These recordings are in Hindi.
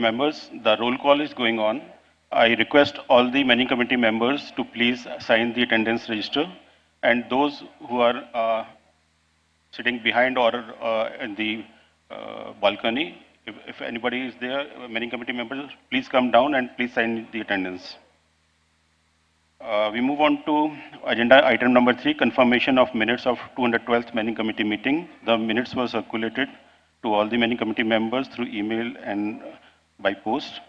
members, the roll call is going on. I request all the managing committee members to please sign the attendance register, and those who are sitting behind or in the balcony, if anybody is there, managing committee members, please come down and please sign the attendance. We move on to agenda item number 3, confirmation of minutes of 212th managing committee meeting. The minutes were circulated to all the managing committee members through email and by post.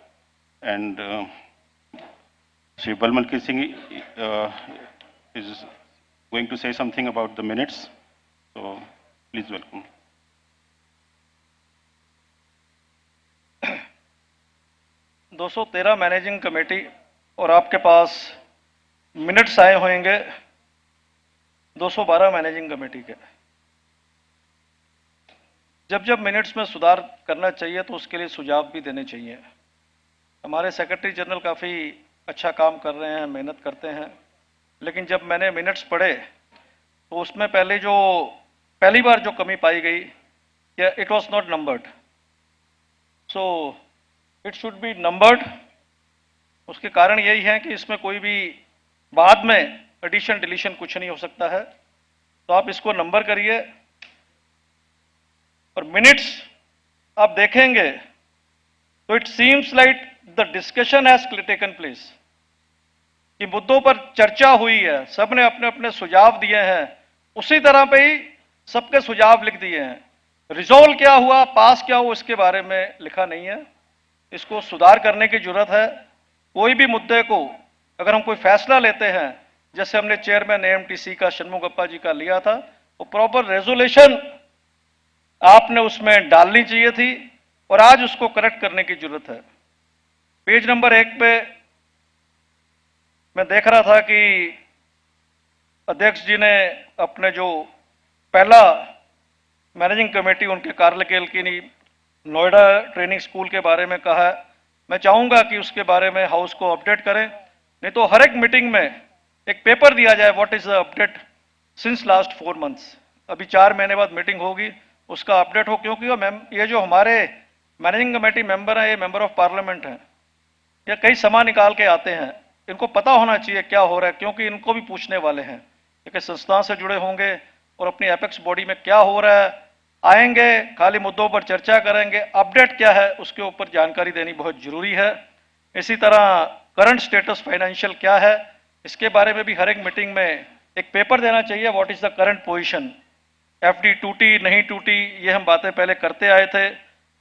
And Shri Balmalkir Singh is going to say something about the minutes. So please welcome. (213) managing committee और आपके पास मिनट्स आए होंगे 212 मैनेजिंग कमेटी के। जब जब मिनट्स में सुधार करना चाहिए तो उसके लिए सुझाव भी देने चाहिए। हमारे सेक्रेटरी जनरल काफ़ी अच्छा काम कर रहे हैं, मेहनत करते हैं, लेकिन जब मैंने मिनट्स पढ़े तो उसमें पहली बार जो कमी पाई गई कि it was not numbered, so it should be numbered. उसके कारण यही है कि इसमें कोई भी बाद में एडिशन डिलीशन कुछ नहीं हो सकता है, तो आप इसको नंबर करिए। और मिनट्स आप देखेंगे तो it seems like the discussion has taken place, कि मुद्दों पर चर्चा हुई है, सबने अपने अपने सुझाव दिए हैं, उसी तरह पे ही सबके सुझाव लिख दिए हैं। रिजोल्व क्या हुआ, पास क्या हुआ, इसके बारे में लिखा नहीं है। इसको सुधार करने की जरूरत है। कोई भी मुद्दे को अगर हम कोई फैसला लेते हैं, जैसे हमने चेयरमैन एएमटीसी का षणमुगप्पा जी का लिया था, वो प्रॉपर रेजोल्यूशन आपने उसमें डालनी चाहिए थी और आज उसको करेक्ट करने की जरूरत है। पेज नंबर 1 पे मैं देख रहा था कि अध्यक्ष जी ने अपने जो पहला मैनेजिंग कमेटी उनके कार्यकाल की नोएडा ट्रेनिंग स्कूल के बारे में कहा है। मैं चाहूंगा कि उसके बारे में हाउस को अपडेट करें, नहीं तो हर एक मीटिंग में एक पेपर दिया जाए, what is the update since last 4 months. अभी 4 महीने बाद मीटिंग होगी, उसका अपडेट हो, क्योंकि ये जो हमारे मैनेजिंग कमेटी मेंबर हैं, ये मेंबर ऑफ पार्लियामेंट हैं, ये कई समय निकाल के आते हैं, इनको पता होना चाहिए क्या हो रहा है, क्योंकि इनको भी पूछने वाले हैं। एक संस्था से जुड़े होंगे और अपनी एपेक्स बॉडी में क्या हो रहा है, आएंगे, खाली मुद्दों पर चर्चा करेंगे, अपडेट क्या है उसके ऊपर जानकारी देनी बहुत जरूरी है। इसी तरह करंट स्टेटस फाइनेंशियल क्या है, इसके बारे में भी हर एक मीटिंग में एक पेपर देना चाहिए, what is the current position, FD टूटी नहीं टूटी, ये हम बातें पहले करते आए थे।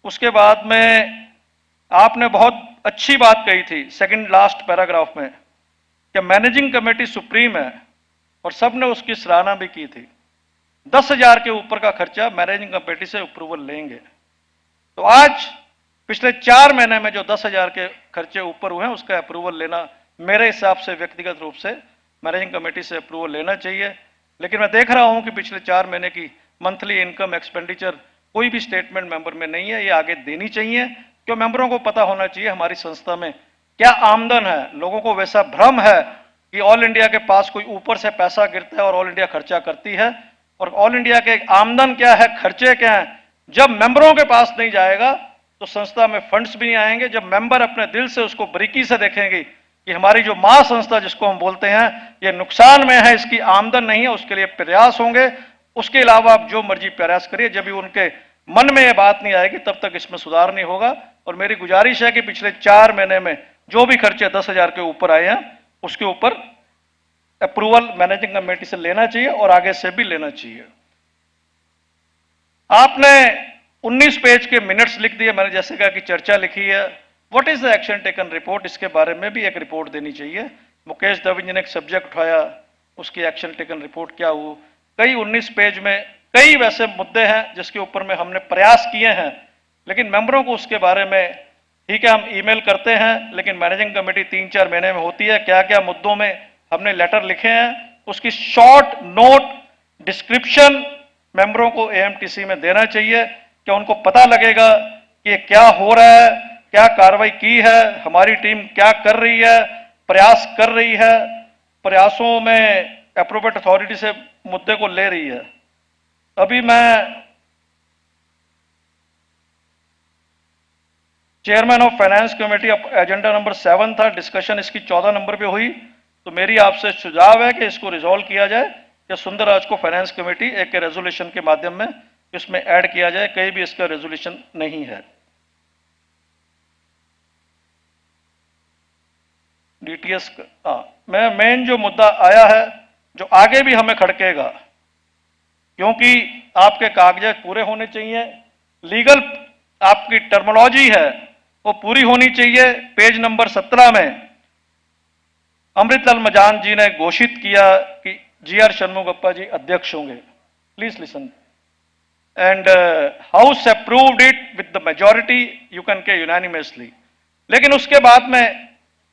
उसके बाद में आपने बहुत अच्छी बात कही थी सेकंड लास्ट पैराग्राफ में कि मैनेजिंग कमेटी सुप्रीम है, और सबने उसकी सराहना भी की थी। 10,000 के ऊपर का खर्चा मैनेजिंग कमेटी से अप्रूवल लेंगे। तो आज पिछले 4 महीने में जो 10,000 के खर्चे ऊपर हुए हैं, उसका अप्रूवल लेना मेरे हिसाब से व्यक्तिगत रूप से मैनेजिंग कमेटी से अप्रूवल लेना चाहिए। लेकिन मैं देख रहा हूं कि पिछले 4 महीने की मंथली इनकम एक्सपेंडिचर कोई भी स्टेटमेंट मेंबर में नहीं है, ये आगे देनी चाहिए, क्यों मेंबरों को पता होना चाहिए हमारी संस्था में क्या आमदन है। लोगों को वैसा भ्रम है कि ऑल इंडिया के पास कोई ऊपर से पैसा गिरता है और ऑल इंडिया खर्चा करती है, और ऑल इंडिया के आमदन क्या है, खर्चे क्या है। जब मेंबरों के पास नहीं जाएगा तो संस्था में फंड्स भी नहीं आएंगे। जब मेंबर अपने दिल से उसको बारीकी से देखेंगे कि हमारी जो मां संस्था जिसको हम बोलते हैं ये नुकसान में है, इसकी आमदन नहीं है, उसके लिए प्रयास होंगे। उसके अलावा आप जो मर्जी प्रयास करिए, जब भी उनके मन में ये बात नहीं आएगी तब तक इसमें सुधार नहीं होगा। और मेरी गुजारिश है कि पिछले 4 महीने में जो भी खर्चे 10,000 के ऊपर आए हैं, उसके ऊपर अप्रूवल मैनेजिंग कमेटी से लेना चाहिए और आगे से भी लेना चाहिए। आपने 19 पेज के मिनट्स लिख दिए, मैंने जैसे कहा कि चर्चा लिखी है। What is the action taken report, इसके बारे में भी एक रिपोर्ट देनी चाहिए। मुकेश दविंज ने एक सब्जेक्ट उठाया, उसकी एक्शन टेकन रिपोर्ट क्या हुआ। कई 19 पेज में कई वैसे मुद्दे हैं जिसके ऊपर में हमने प्रयास किए हैं, लेकिन मेंबरों को उसके बारे में ठीक है हम ईमेल करते हैं, लेकिन मैनेजिंग कमेटी 3-4 महीने में होती है। क्या क्या मुद्दों में हमने लेटर लिखे हैं, उसकी शॉर्ट नोट डिस्क्रिप्शन मेंबरों को एएमटीसी में देना चाहिए, क्या उनको पता लगेगा कि ये क्या हो रहा है, क्या कार्रवाई की है, हमारी टीम क्या कर रही है, प्रयास कर रही है, प्रयासों में एप्रोप्रिएट अथॉरिटी से मुद्दे को ले रही है। अभी मैं chairman of finance committee, agenda number 7 था, डिस्कशन इसकी 14 नंबर पे हुई। तो मेरी आपसे सुझाव है कि इसको रिजॉल्व किया जाए कि सुंदरराज को फाइनेंस कमेटी एक रेजोल्यूशन के माध्यम में इसमें ऐड किया जाए, कहीं भी इसका रेजोल्यूशन नहीं है। डीटीएस मैं मेन जो मुद्दा आया है, जो आगे भी हमें खड़केगा, क्योंकि आपके कागजात पूरे होने चाहिए, लीगल आपकी टर्मिनोलॉजी है वो पूरी होनी चाहिए। पेज नंबर 17 में अमृतलाल मजान जी ने घोषित किया कि जीआर शनमुगप्पा जी अध्यक्ष होंगे। Please listen. And house approved it with the majority, you can के यूनानिमसली। लेकिन उसके बाद में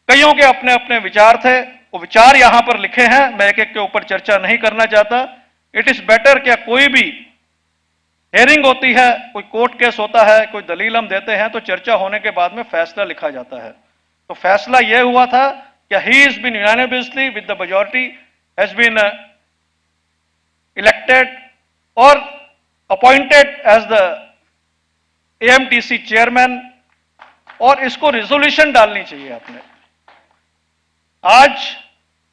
कईयों के अपने अपने विचार थे, वो विचार यहां पर लिखे हैं, मैं एक एक के ऊपर चर्चा नहीं करना चाहता। इट इज बेटर क्या कोई भी हेयरिंग होती है, कोई कोर्ट केस होता है, कोई दलील हम देते हैं तो चर्चा होने के बाद में फैसला लिखा जाता है। तो फैसला यह हुआ था कि he is been unanimously with the majority has been elected और appointed as the AMTC chairman, और इसको रिजोल्यूशन डालनी चाहिए आपने। आज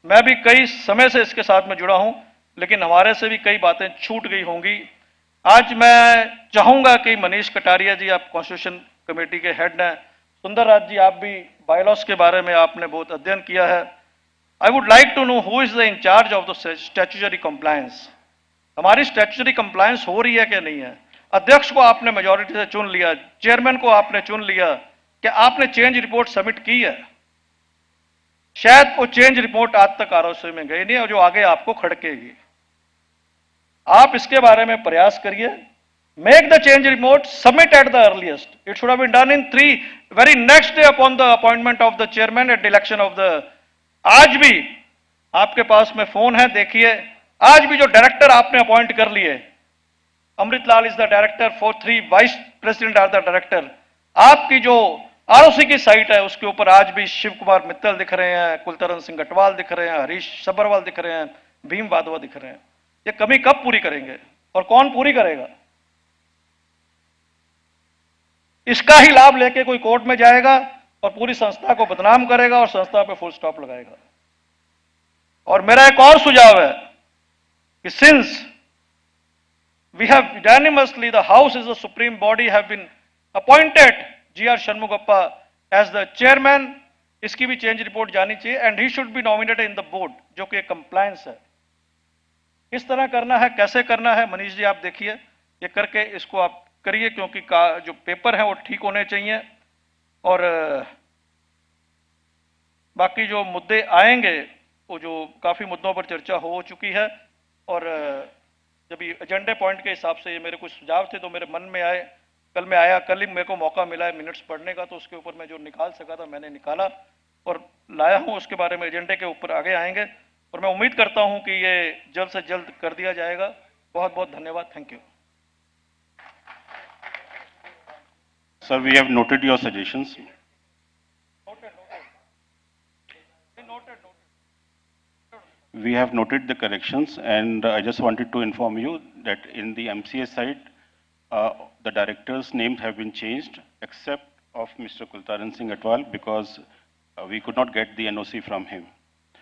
मैं भी कई समय से इसके साथ में जुड़ा हूं, लेकिन हमारे से भी कई बातें छूट गई होंगी। आज मैं चाहूंगा कि मनीष कटारिया जी, आप कॉन्स्टिट्यूशन कमेटी के हेड हैं, सुंदरराज जी आप भी बायलॉस के बारे में आपने बहुत अध्ययन किया है। I would like to know who is the incharge of the statutory compliance. हमारी स्टैट्यूटरी कंप्लायंस हो रही है कि नहीं है? अध्यक्ष को आपने मेजॉरिटी से चुन लिया, चेयरमैन को आपने चुन लिया, क्या आपने चेंज रिपोर्ट सबमिट की है? शायद वो चेंज रिपोर्ट आज तक आरओसी में गई नहीं और जो आगे आपको खड़केगी। आप इसके बारे में प्रयास करिए। Make the change report, submit at the earliest. It should have been done in 3 very next day upon the appointment of the chairman at election of the. आज भी आपके पास में फोन है, देखिए, आज भी जो डायरेक्टर आपने अपॉइंट कर लिए, Amritlal is the director, 4-3 vice president are the director. आपकी जो आरओसी की साइट है उसके ऊपर आज भी शिव कुमार मित्तल दिख रहे हैं, कुलतरन सिंह गटवाल दिख रहे हैं, हरीश सब्बरवाल दिख रहे हैं, भीम वाधवा दिख रहे हैं। ये कमी कब पूरी करेंगे और कौन पूरी करेगा? इसका ही लाभ लेके कोई कोर्ट में जाएगा और पूरी संस्था को बदनाम करेगा और संस्था पे फुल स्टॉप लगाएगा। और मेरा एक और सुझाव है कि since we have unanimously, the house is the supreme body, have been appointed GR Shanmugappa as the chairman, इसकी भी चेंज रिपोर्ट जानी चाहिए and he should be nominated in the board, जो कि कंप्लायंस है। किस तरह करना है, कैसे करना है, मनीष जी आप देखिए, ये करके इसको आप करिए, क्योंकि जो पेपर है वो ठीक होने चाहिए। और बाकी जो मुद्दे आएंगे वो जो काफी मुद्दों पर चर्चा हो चुकी है, और जब ये एजेंडे पॉइंट के हिसाब से ये मेरे कुछ सुझाव थे तो मेरे मन में आए, कल मैं आया, कल ही मेरे को मौका मिला है मिनट्स पढ़ने का, तो उसके ऊपर मैं जो निकाल सका था मैंने निकाला और लाया हूं। उसके बारे में एजेंडे के ऊपर आगे आएंगे और मैं उम्मीद करता हूं कि ये जल्द से जल्द कर दिया जाएगा। बहुत बहुत धन्यवाद, thank you. Sir, we have noted your suggestions. We have noted the corrections, and I just wanted to inform you that in the MCA side, the directors' names have been changed, except of Mr. Kultaran Singh Atwal, because we could not get the NOC from him.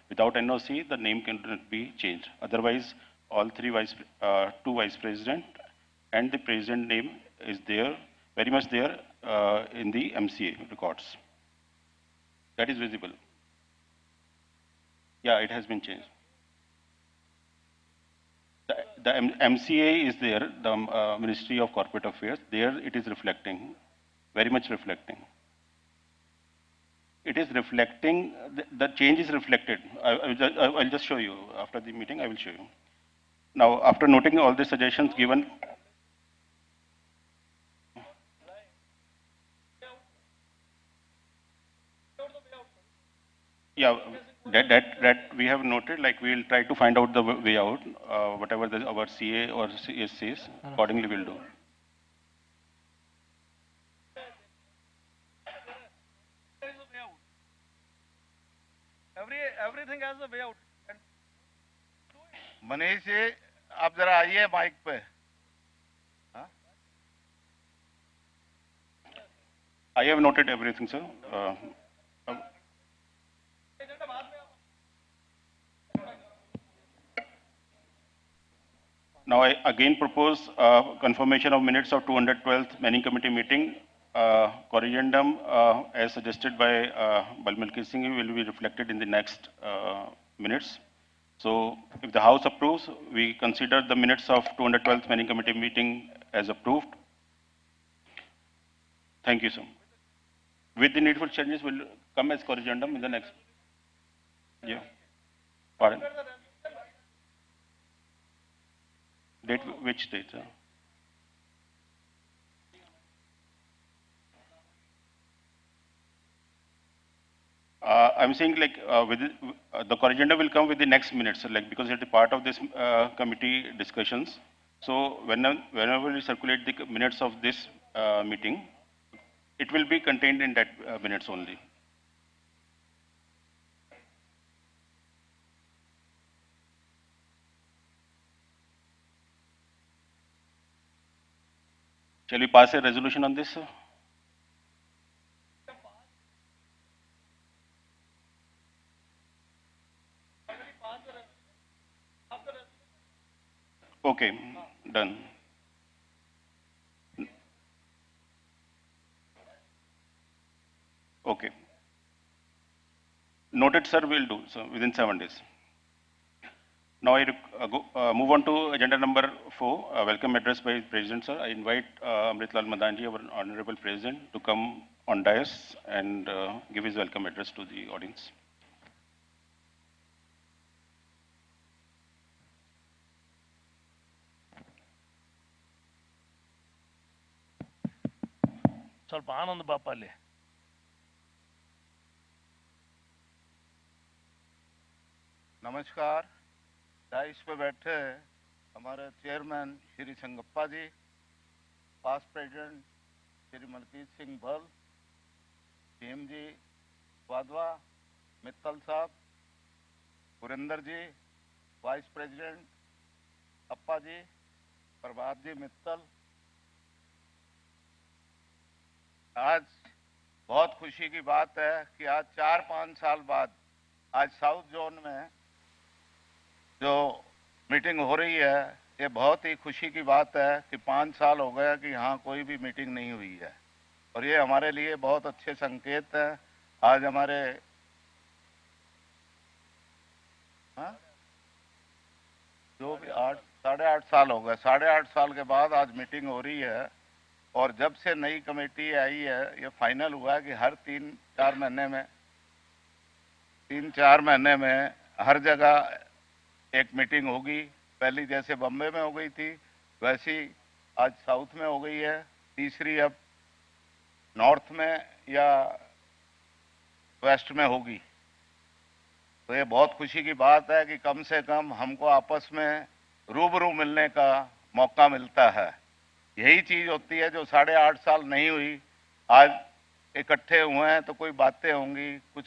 Without NOC, the name cannot be changed. Otherwise, all two vice president and the president name is there, very much there in the MCA records. That is visible. Yeah, it has been changed. The MCA is there, the Ministry of Corporate Affairs. There it is reflecting, very much reflecting. It is reflecting, the change is reflected. I'll just show you. After the meeting, I will show you. Now, after noting all the suggestions given, yeah, that we have noted, like we will try to find out the way out, whatever our CA or CS says, accordingly we'll do. Everything has a way out. Manish ji आप जरा आइए माइक पे। I have noted everything, sir. Now I again propose confirmation of minutes of 212th Manning Committee meeting. Corrigendum, as suggested by Balmilki Singh, will be reflected in the next minutes. So if the House approves, we consider the minutes of 212th Manning Committee meeting as approved. Thank you, sir. With the needful changes will come as corrigendum in the next. Yeah. Pardon? Date, which date, sir? I'm saying like the corrigendum will come with the next minutes, like because it's a part of this committee discussions. So whenever we circulate the minutes of this meeting, it will be contained in that minutes only. Shall we pass a resolution on this, sir? Okay, done. Okay. Noted, sir, we'll do, so within 7 days. Now I move on to agenda number 4, welcome address by President, sir. I invite Amritlal Madanji, our Honorable President, to come on dais and give his welcome address to the audience. ಸ್ವಲ್ಪ ಆನಂದ ಬಾಪ ಅಲ್ಲಿ. नमस्कार। डाइस पे बैठे हमारे चेयरमैन श्री संगप्पा जी, पास्ट प्रेसिडेंट श्री मलकीत सिंह भल, भीम जी वाधवा, मित्तल साहब, गुरिंदर जी, वाइस प्रेसिडेंट अप्पा जी, प्रभात जी मित्तल। आज बहुत खुशी की बात है कि आज 4-5 साल बाद आज साउथ जोन में जो मीटिंग हो रही है, ये बहुत ही खुशी की बात है कि 5 साल हो गया कि यहाँ कोई भी मीटिंग नहीं हुई है और ये हमारे लिए बहुत अच्छे संकेत हैं। आज हमारे जो भी 8-8.5 साल हो गए, 8.5 साल के बाद आज मीटिंग हो रही है और जब से नई कमेटी आई है ये फाइनल हुआ है कि हर 3-4 महीने में हर जगह एक मीटिंग होगी। पहली जैसे बम्बई में हो गई थी वैसी आज साउथ में हो गई है, तीसरी अब नॉर्थ में या वेस्ट में होगी। तो ये बहुत खुशी की बात है कि कम से कम हमको आपस में रूबरू मिलने का मौका मिलता है। यही चीज होती है जो 8.5 साल नहीं हुई। आज इकट्ठे हुए हैं तो कोई बातें होंगी, कुछ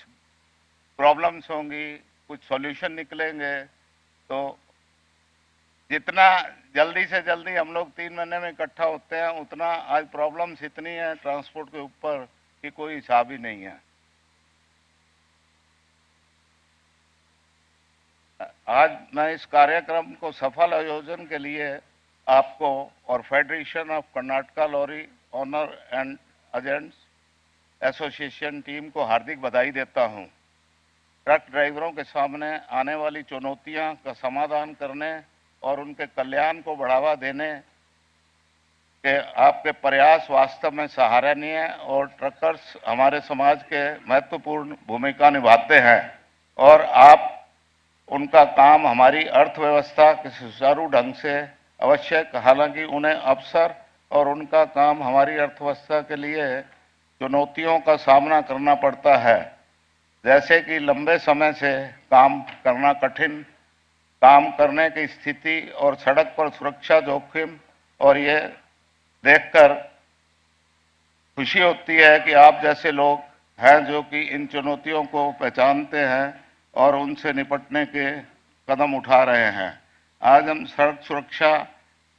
प्रॉब्लम्स होंगी, कुछ सॉल्यूशन निकलेंगे। तो जितना जल्दी से जल्दी हम लोग 3 महीने में इकट्ठा होते हैं उतना आज प्रॉब्लम्स इतनी है ट्रांसपोर्ट के ऊपर कि कोई हिसाब ही नहीं है। आज मैं इस कार्यक्रम को सफल आयोजन के लिए आपको और federation of Karnataka lorry owner and agents association team को हार्दिक बधाई देता हूं। ट्रक ड्राइवरों के सामने आने वाली चुनौतियां का समाधान करने और उनके कल्याण को बढ़ावा देने के आपके प्रयास वास्तव में सराहनीय है और ट्रकर्स हमारे समाज के महत्वपूर्ण भूमिका निभाते हैं और आप उनका काम हमारी अर्थव्यवस्था के सुचारू ढंग से आवश्यक, हालांकि उन्हें अवसर और उनका काम हमारी अर्थव्यवस्था के लिए चुनौतियों का सामना करना पड़ता है, जैसे कि लंबे समय से काम करना कठिन, काम करने की स्थिति और सड़क पर सुरक्षा जोखिम। और ये देखकर खुशी होती है कि आप जैसे लोग हैं जो कि इन चुनौतियों को पहचानते हैं और उनसे निपटने के कदम उठा रहे हैं। आज हम सड़क सुरक्षा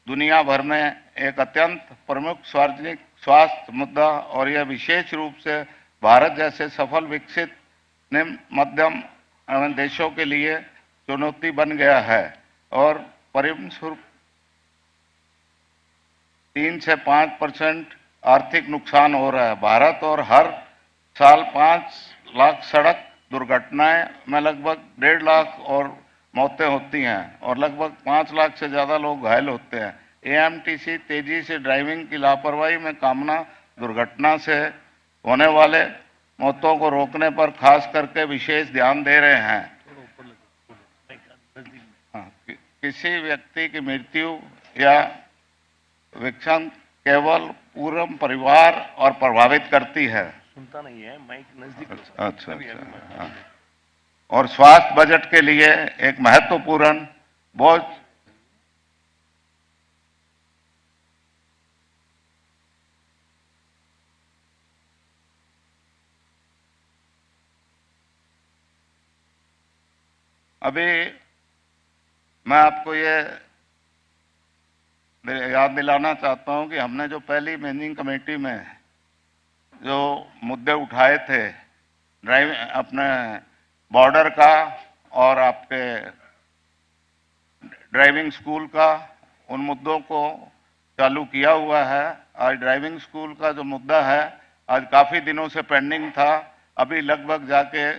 दुनिया भर में एक अत्यंत प्रमुख सार्वजनिक स्वास्थ्य मुद्दा, और यह विशेष रूप से भारत जैसे सफल विकसित निम्न मध्यम देशों के लिए चुनौती बन गया है और परिणामस्वरूप 3 से 5% आर्थिक नुकसान हो रहा है। भारत और हर साल 5 लाख सड़क दुर्घटनाएं में लगभग 1.5 लाख और मौतें होती हैं और लगभग 5 लाख से ज्यादा लोग घायल होते हैं। एएमटीसी तेजी से ड्राइविंग की लापरवाही में कामना दुर्घटना से होने वाले मौतों को रोकने पर खास करके विशेष ध्यान दे रहे हैं। किसी व्यक्ति की मृत्यु या विकसन केवल पूरा परिवार और प्रभावित करती है। सुनता नहीं है, माइक नजदीक लो। अच्छा, हाँ। और स्वास्थ्य बजट के लिए एक महत्वपूर्ण बोझ अभी मैं आपको ये याद दिलाना चाहता हूं कि हमने जो पहली मैनेजिंग कमेटी में जो मुद्दे उठाए थे अपने बॉर्डर का और आपके ड्राइविंग स्कूल का, उन मुद्दों को चालू किया हुआ है। आज ड्राइविंग स्कूल का जो मुद्दा है आज काफी दिनों से पेंडिंग था, अभी लगभग जाके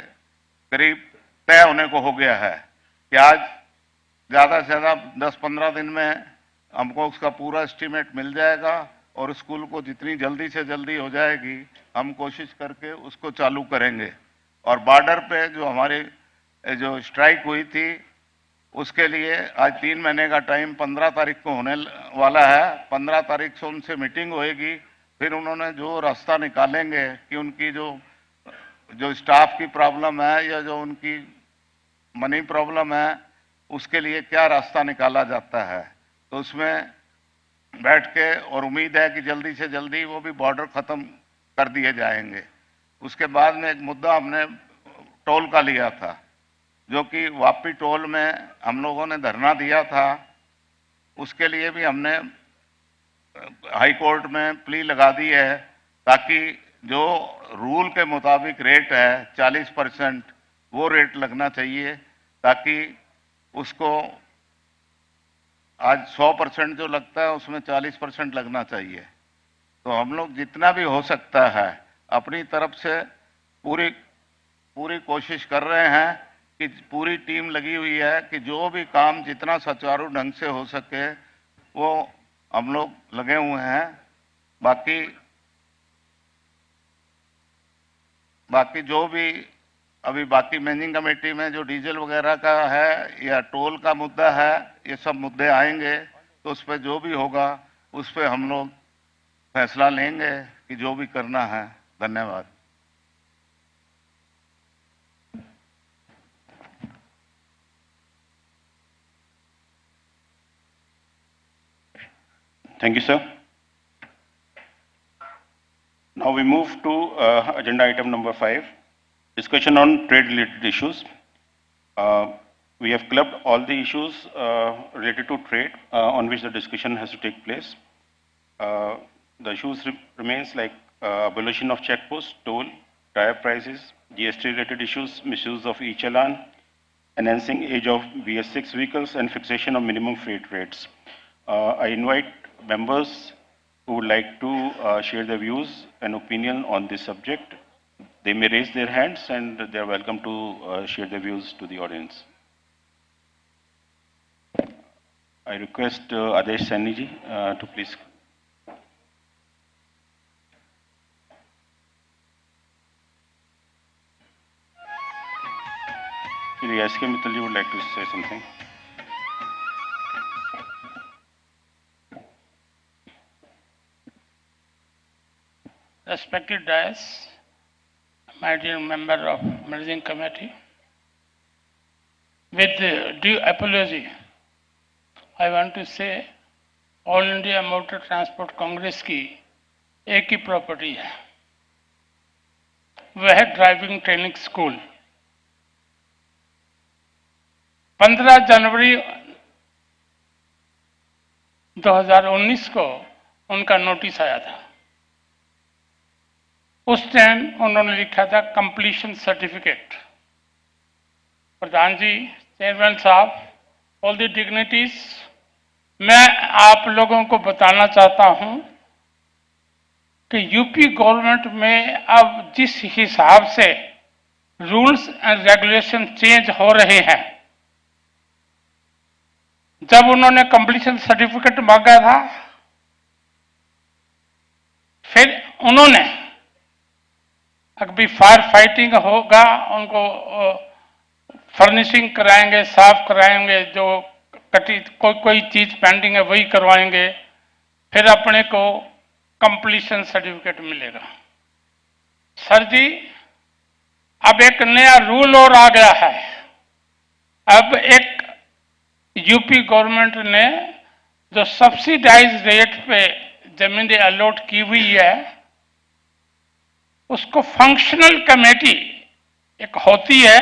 करीब तय होने को हो गया है कि आज ज्यादा से ज्यादा 10-15 दिन में हमको उसका पूरा एस्टीमेट मिल जाएगा और स्कूल को जितनी जल्दी से जल्दी हो जाएगी हम कोशिश करके उसको चालू करेंगे। और बॉर्डर पे जो हमारी जो स्ट्राइक हुई थी उसके लिए आज 3 महीने का टाइम 15 तारीख को होने वाला है। 15 तारीख से उनसे मीटिंग होएगी, फिर उन्होंने जो रास्ता निकालेंगे कि उनकी जो स्टाफ की प्रॉब्लम है या जो उनकी मनी प्रॉब्लम है उसके लिए क्या रास्ता निकाला जाता है, तो उसमें बैठ के और उम्मीद है कि जल्दी से जल्दी वो भी बॉर्डर खत्म कर दिए जाएंगे। उसके बाद में एक मुद्दा हमने टोल का लिया था, जो कि वापी टोल में हम लोगों ने धरना दिया था। उसके लिए भी हमने हाई कोर्ट में प्ली लगा दी है ताकि जो रूल के मुताबिक रेट है 40% वो रेट लगना चाहिए, ताकि उसको आज 100% जो लगता है उसमें 40% लगना चाहिए। तो हम लोग जितना भी हो सकता है अपनी तरफ से पूरी कोशिश कर रहे हैं कि पूरी टीम लगी हुई है कि जो भी काम जितना सुचारू ढंग से हो सके वो हम लोग लगे हुए हैं। बाकी जो भी अभी बाकी मैनेजिंग कमेटी में जो डीजल वगैरह का है या टोल का मुद्दा है, ये सब मुद्दे आएंगे तो उस पर जो भी होगा उस पर हम लोग फैसला लेंगे कि जो भी करना है। धन्यवाद। Thank you, sir. Now we move to agenda item number 5, discussion on trade-related issues. We have clubbed all the issues related to trade on which the discussion has to take place. The issues remains like abolition of check post, toll, tire prices, GST-related issues, misuse of e-challan, enhancing age of BS6 vehicles, and fixation of minimum freight rates. I invite members who would like to share their views and opinion on this subject. They may raise their hands and they are welcome to share their views to the audience. I request Adesh Saini ji to please. SK Mittal ji would like to say something. Respected dais, my dear member of managing committee, with due apology, I want to say all India Motor Transport Congress की एक ही प्रॉपर्टी है, वह है ड्राइविंग ट्रेनिंग स्कूल। 15 जनवरी 2019 को उनका नोटिस आया था उस टाइम उन्होंने लिखा था कंप्लीशन सर्टिफिकेट। प्रधान जी, चेयरमैन साहब, ऑल द डिग्निटीज, मैं आप लोगों को बताना चाहता हूं कि यूपी गवर्नमेंट में अब जिस हिसाब से रूल्स एंड रेगुलेशन चेंज हो रहे हैं, जब उन्होंने कंप्लीशन सर्टिफिकेट मांगा था, फिर उन्होंने अभी फायर फाइटिंग होगा, उनको फर्निशिंग कराएंगे, साफ कराएंगे, जो कटी कोई चीज पेंडिंग है वही करवाएंगे, फिर अपने को कंप्लीशन सर्टिफिकेट मिलेगा। सर जी, अब एक नया रूल और आ गया है। अब एक यूपी गवर्नमेंट ने जो सब्सिडाइज रेट पे जमीनें अलॉट की हुई है, उसको फंक्शनल कमेटी एक होती है,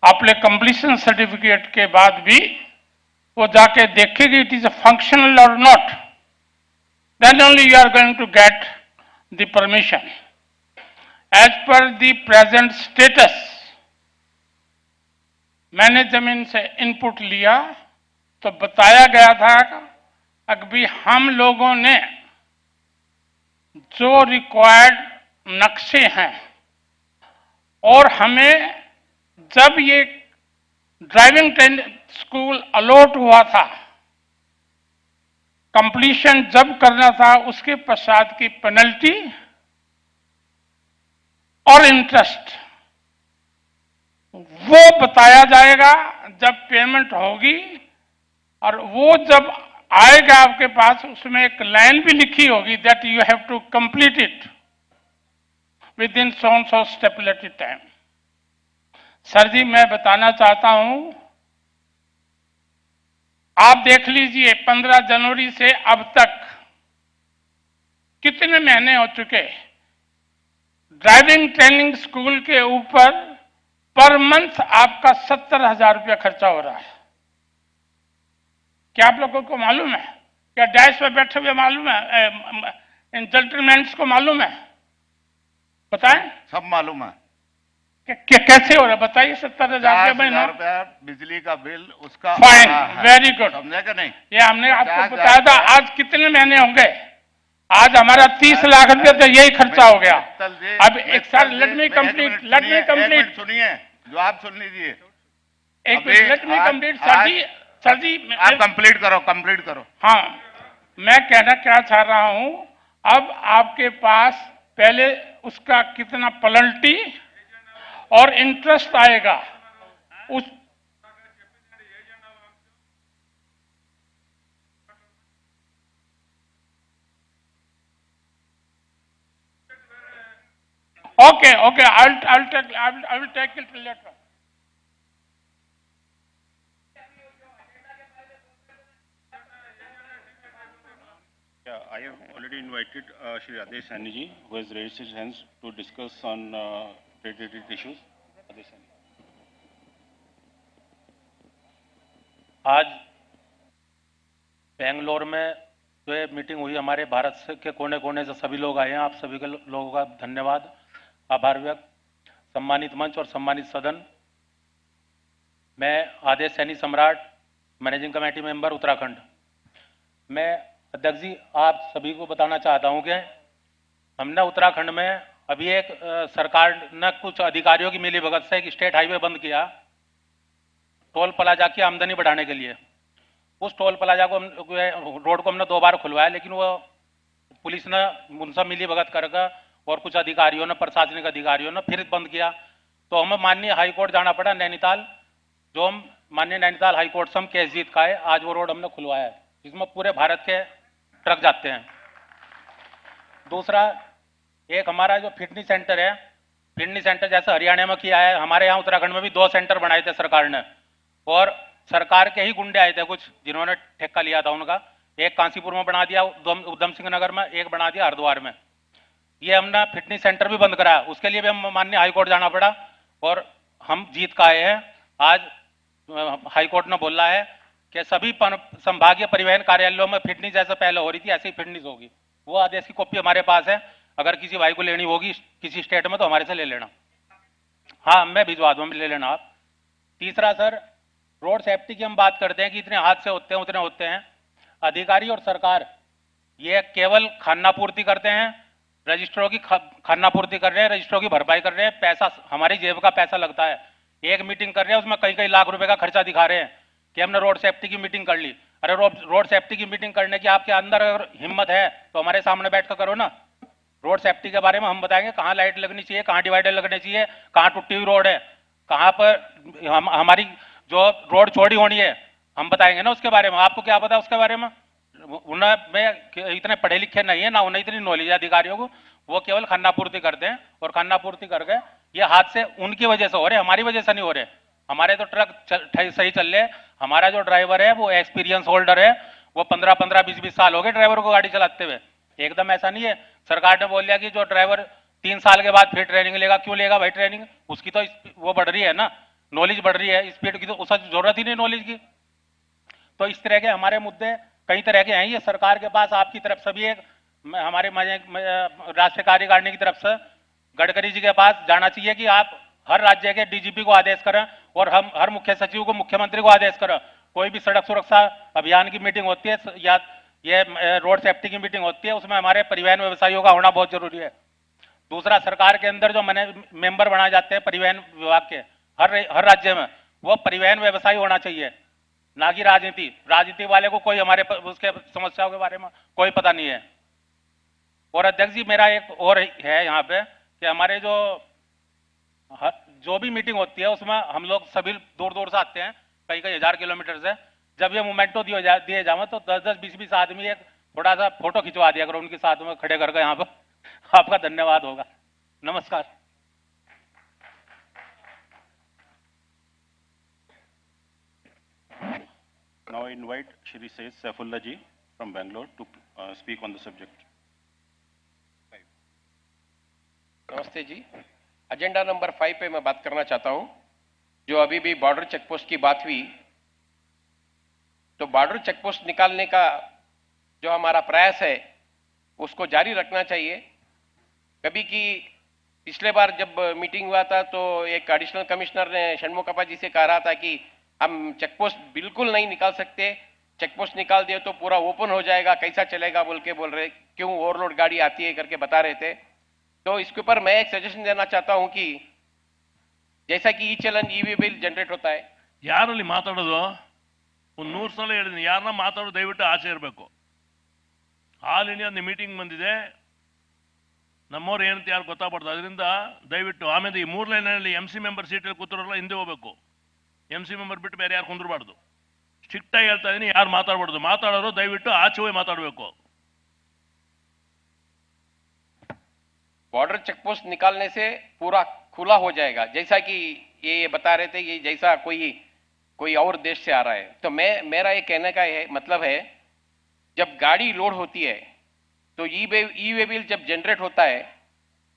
अपने कंप्लीशन सर्टिफिकेट के बाद भी वो जाके देखेगी इट इज अ फंक्शनल और not, then only you are going to get the permission. As per the present status, मैंने जमीन से इनपुट लिया तो बताया गया था अभी हम लोगों ने जो रिक्वायर्ड नक्शे हैं, और हमें जब ये ड्राइविंग ट्रेनिंग स्कूल अलॉट हुआ था, कंप्लीशन जब करना था, उसके पश्चात की पेनल्टी और इंटरेस्ट वो बताया जाएगा जब पेमेंट होगी। और वो जब आएगा आपके पास, उसमें एक लाइन भी लिखी होगी that you have to complete it within so stipulated time. Sir जी, मैं बताना चाहता हूं, आप देख लीजिए 15 जनवरी से अब तक कितने महीने हो चुके, ड्राइविंग ट्रेनिंग स्कूल के ऊपर पर मंथ आपका 70,000 रुपया खर्चा हो रहा है। क्या आप लोगों को मालूम है? क्या डैश पे बैठे हुए मालूम है? इन जेंटलमैन्स को मालूम है? बताएं। सब मालूम है। कैसे हो रहा है बताइए? 70,000 रुपया महीना, बिजली का बिल उसका फाइन, वेरी गुड। समझे कि नहीं? ये हमने आपको बताया था। आज कितने महीने होंगे? आज हमारा 30 लाख रुपया तो यही खर्चा हो गया। अब एक साल, लेट मी कंप्लीट सुनिए, जो आप सुन लीजिए, एक minute, let me complete. Sir जी आप कंप्लीट करो। हाँ, मैं कहना क्या चाह रहा हूं, अब आपके पास पहले उसका कितना पेनल्टी और इंटरेस्ट आएगा, उस okay, I will take it later. Yeah, I have already invited Shri Adesh Saini ji, who has raised his hands to discuss on related issues. Adesh Saini. आज बेंगलोर में जो ये मीटिंग हुई, हमारे भारत के कोने कोने से सभी लोग आए हैं। आप सभी के लोगों का धन्यवाद, आभार व्यक्त। सम्मानित मंच और सम्मानित सदन, मैं आदेश सैनी सम्राट, मैनेजिंग कमेटी मेंबर उत्तराखंड। मैं अध्यक्ष जी, आप सभी को बताना चाहता हूं कि हमने उत्तराखंड में अभी एक सरकार ने कुछ अधिकारियों की मिलीभगत से एक स्टेट हाईवे बंद किया, टोल प्लाजा की आमदनी बढ़ाने के लिए। उस टोल प्लाजा को रोड को हमने 2 बार खुलवाया, लेकिन वो पुलिस ने उनसे मिलीभगत करके और कुछ अधिकारियों ने, प्रशासनिक अधिकारियों ने फिर बंद किया। तो हमें माननीय हाईकोर्ट जाना पड़ा, नैनीताल, जो हम माननीय नैनीताल हाईकोर्ट से हम केस जीत का है। आज वो रोड हमने खुलवाया है, जिसमें पूरे भारत के ट्रक जाते हैं। दूसरा, एक हमारा जो फिटनेस सेंटर है, फिटनेस सेंटर जैसे हरियाणा में किया है, हमारे यहाँ उत्तराखंड में भी 2 सेंटर बनाए थे सरकार ने, और सरकार के ही गुंडे आए थे कुछ, जिन्होंने ठेका लिया था उनका। एक कांसीपुर में बना दिया, उधम सिंह नगर में एक बना दिया, हरिद्वार में। ये हमने फिटनेस सेंटर भी बंद कराया, उसके लिए भी हम माननीय हाईकोर्ट जाना पड़ा और हम जीत का आए हैं। आज हाईकोर्ट ने बोला है कि सभी संभागीय परिवहन कार्यालयों में फिटनेस जैसे पहले हो रही थी, ऐसे ही फिटनेस होगी। वो आदेश की कॉपी हमारे पास है। अगर किसी भाई को लेनी होगी किसी स्टेट में तो हमारे से ले लेना। हाँ, मैं भिजवा दूँ, ले लेना आप। तीसरा सर, रोड सेफ्टी की हम बात करते हैं कि इतने हादसे होते हैं, उतने होते हैं। अधिकारी और सरकार ये केवल खानापूर्ति करते हैं, रजिस्ट्रों की खानापूर्ति कर रहे हैं, रजिस्ट्रों की भरपाई कर रहे हैं, पैसा हमारी जेब का पैसा लगता है। एक मीटिंग कर रहे हैं उसमें कई कई लाख रुपए का खर्चा दिखा रहे हैं कि हमने रोड सेफ्टी की मीटिंग कर ली। अरे रोड सेफ्टी की मीटिंग करने की आपके अंदर अगर हिम्मत है तो हमारे सामने बैठ कर करो ना। रोड सेफ्टी के बारे में हम बताएंगे कहाँ लाइट लगनी चाहिए, कहाँ डिवाइडर लगने चाहिए, कहाँ टूटी हुई रोड है, कहाँ पर हमारी जो रोड चौड़ी होनी है, हम बताएंगे ना उसके बारे में। आपको क्या पता उसके बारे में? उन्हें इतने पढ़े लिखे नहीं है ना, उन्हें इतनी नॉलेज है अधिकारियों को। वो केवल खानापूर्ति करते हैं और खानापूर्ति करके ये हादसे उनकी वजह से हो रहे, हमारी वजह से नहीं हो रहे। हमारे तो ट्रक सही चल रहे। हमारा जो ड्राइवर है वो एक्सपीरियंस होल्डर है, वो 15-15, 20-20 साल हो गए ड्राइवर को गाड़ी चलाते हुए। एकदम ऐसा नहीं है। सरकार ने बोल दिया कि जो ड्राइवर 3 साल के बाद फिर ट्रेनिंग लेगा। क्यों लेगा भाई ट्रेनिंग? उसकी तो वो बढ़ रही है ना, नॉलेज बढ़ रही है, स्पीड की तो उसकी जरूरत ही नहीं नॉलेज की। तो इस तरह के हमारे मुद्दे कई तरह के हैं। ये सरकार के पास आपकी तरफ से भी एक, हमारे राष्ट्रीय कार्यकारिणी की तरफ से गडकरी जी के पास जाना चाहिए कि आप हर राज्य के डीजीपी को आदेश करें और हम हर मुख्य सचिव को, मुख्यमंत्री को आदेश करें। कोई भी सड़क सुरक्षा अभियान की मीटिंग होती है या ये रोड सेफ्टी की मीटिंग होती है, उसमें हमारे परिवहन व्यवसायियों का होना बहुत जरूरी है। दूसरा, सरकार के अंदर जो मेंबर बनाए जाते हैं परिवहन विभाग के हर राज्य में, वो परिवहन व्यवसायी होना चाहिए, ना कि राजनीति वाले को कोई हमारे उसके समस्याओं के बारे में कोई पता नहीं है। और अध्यक्ष जी, मेरा एक और है यहाँ पे कि हमारे जो भी मीटिंग होती है उसमें हम लोग सभी दूर दूर से आते हैं, कई कई हजार किलोमीटर से। जब ये मोमेंटो दिए जाए तो 10-10, 20-20 आदमी एक थोड़ा सा फोटो खिंचवा दिया करो उनके साथ में खड़े करके यहाँ पर। आपका धन्यवाद होगा। नमस्कार। Now I invite Shri Seth Saifullah ji from Bangalore to speak on the subject. नमस्ते जी। एजेंडा नंबर 5 पे मैं बात करना चाहता हूं। जो अभी भी बॉर्डर चेकपोस्ट की बात हुई, तो बॉर्डर चेकपोस्ट निकालने का जो हमारा प्रयास है उसको जारी रखना चाहिए। कभी कि पिछले बार जब मीटिंग हुआ था तो एक एडिशनल कमिश्नर ने षणमुखप्पा जी से कह रहा था कि हम चेकपोस्ट बिल्कुल नहीं निकाल सकते, चेकपोस्ट निकाल दिए तो पूरा ओपन हो जाएगा, कैसा चलेगा बोल रहे, क्यों ओवरलोड गाड़ी आती है करके बता रहे थे। तो इसके ऊपर मैं एक सजेशन देना चाहता हूं कि जैसा कि ई चलन ई बिल जनरेट होता है, ಯಾರಲ್ಲಿ ಮಾತಾಡೋದು ಒಂದು 100 ಸಲ ಹೇಳಿದ್ದೀನಿ, ಯಾರನ್ನ ಮಾತಾಡೋದು ದಯವಿಟ್ಟು ಆಚೆ ಇರಬೇಕು. ಆಲ್ ಇಂಡಿಯಾ ಮೀಟಿಂಗ್ ಬಂದಿದೆ, ನಮ್ಮವ್ರು ಏನಂತ ಯಾರು ಗೊತ್ತಾಗ್ಬಾರ್ದು. ಅದರಿಂದ ದಯವಿಟ್ಟು ಆಮೇಲೆ ಈ 3 ಲೈನಲ್ಲಿ MC ಮೆಂಬರ್ ಸೀಟಲ್ಲಿ ಕೂತಿರೋಲ್ಲ ಹಿಂದೆ ಹೋಗ್ಬೇಕು. MC ಮೆಂಬರ್ ಬಿಟ್ಟು ಬೇರೆ ಯಾರು ಕುಂದ್ರಬಾರ್ದು. ಸ್ಟ್ರಿಕ್ಟ್ ಆಗಿ ಹೇಳ್ತಾ ಇದೀನಿ, ಯಾರು ಮಾತಾಡಬಾರ್ದು. ಮಾತಾಡೋರು ದಯವಿಟ್ಟು ಆಚೆ ಹೋಗಿ ಮಾತಾಡಬೇಕು. बॉर्डर चेकपोस्ट निकालने से पूरा खुला हो जाएगा, जैसा कि ये बता रहे थे कि जैसा कोई और देश से आ रहा है। तो मेरा ये कहने का मतलब है, जब गाड़ी लोड होती है तो ई वे बिल जब जनरेट होता है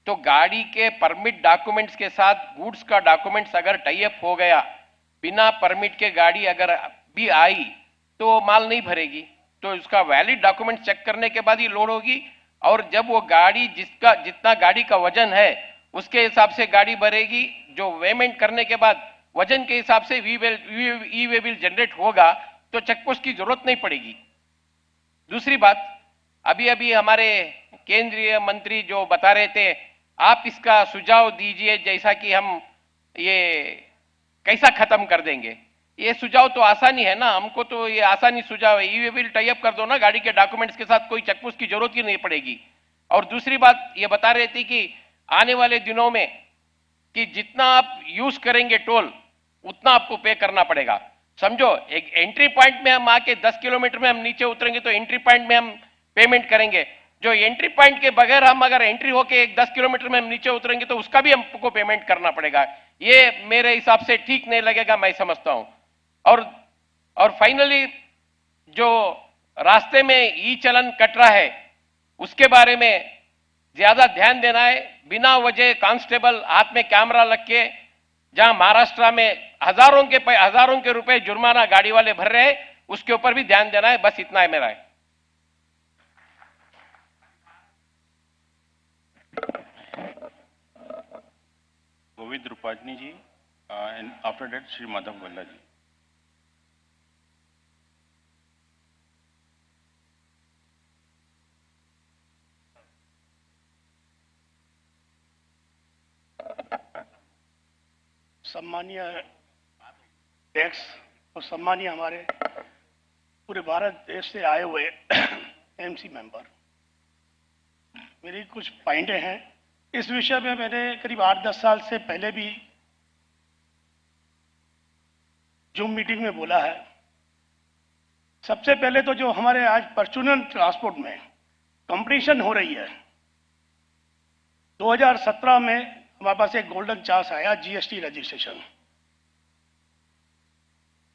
तो गाड़ी के परमिट डॉक्यूमेंट्स के साथ गुड्स का डॉक्यूमेंट्स अगर टाई अप हो गया, बिना परमिट के गाड़ी अगर भी आई तो माल नहीं भरेगी। तो उसका वैलिड डॉक्यूमेंट चेक करने के बाद ही लोड होगी, और जब वो गाड़ी जितना गाड़ी का वजन है उसके हिसाब से गाड़ी भरेगी। जो पेमेंट करने के बाद वजन के हिसाब से ई वे बिल जनरेट होगा तो चेकपोस्ट की जरूरत नहीं पड़ेगी। दूसरी बात, अभी हमारे केंद्रीय मंत्री जो बता रहे थे, आप इसका सुझाव दीजिए जैसा कि हम ये कैसा खत्म कर देंगे। ये सुझाव तो आसानी है ना, हमको तो ये आसानी सुझाव है, ई वे बिल टाई अप कर दो ना, गाड़ी के डॉक्यूमेंट्स के साथ कोई चेकपोस्ट की जरूरत ही नहीं पड़ेगी। और दूसरी बात ये बता रहे थे कि आने वाले दिनों में कि जितना आप यूज करेंगे टोल उतना आपको पे करना पड़ेगा। समझो एक एंट्री पॉइंट में हम आके 10 किलोमीटर में हम नीचे उतरेंगे तो एंट्री पॉइंट में हम पेमेंट करेंगे। जो एंट्री पॉइंट के बगैर हम अगर एंट्री होके 10 किलोमीटर में हम नीचे उतरेंगे तो उसका भी हमको पेमेंट करना पड़ेगा। ये मेरे हिसाब से ठीक नहीं लगेगा, मैं समझता हूं। और फाइनली जो रास्ते में ई चलन कट रहा है उसके बारे में ज्यादा ध्यान देना है। बिना वजह कांस्टेबल हाथ में कैमरा लग के, जहां महाराष्ट्र में हजारों के रुपए जुर्माना गाड़ी वाले भर रहे हैं, उसके ऊपर भी ध्यान देना है। बस इतना है मेरा है। Govind Rupajni ji, and after that Shri Madhav Bhalla ji. सम्मानीय अध्यक्ष और सम्मानीय हमारे पूरे भारत देश से आए हुए एमसी मेंबर, मेरी कुछ पॉइंटें हैं। इस विषय में मैंने करीब 8-10 साल से पहले भी जूम मीटिंग में बोला है। सबसे पहले तो जो हमारे आज परचूनल ट्रांसपोर्ट में कंपटीशन हो रही है, 2017 में हमारे पास एक गोल्डन चांस आया, जीएसटी रजिस्ट्रेशन।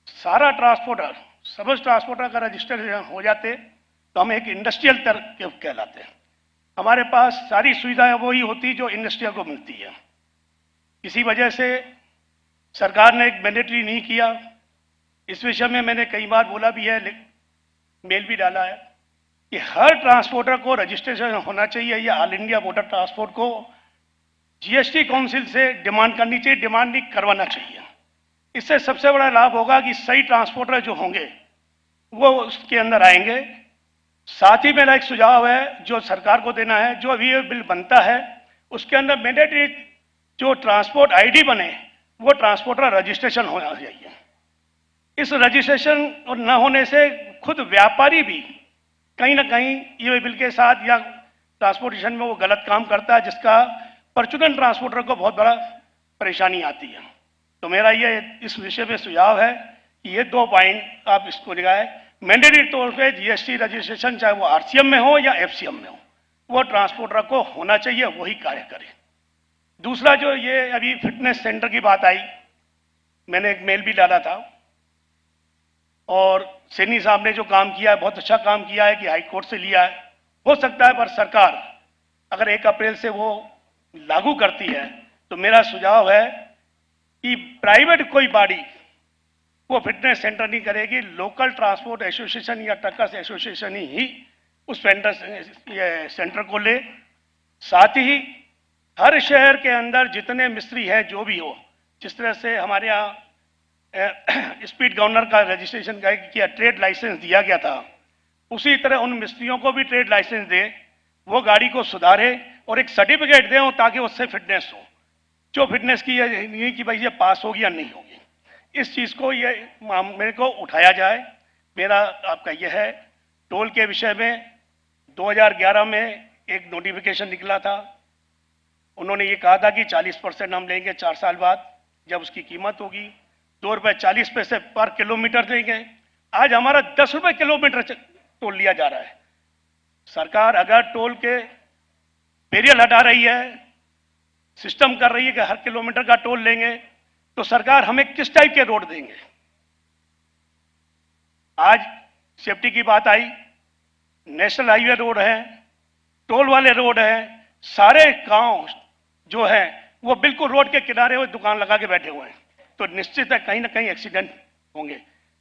सारा ट्रांसपोर्टर, सब ट्रांसपोर्टर का रजिस्ट्रेशन हो जाते तो हम एक इंडस्ट्रियल कहलाते हैं। हमारे पास सारी सुविधाएं वही होती जो इंडस्ट्रियल को मिलती है। किसी वजह से सरकार ने एक मैंडेटरी नहीं किया। इस विषय में मैंने कई बार बोला भी है, मेल भी डाला है कि हर ट्रांसपोर्टर को रजिस्ट्रेशन होना चाहिए। या ऑल इंडिया मोटर ट्रांसपोर्ट को जीएसटी काउंसिल से डिमांड करनी चाहिए, डिमांड नहीं करवाना चाहिए। इससे सबसे बड़ा लाभ होगा कि सही ट्रांसपोर्टर जो होंगे वो उसके अंदर आएंगे। साथ ही मेरा एक सुझाव है जो सरकार को देना है, जो अभी ये बिल बनता है उसके अंदर मैंडेटरी जो ट्रांसपोर्ट आईडी बने वो ट्रांसपोर्टर रजिस्ट्रेशन होना चाहिए। इस रजिस्ट्रेशन न होने से खुद व्यापारी भी कहीं ना कहीं ये बिल के साथ या ट्रांसपोर्टेशन में वो गलत काम करता है, जिसका परचूनल ट्रांसपोर्टर को बहुत बड़ा परेशानी आती है। तो मेरा ये इस विषय में सुझाव है कि ये 2 पॉइंट आप इसको लगाए। मैंडेटरी तौर पे जीएसटी रजिस्ट्रेशन चाहे वो आरसीएम में हो या एफसीएम में हो, वो ट्रांसपोर्टर को होना चाहिए, वही कार्य करे। दूसरा जो ये अभी फिटनेस सेंटर की बात आई, मैंने एक मेल भी डाला था और सैनी साहब ने जो काम किया है बहुत अच्छा काम किया है कि हाई कोर्ट से लिया है। हो सकता है पर सरकार अगर 1 अप्रैल से वो लागू करती है तो मेरा सुझाव है कि प्राइवेट कोई बॉडी वो फिटनेस सेंटर नहीं करेगी, लोकल ट्रांसपोर्ट एसोसिएशन या ट्रकर्स एसोसिएशन ही उस सेंटर को ले। साथ ही हर शहर के अंदर जितने मिस्त्री हैं जो भी हो, जिस तरह से हमारे यहाँ स्पीड गवर्नर का रजिस्ट्रेशन किया, ट्रेड लाइसेंस दिया गया था, उसी तरह उन मिस्त्रियों को भी ट्रेड लाइसेंस दे, वो गाड़ी को सुधारे और एक सर्टिफिकेट दें ताकि उससे फिटनेस हो। जो फिटनेस की नहीं कि भाई ये पास होगी या नहीं होगी, इस चीज़ को ये मेरे को उठाया जाए। मेरा आपका यह है। टोल के विषय में 2011 में एक नोटिफिकेशन निकला था, उन्होंने ये कहा था कि 40% हम लेंगे 4 साल बाद, जब उसकी कीमत होगी 2.40 रुपये पर किलोमीटर देंगे। आज हमारा 10 रुपये किलोमीटर टोल लिया जा रहा है। सरकार अगर टोल के बैरियर हटा रही है, सिस्टम कर रही है कि हर किलोमीटर का टोल लेंगे, तो सरकार हमें किस टाइप के रोड देंगे? आज सेफ्टी की बात आई, नेशनल हाईवे रोड है, टोल वाले रोड है, सारे गांव जो है वो बिल्कुल रोड के किनारे हुए दुकान लगा के बैठे हुए हैं, तो निश्चित है कहीं ना कहीं एक्सीडेंट होंगे,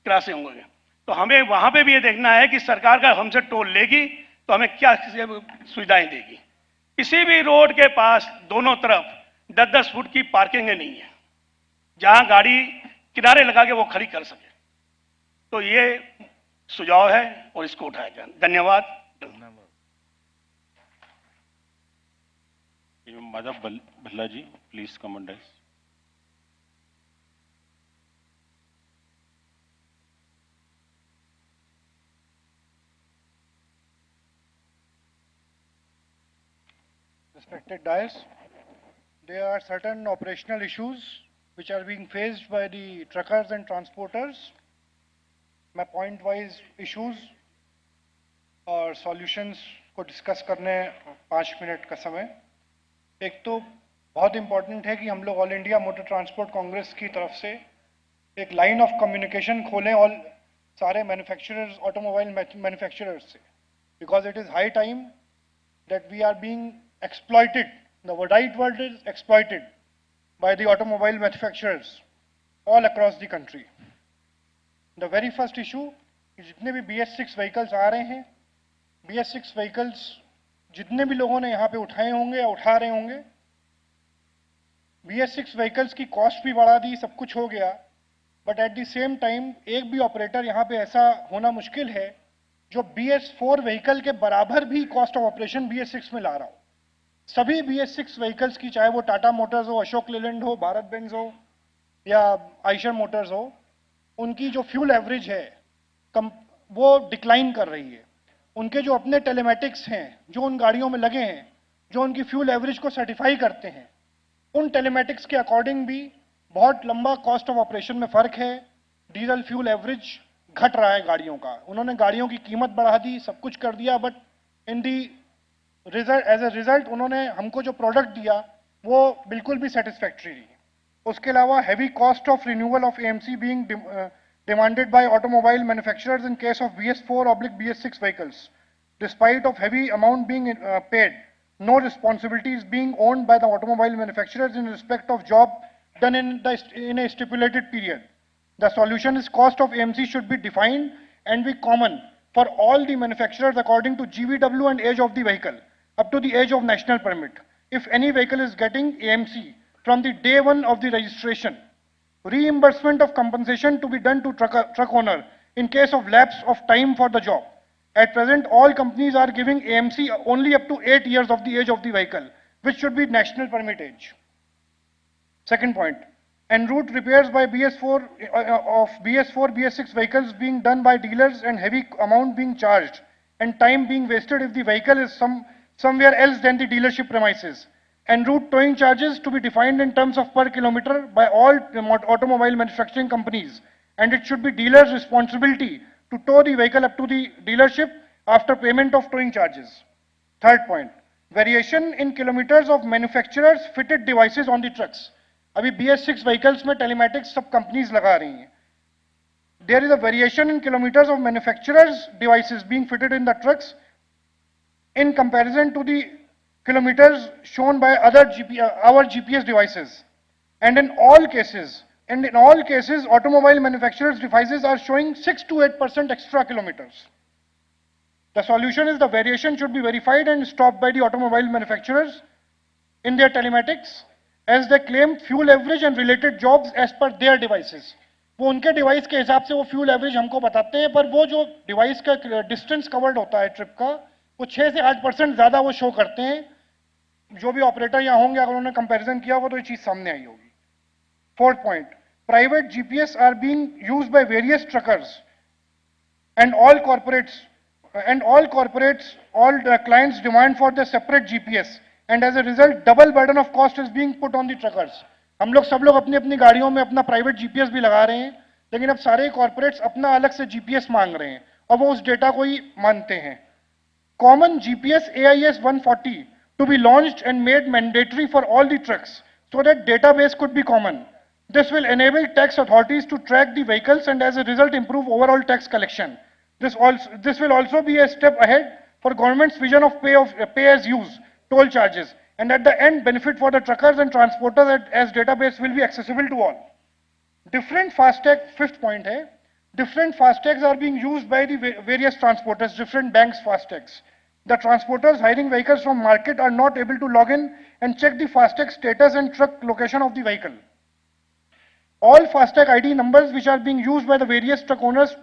क्रॉसिंग होंगे। तो हमें वहां पे भी ये देखना है कि सरकार का हमसे टोल लेगी तो हमें क्या सुविधाएं देगी। किसी भी रोड के पास दोनों तरफ 10-10 फुट की पार्किंग नहीं है जहां गाड़ी किनारे लगा के वो खड़ी कर सके। तो ये सुझाव है और इसको उठाया जाए। धन्यवाद। Madhav Bhalla ji, please come on desk. Respected dais, there are certain operational issues which are being faced by the truckers and transporters. मैं point wise issues और solutions को discuss करने 5 मिनट का समय। एक तो बहुत इम्पोर्टेंट है कि हम लोग all India Motor Transport Congress की तरफ से एक लाइन ऑफ कम्युनिकेशन खोलें और सारे मैन्युफैक्चरर्स, ऑटोमोबाइल मैन्युफैक्चरर्स से, because it is high time that we are being exploited, the right word is exploited by the automobile manufacturers all across the country. The very first issue, जितने भी BS6 vehicles आ रहे हैं, BS6 vehicles जितने भी लोगों ने यहाँ पे उठाए होंगे या उठा रहे होंगे, BS6 व्हीकल्स की कॉस्ट भी बढ़ा दी, सब कुछ हो गया, but at the same time एक भी ऑपरेटर यहाँ पे ऐसा होना मुश्किल है जो BS4 व्हीकल के बराबर भी कॉस्ट ऑफ ऑपरेशन BS6 में ला रहा हो। सभी BS6 व्हीकल्स की, चाहे वो टाटा मोटर्स हो, अशोक लेलैंड हो, भारत बेंज हो या आइशर मोटर्स हो, उनकी जो फ्यूल एवरेज है वो डिक्लाइन कर रही है। उनके जो अपने टेलीमेटिक्स हैं जो उन गाड़ियों में लगे हैं, जो उनकी फ्यूल एवरेज को सर्टिफाई करते हैं, उन टेलीमेटिक्स के अकॉर्डिंग भी बहुत लंबा कॉस्ट ऑफ ऑपरेशन में फ़र्क है। डीजल फ्यूल एवरेज घट रहा है गाड़ियों का। उन्होंने गाड़ियों की कीमत बढ़ा दी, सब कुछ कर दिया, but in the result, as a result उन्होंने हमको जो प्रोडक्ट दिया वो बिल्कुल भी सेटिस्फैक्ट्री नहीं है। उसके अलावा heavy cost of renewal of AMC being demanded by automobile manufacturers in case of BS4/BS6 vehicles. Despite of heavy amount being paid, no responsibility is being owned by the automobile manufacturers in respect of job done in a stipulated period. The solution is cost of AMC should be defined and be common for all the manufacturers according to GVW and age of the vehicle up to the age of national permit. If any vehicle is getting AMC from the day one of the registration, reimbursement of compensation to be done to truck owner in case of lapse of time for the job. At present, all companies are giving AMC only up to 8 years of the age of the vehicle, which should be national permit age. Second point, en route repairs by BS4, BS6 vehicles being done by dealers and heavy amount being charged and time being wasted if the vehicle is somewhere else than the dealership premises. En route towing charges to be defined in terms of per kilometer by all automobile manufacturing companies, and it should be dealer's responsibility to tow the vehicle up to the dealership after payment of towing charges. Third point, variation in kilometers of manufacturers fitted devices on the trucks. अभी BS6 vehicles में telematics सब companies लगा रही हैं. There is a variation in kilometers of manufacturers devices being fitted in the trucks in comparison to the kilometers shown by our GPS devices, and in all cases, automobile manufacturers' devices are showing 6 to 8% extra kilometers. The solution is the variation should be verified and stopped by the automobile manufacturers in their telematics, as they claim fuel average and related jobs as per their devices. वो उनके डिवाइस के हिसाब से वो फ्यूल एवरेज हमको बताते हैं, पर वो जो डिवाइस का डिस्टेंस कवर्ड होता है ट्रिप का, वो 6 से 8% ज़्यादा वो शो करते हैं. जो भी ऑपरेटर यहाँ होंगे अगर उन्होंने कंपैरिजन किया होगा तो ये चीज़ सामने आई होगी. Fourth point, private GPS are being used by various truckers and all corporates, all the clients demand for the separate GPS, and as a result double burden of cost is being put on the truckers. हम लोग सब लोग अपनी अपनी गाड़ियों में अपना प्राइवेट GPS भी लगा रहे हैं, लेकिन अब सारे कॉर्पोरेट्स अपना अलग से GPS मांग रहे हैं और वो उस डेटा को ही मानते हैं. Common GPS AIS 140 to be launched and made mandatory for all the trucks so that database could be common. This will enable tax authorities to track the vehicles and as a result improve overall tax collection. This will also be a step ahead for government's vision of pay as use toll charges, and at the end benefit for the truckers and transporters as database will be accessible to all. Different FASTag, fifth point है, different FASTags are being used by the various transporters, different banks FASTags. The transporters hiring vehicles from market are not able to log in and check the FASTag status and truck location of the vehicle. All FASTag ID numbers which are being used by the various truck owners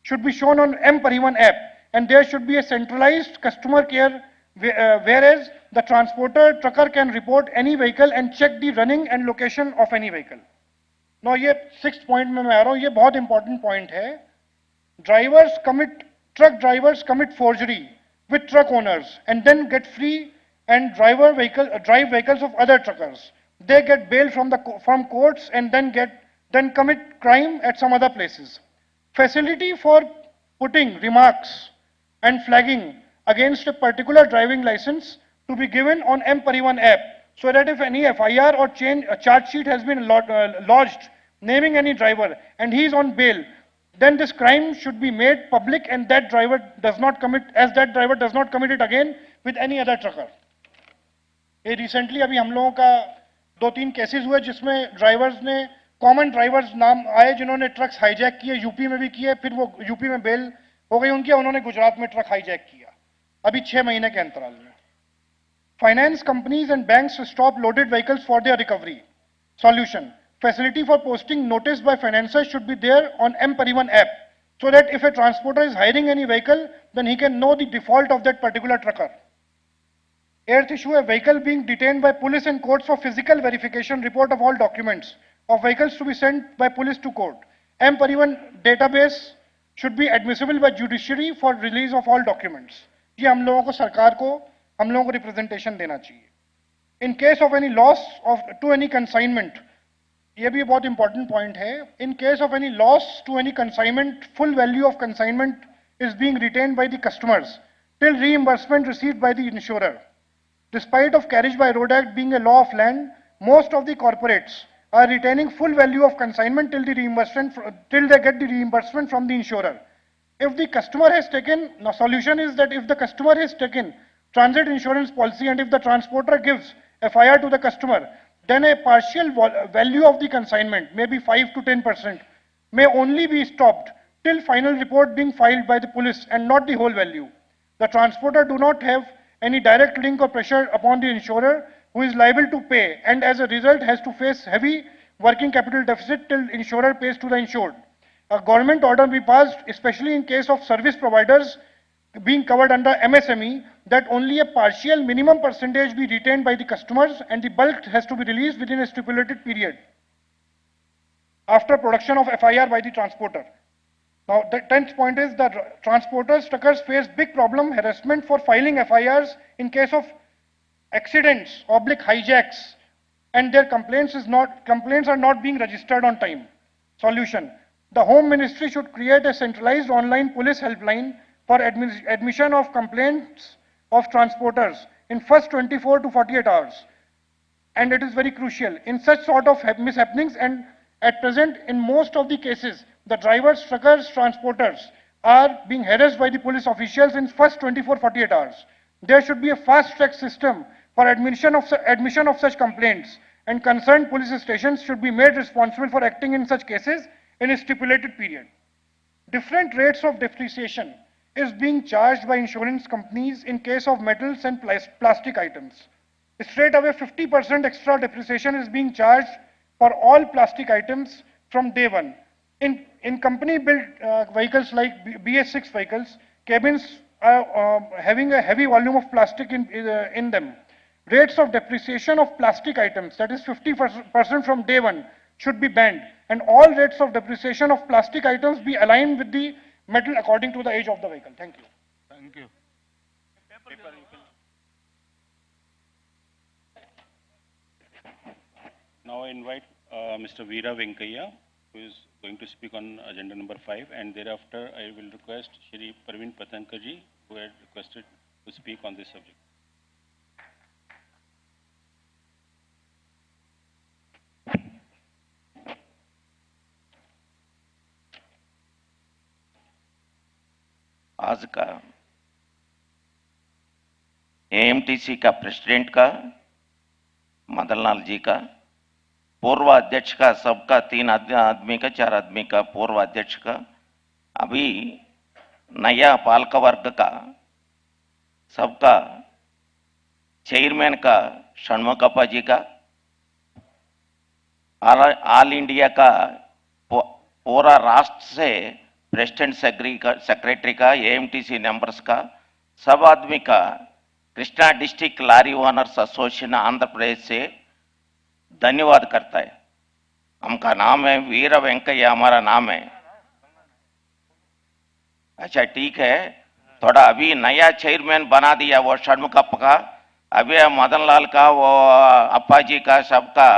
should be shown on M-Parivan app, and there should be a centralized customer care, whereas the trucker can report any vehicle and check the running and location of any vehicle. Now ये 6th point में मैं आ रहा हूँ, ये बहुत important point है. Truck drivers commit forgery with truck owners and then get free and drive vehicles of other truckers. They get bail from courts and then commit crime at some other places. Facility for putting remarks and flagging against a particular driving license to be given on M-Parivan app, so that if any FIR or charge sheet has been lodged naming any driver and he is on bail, then this crime should be made public and that driver does not commit it again with any other trucker. ये रिसेंटली अभी हम लोगों का 2-3 केसेस हुए जिसमें ड्राइवर्स ने, कॉमन ड्राइवर्स नाम आए जिन्होंने ट्रक्स हाईजैक किए, यूपी में भी किए, फिर वो यूपी में बेल हो गई उनकी, उन्होंने गुजरात में ट्रक हाईजैक किया अभी 6 महीने के अंतराल में. Finance companies and banks stop loaded vehicles for their recovery. Solution. Facility for posting notice by financiers should be there on M-Parivan app, so that if a transporter is hiring any vehicle, then he can know the default of that particular trucker. Eighth issue, a vehicle being detained by police and courts for physical verification report of all documents of vehicles to be sent by police to court. M-Parivan database should be admissible by judiciary for release of all documents. ये हम लोगों को सरकार को हम लोगों को रिप्रेजेंटेशन देना चाहिए. In case of any loss of to any consignment, ये भी बहुत important point है. In case of any loss to any consignment, full value of consignment is being retained by the customers till reimbursement received by the insurer. Despite of Carriage by Road Act being a law of land, most of the corporates are retaining full value of consignment till the reimbursement till they get the reimbursement from the insurer. If the customer has taken, the solution is that if the customer has taken transit insurance policy and if the transporter gives FIR to the customer, then a partial value of the consignment, maybe 5 to 10%, may only be stopped till final report being filed by the police and not the whole value. The transporter do not have any direct link or pressure upon the insurer, who is liable to pay and as a result has to face heavy working capital deficit till insurer pays to the insured. A government order be passed, especially in case of service providers being covered under MSME, that only a partial minimum percentage be retained by the customers and the bulk has to be released within a stipulated period after production of FIR by the transporter. Now, the 10th point is that transporters, truckers face big problem harassment for filing FIRs in case of accidents, hijacks, and their complaints are not being registered on time. Solution. The Home Ministry should create a centralized online police helpline for admission of complaints of transporters in first 24 to 48 hours. And it is very crucial. In such sort of mishappenings, and at present in most of the cases, the drivers, truckers, transporters are being harassed by the police officials in first 24-48 hours. There should be a fast track system for admission of such complaints, and concerned police stations should be made responsible for acting in such cases in a stipulated period. Different rates of depreciation is being charged by insurance companies in case of metals and plastic items. Straight away 50% extra depreciation is being charged for all plastic items from day one. In company built vehicles like BS6 vehicles, cabins are having a heavy volume of plastic in them. Rates of depreciation of plastic items, that is 50% from day one, should be banned, and all rates of depreciation of plastic items be aligned with the metal according to the age of the vehicle. Thank you. Thank you. Now I invite Mr. Veera Venkaiah, who is going to speak on agenda number 5, and thereafter I will request Shri Praveen Patankaji, who had requested to speak on this subject. आज का एएमटीसी का प्रेसिडेंट का, मदनलाल जी का, पूर्व अध्यक्ष का, सबका 3 आदमी का, 4 आदमी का, पूर्व अध्यक्ष का, अभी नया पालक वर्ग का, सबका चेयरमैन का, षणमुखप्पा जी का, ऑल इंडिया का पूरा राष्ट्र से प्रेसिडेंट सेक्रेटरी का, एएमटीसी मेंबर्स का, सब आदमी का, Krishna district lorry owners association Andhra Pradesh से धन्यवाद करता है. हमका नाम है वीर वेंकैया, हमारा नाम है. अच्छा ठीक है, थोड़ा अभी नया चेयरमैन बना दिया वो षणमुखप्पा का, अभी मदनलाल का, वो अप्पा जी का, सबका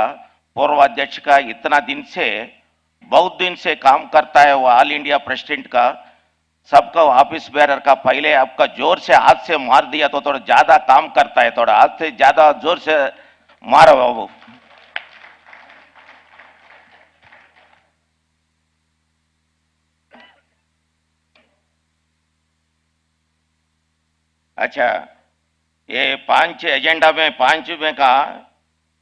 पूर्व अध्यक्ष का, इतना दिन से बहुत दिन से काम करता है वो ऑल इंडिया प्रेसिडेंट का, सबका ऑफिस बेरर का. पहले आपका जोर से हाथ से मार दिया तो थोड़ा ज्यादा काम करता है, थोड़ा हाथ से ज्यादा जोर से मारो बाबू. अच्छा, ये 5 एजेंडा में 5 में का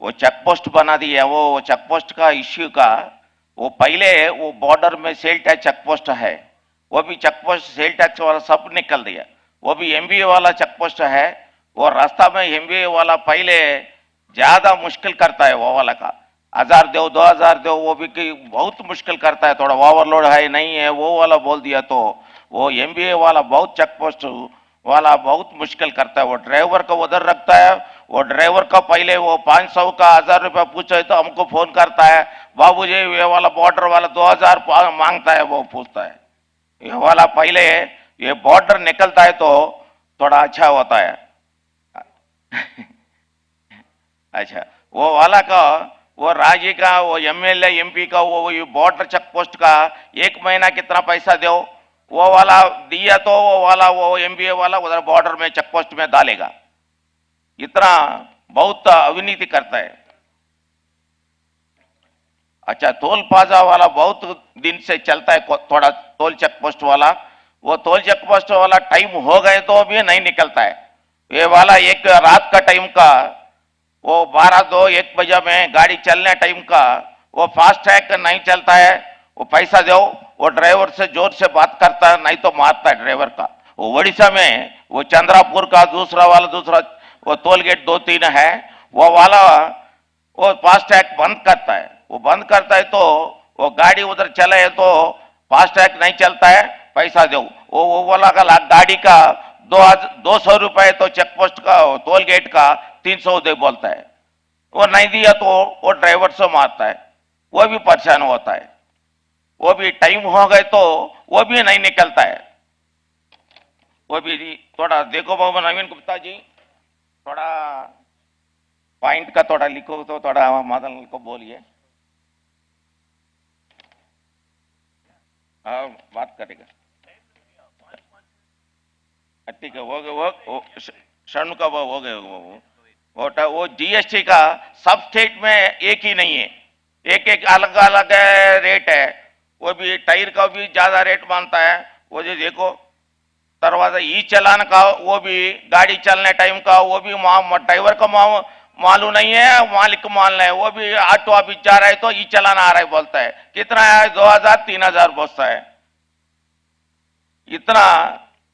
वो चेक पोस्ट बना दिया. वो चेक पोस्ट का इश्यू का, वो पहले वो बॉर्डर में सेल टैक्स चेक पोस्ट है, वो भी चेक पोस्ट सेल टैक्स वाला सब निकल दिया. वो भी एमबीए वाला चेक पोस्ट है. वो रास्ता में एमबीए वाला पहले ज्यादा मुश्किल करता है वो वाला का. 1000 दो 2000 दो, वो भी बहुत मुश्किल करता है, थोड़ा ओवरलोड है नहीं है वो वाला बोल दिया तो वो एमबीए वाला बहुत चेक पोस्ट वाला बहुत मुश्किल करता है। वो ड्राइवर को उधर रखता है, वो ड्राइवर का पहले वो 500 का 1000 रुपया पूछे तो हमको फोन करता है, बाबूजी ये वाला बॉर्डर वाला 2000 मांगता है, वो पूछता है। ये वाला पहले ये बॉर्डर निकलता है तो थोड़ा अच्छा होता है। अच्छा, वो वाला का वो राज्य का वो एमएलए एमपी का वो बॉर्डर चेक पोस्ट का 1 महीना कितना पैसा दो, वो वाला दिया तो वो वाला वो एमबीए वाला उधर बॉर्डर में चेक पोस्ट में डालेगा। इतना बहुत अविनीति करता है। अच्छा, टोल प्लाजा वाला बहुत दिन से चलता है, थोड़ा टोल चेक पोस्ट वाला, वो टोल चेक पोस्ट वाला टाइम हो गए तो भी नहीं निकलता है। ये वाला एक रात का टाइम का वो 12-2-1 बजे में गाड़ी चलने टाइम का वो फास्ट ट्रैक नहीं चलता है, वो पैसा दो, वो ड्राइवर से जोर से बात करता है नहीं तो मारता है ड्राइवर का। वो उड़ीसा में वो चंद्रापुर का दूसरा वो टोल गेट 2-3 है, वो वाला वो फास्ट ट्रैक बंद करता है। वो बंद करता है तो वो गाड़ी उधर चले तो फास्ट ट्रैक नहीं चलता है, पैसा दो। वो वाला का गाड़ी का 200 रुपए तो चेक पोस्ट का टोल गेट का 300 दे बोलता है। वो नहीं दिया तो वो ड्राइवर से मारता है, वो भी परेशान होता है। वो भी टाइम हो गए तो वो भी नहीं निकलता है। वो भी थोड़ा देखो बाबू नवीन गुप्ता जी, थोड़ा पॉइंट का थोड़ा लिखो तो थोड़ा मदन को बोलिए। हाँ, बात करेगा। ठीक है, वो षणमुख हो गए वो जीएसटी का सब स्टेट में एक ही नहीं है, एक अलग अलग रेट है। वो भी टायर का भी ज्यादा रेट मानता है। वो जो देखो दरवाजा ई चलान का वो भी गाड़ी चलने टाइम का वो भी ड्राइवर का मालूम नहीं है, मालिक को मालूम है। वो भी ऑटो ऑफिस जा रहा है तो ई चलान आ रहा है बोलता है, कितना है 2000-3000 बोलता है। इतना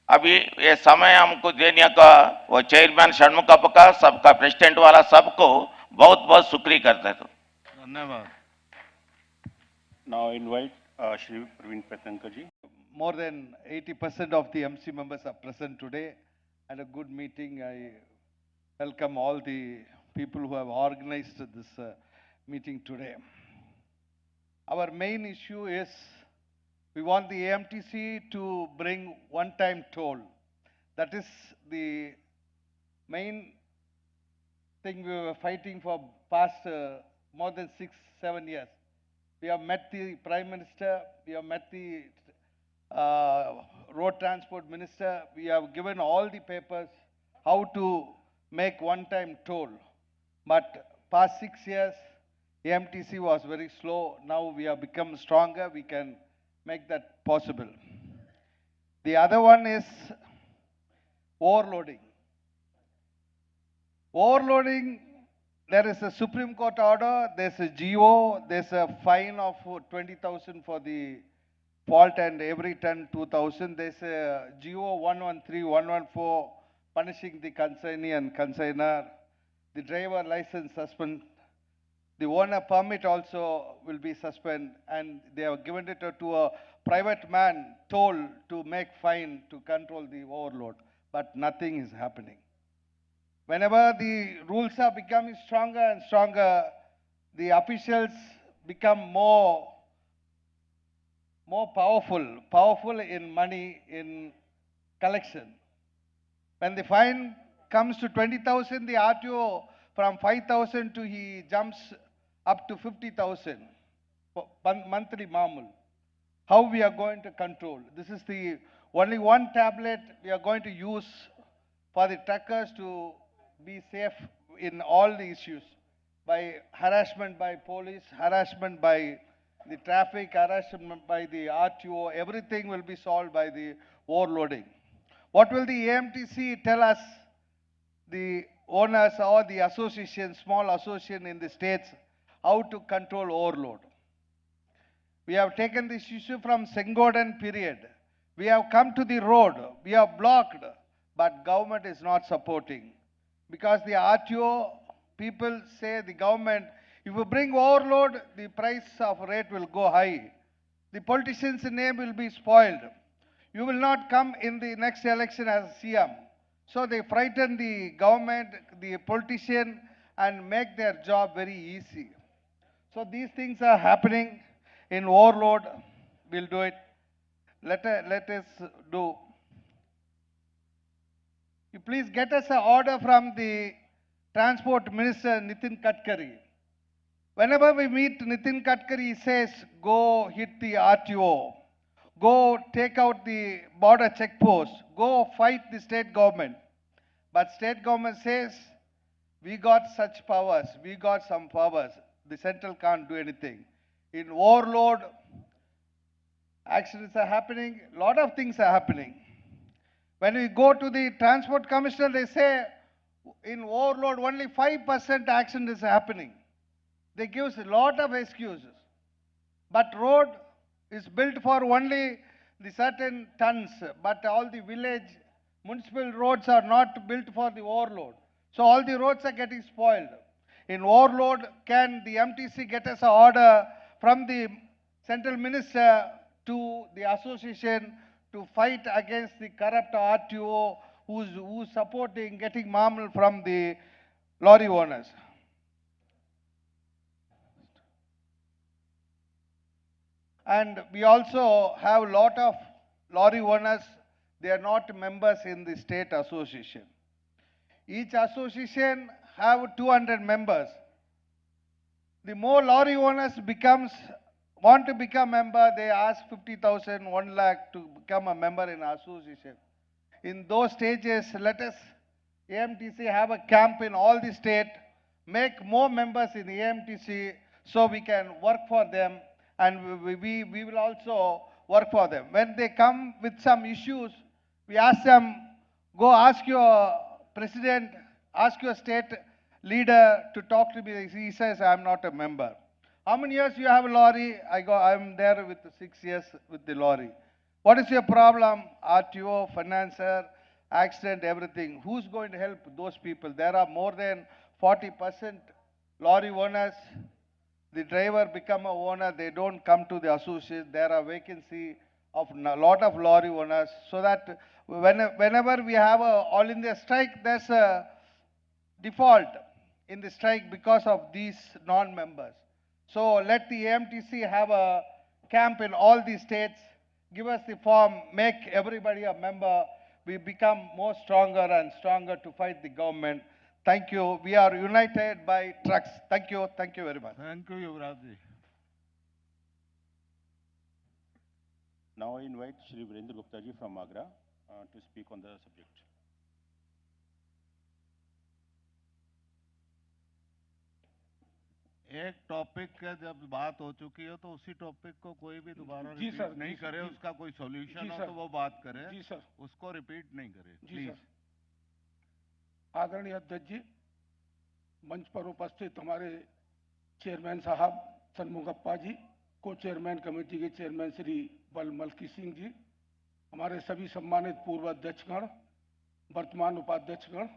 अभी ये समय हमको देने का वो चेयरमैन षणमुख का सबका प्रेसिडेंट वाला सबको बहुत बहुत शुक्रिया करते हैं। धन्यवाद। Now I invite Shri Praveen Patankar ji. More than 80% of the MC members are present today, and a good meeting. I welcome all the people who have organized this meeting today. Our main issue is we want the AMTC to bring one-time toll. That is the main thing we were fighting for past more than 6-7 years. We have met the Prime Minister, we have met the Road Transport Minister, we have given all the papers how to make one-time toll. But past 6 years, AMTC was very slow. Now we have become stronger, we can make that possible. The other one is overloading. Overloading, there is a Supreme Court order, there's a GO, there's a fine of 20,000 for the fault and every ton 2,000. There's a GO 113, 114 punishing the consignee and consignor. The driver license suspend. The owner permit also will be suspended, and they have given it to a private man toll to make fine to control the overload, but nothing is happening. Whenever the rules are becoming stronger and stronger, the officials become more powerful in money, in collection. When the fine comes to 20,000, the RTO from 5,000 to he jumps up to 50,000 monthly mamul. How we are going to control? This is the only one tablet we are going to use for the truckers to be safe in all the issues. By harassment by police, harassment by the traffic, harassment by the RTO, everything will be solved by the overloading. What will the AMTC tell us, the owners or the association, small association in the states, how to control overload? We have taken this issue from Sengodan period. We have come to the road, we have blocked, but government is not supporting. Because the RTO people say the government If you bring overload, the price of rate will go high. The politician's name will be spoiled. You will not come in the next election as CM. So they frighten the government, the politician, and make their job very easy. So these things are happening in overload. We'll do it. Let us do. You please get us an order from the Transport Minister Nitin Gadkari. Whenever we meet Nitin Gadkari, he says, go hit the RTO, go take out the border checkpost, go fight the state government. But state government says, we got such powers, we got some powers. The central can't do anything. In overload, accidents are happening, lot of things are happening. When we go to the transport commissioner, they say in overload only 5% accident is happening. They give us a lot of excuses. But road is built for only the certain tons, but all the village municipal roads are not built for the overload. So all the roads are getting spoiled. In overload, can the MTC get us an order from the central minister to the association to fight against the corrupt RTO who's supporting getting marmel from the lorry owners? And we also have a lot of lorry owners, they are not members in the state association. Each association have 200 members. The more lorry owners want to become member, they ask 50,000, 1 lakh to become a member in association. In those stages, let us, AMTC, have a camp in all the state, make more members in the AMTC so we can work for them, and we will also work for them. When they come with some issues, we ask them, go ask your president, ask your state leader to talk to me. He says, I'm not a member. How many years you have a lorry? I'm there with 6 years with the lorry. What is your problem? RTO, financer, accident, everything. Who's going to help those people? There are more than 40% lorry owners. The driver become a owner, they don't come to the association. There are vacancy of a lot of lorry owners, so that whenever we have a all India strike, there's a default in the strike because of these non-members. So let the AMTC have a camp in all the states, give us the form, make everybody a member. We become more stronger and stronger to fight the government. Thank you. We are united by trucks. Thank you. Thank you very much. Thank you, Yuvraj ji. Now I invite Shri Virendra Gupta ji from Agra to speak on the subject. एक टॉपिक का जब बात हो चुकी हो तो उसी टॉपिक को कोई भी दोबारा जी सर, रिपीट नहीं करे, उसका कोई सॉल्यूशन जी हो सर। तो वो बात करे, जी सर। उसको रिपीट नहीं करे जी प्लीज। सर। आदरणीय अध्यक्ष जी, मंच पर उपस्थित हमारे चेयरमैन साहब सन्मुगप्पा जी, को चेयरमैन कमेटी के चेयरमैन श्री बल मलकी सिंह जी, हमारे सभी सम्मानित पूर्व अध्यक्षगण, वर्तमान उपाध्यक्षगण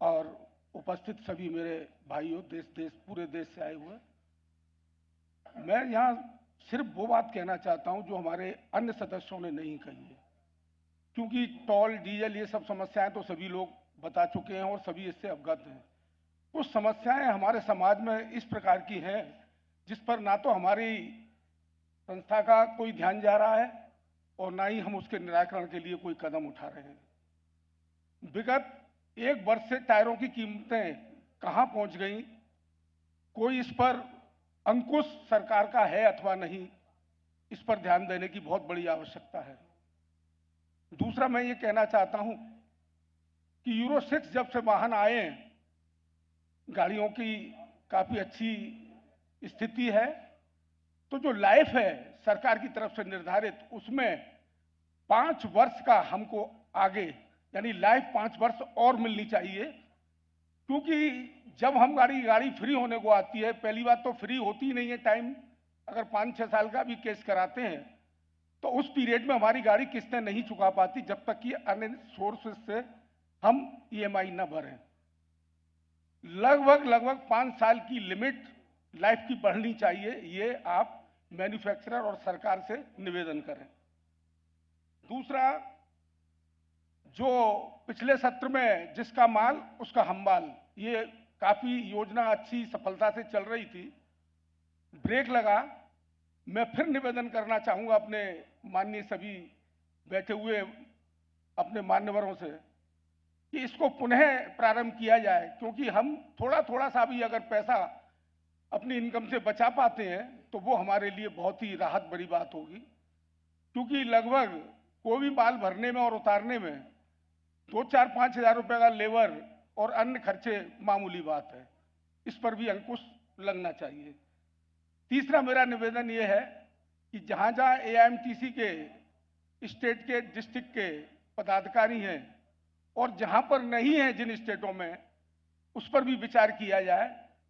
और उपस्थित सभी मेरे भाइयों, पूरे देश से आए हुए, मैं यहाँ सिर्फ वो बात कहना चाहता हूँ जो हमारे अन्य सदस्यों ने नहीं कही है, क्योंकि टोल, डीजल, ये सब समस्याएं तो सभी लोग बता चुके हैं और सभी इससे अवगत हैं। कुछ समस्याएं हमारे समाज में इस प्रकार की हैं जिस पर ना तो हमारी संस्था का कोई ध्यान जा रहा है और ना ही हम उसके निराकरण के लिए कोई कदम उठा रहे हैं। विगत 1 वर्ष से टायरों की कीमतें कहां पहुंच गई, कोई इस पर अंकुश सरकार का है अथवा नहीं, इस पर ध्यान देने की बहुत बड़ी आवश्यकता है। दूसरा, मैं ये कहना चाहता हूं कि यूरो 6 जब से वाहन आए, गाड़ियों की काफी अच्छी स्थिति है, तो जो लाइफ है सरकार की तरफ से निर्धारित, उसमें 5 वर्ष का हमको आगे, यानी लाइफ 5 वर्ष और मिलनी चाहिए, क्योंकि जब हम गाड़ी फ्री होने को आती है, पहली बात तो फ्री होती ही नहीं है टाइम, अगर 5-6 साल का भी केस कराते हैं तो उस पीरियड में हमारी गाड़ी किस्तें नहीं चुका पाती जब तक कि अन्य सोर्सेस से हम EMI न भरें। लगभग 5 साल की लिमिट लाइफ की बढ़नी चाहिए, ये आप मैन्युफैक्चरर और सरकार से निवेदन करें। दूसरा, जो पिछले सत्र में जिसका माल उसका हमवाल, ये काफी योजना अच्छी सफलता से चल रही थी, ब्रेक लगा। मैं फिर निवेदन करना चाहूंगा अपने माननीय सभी बैठे हुए अपने मान्यवरों से कि इसको पुनः प्रारंभ किया जाए, क्योंकि हम थोड़ा थोड़ा सा भी अगर पैसा अपनी इनकम से बचा पाते हैं तो वो हमारे लिए बहुत ही राहत बड़ी बात होगी। क्योंकि लगभग कोई भी माल भरने में और उतारने में 2-4-5 हजार रुपए का लेबर और अन्य खर्चे मामूली बात है, इस पर भी अंकुश लगना चाहिए। तीसरा मेरा निवेदन ये है कि जहां जहां एआईएमटीसी के स्टेट के डिस्ट्रिक्ट के पदाधिकारी हैं और जहां पर नहीं है जिन स्टेटों में, उस पर भी विचार किया जाए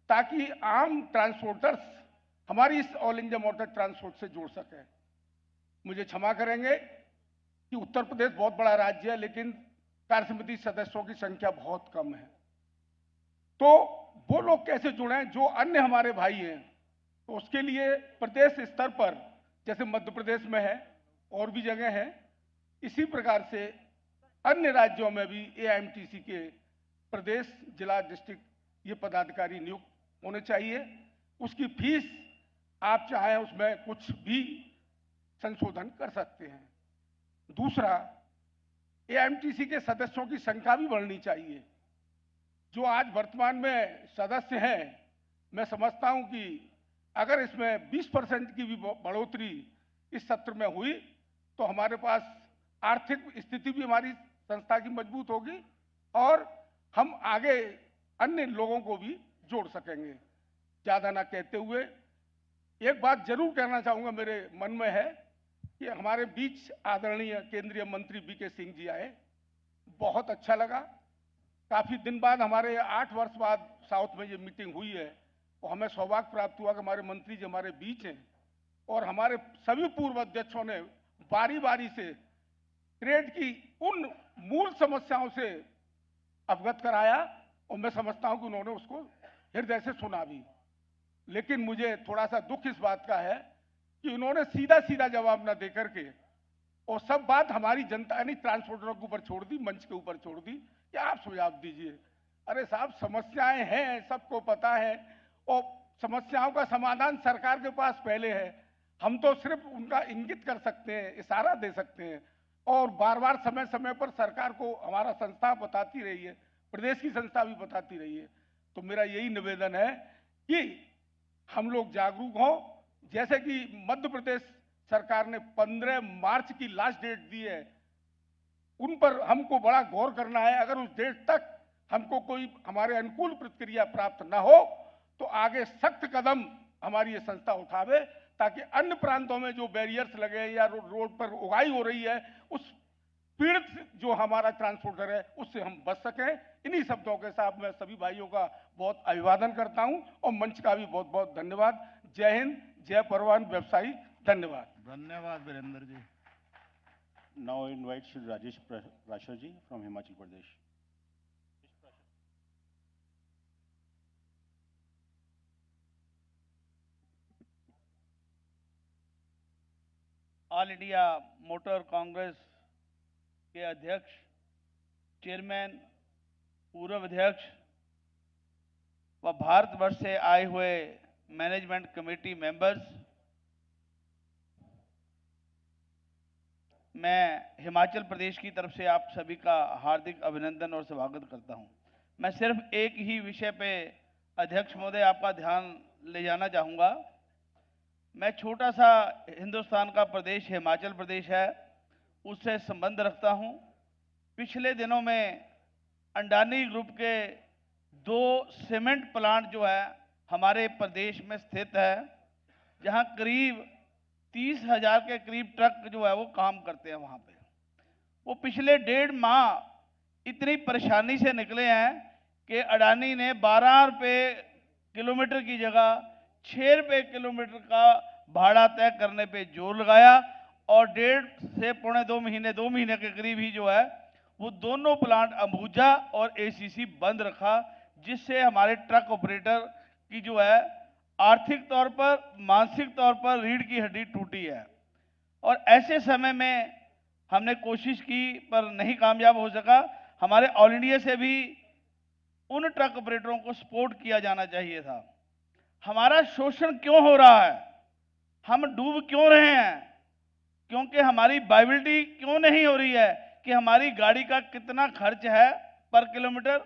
ताकि आम ट्रांसपोर्टर्स हमारी इस ऑल इंडिया मोटर ट्रांसपोर्ट से जुड़ सके। मुझे क्षमा करेंगे कि उत्तर प्रदेश बहुत बड़ा राज्य है, लेकिन कार्य समिति सदस्यों की संख्या बहुत कम है, तो वो लोग कैसे जुड़ें जो अन्य हमारे भाई हैं। तो उसके लिए प्रदेश स्तर पर, जैसे मध्य प्रदेश में है और भी जगह है, इसी प्रकार से अन्य राज्यों में भी एआईएमटीसी के प्रदेश, जिला, डिस्ट्रिक्ट ये पदाधिकारी नियुक्त होने चाहिए। उसकी फीस आप चाहें उसमें कुछ भी संशोधन कर सकते हैं। दूसरा, एआईएमटीसी के सदस्यों की संख्या भी बढ़नी चाहिए। जो आज वर्तमान में सदस्य हैं, मैं समझता हूं कि अगर इसमें 20% की भी बढ़ोतरी इस सत्र में हुई तो हमारे पास आर्थिक स्थिति भी हमारी संस्था की मजबूत होगी और हम आगे अन्य लोगों को भी जोड़ सकेंगे। ज्यादा ना कहते हुए एक बात जरूर कहना चाहूंगा, मेरे मन में है कि हमारे बीच आदरणीय केंद्रीय मंत्री बीके सिंह जी आए, बहुत अच्छा लगा। काफी दिन बाद, हमारे 8 वर्ष बाद साउथ में ये मीटिंग हुई है और हमें सौभाग्य प्राप्त हुआ कि हमारे मंत्री जी हमारे बीच हैं और हमारे सभी पूर्व अध्यक्षों ने बारी बारी से ट्रेड की उन मूल समस्याओं से अवगत कराया और मैं समझता हूं कि उन्होंने उसको हृदय से सुना भी। लेकिन मुझे थोड़ा सा दुख इस बात का है कि उन्होंने सीधा सीधा जवाब न देकर के और सब बात हमारी जनता यानी ट्रांसपोर्टरों के ऊपर छोड़ दी, मंच के ऊपर छोड़ दी कि आप सुझाव दीजिए। अरे साहब, समस्याएं हैं, सबको पता है और समस्याओं का समाधान सरकार के पास पहले है। हम तो सिर्फ उनका इंगित कर सकते हैं, इशारा दे सकते हैं और बार बार समय समय पर सरकार को हमारा संस्था बताती रही है, प्रदेश की संस्था भी बताती रही है। तो मेरा यही निवेदन है कि हम लोग जागरूक हों। जैसे कि मध्य प्रदेश सरकार ने 15 मार्च की लास्ट डेट दी है, उन पर हमको बड़ा गौर करना है। अगर उस डेट तक हमको कोई हमारे अनुकूल प्रतिक्रिया प्राप्त न हो तो आगे सख्त कदम हमारी ये संस्था उठावे, ताकि अन्य प्रांतों में जो बैरियर्स लगे या रोड पर उगाई हो रही है, उस पीड़ित जो हमारा ट्रांसपोर्टर है उससे हम बच सकें। इन्हीं शब्दों के साथ मैं सभी भाइयों का बहुत अभिवादन करता हूं और मंच का भी बहुत बहुत धन्यवाद। जय हिंद, जय परिवहन व्यवसायी, धन्यवाद। धन्यवाद Virendra ji. Now I invite Shri Rajesh Prashar ji from Himachal Pradesh. All India motor Congress के अध्यक्ष, चेयरमैन, पूर्व अध्यक्ष व भारतवर्ष से आए हुए मैनेजमेंट कमेटी मेंबर्स, मैं हिमाचल प्रदेश की तरफ से आप सभी का हार्दिक अभिनंदन और स्वागत करता हूं। मैं सिर्फ एक ही विषय पे अध्यक्ष महोदय आपका ध्यान ले जाना चाहूँगा। मैं छोटा सा हिंदुस्तान का प्रदेश हिमाचल प्रदेश है उससे संबंध रखता हूँ। पिछले दिनों में अंडानी ग्रुप के 2 सीमेंट प्लांट जो है हमारे प्रदेश में स्थित है, जहाँ करीब 30,000 के करीब ट्रक जो है वो काम करते हैं। वहाँ पे वो पिछले 1.5 माह इतनी परेशानी से निकले हैं कि अडानी ने 12 रुपये किलोमीटर की जगह 6 रुपये किलोमीटर का भाड़ा तय करने पे जोर लगाया और 1.5 से 2.25 महीने 2 महीने के करीब ही जो है वो दोनों प्लांट अंबुजा और एसीसी बंद रखा, जिससे हमारे ट्रक ऑपरेटर की जो है आर्थिक तौर पर, मानसिक तौर पर रीढ़ की हड्डी टूटी है। और ऐसे समय में हमने कोशिश की पर नहीं कामयाब हो सका। हमारे ऑल इंडिया से भी उन ट्रक ऑपरेटरों को सपोर्ट किया जाना चाहिए था। हमारा शोषण क्यों हो रहा है, हम डूब क्यों रहे हैं, क्योंकि हमारी वायबिलिटी क्यों नहीं हो रही है कि हमारी गाड़ी का कितना खर्च है पर किलोमीटर,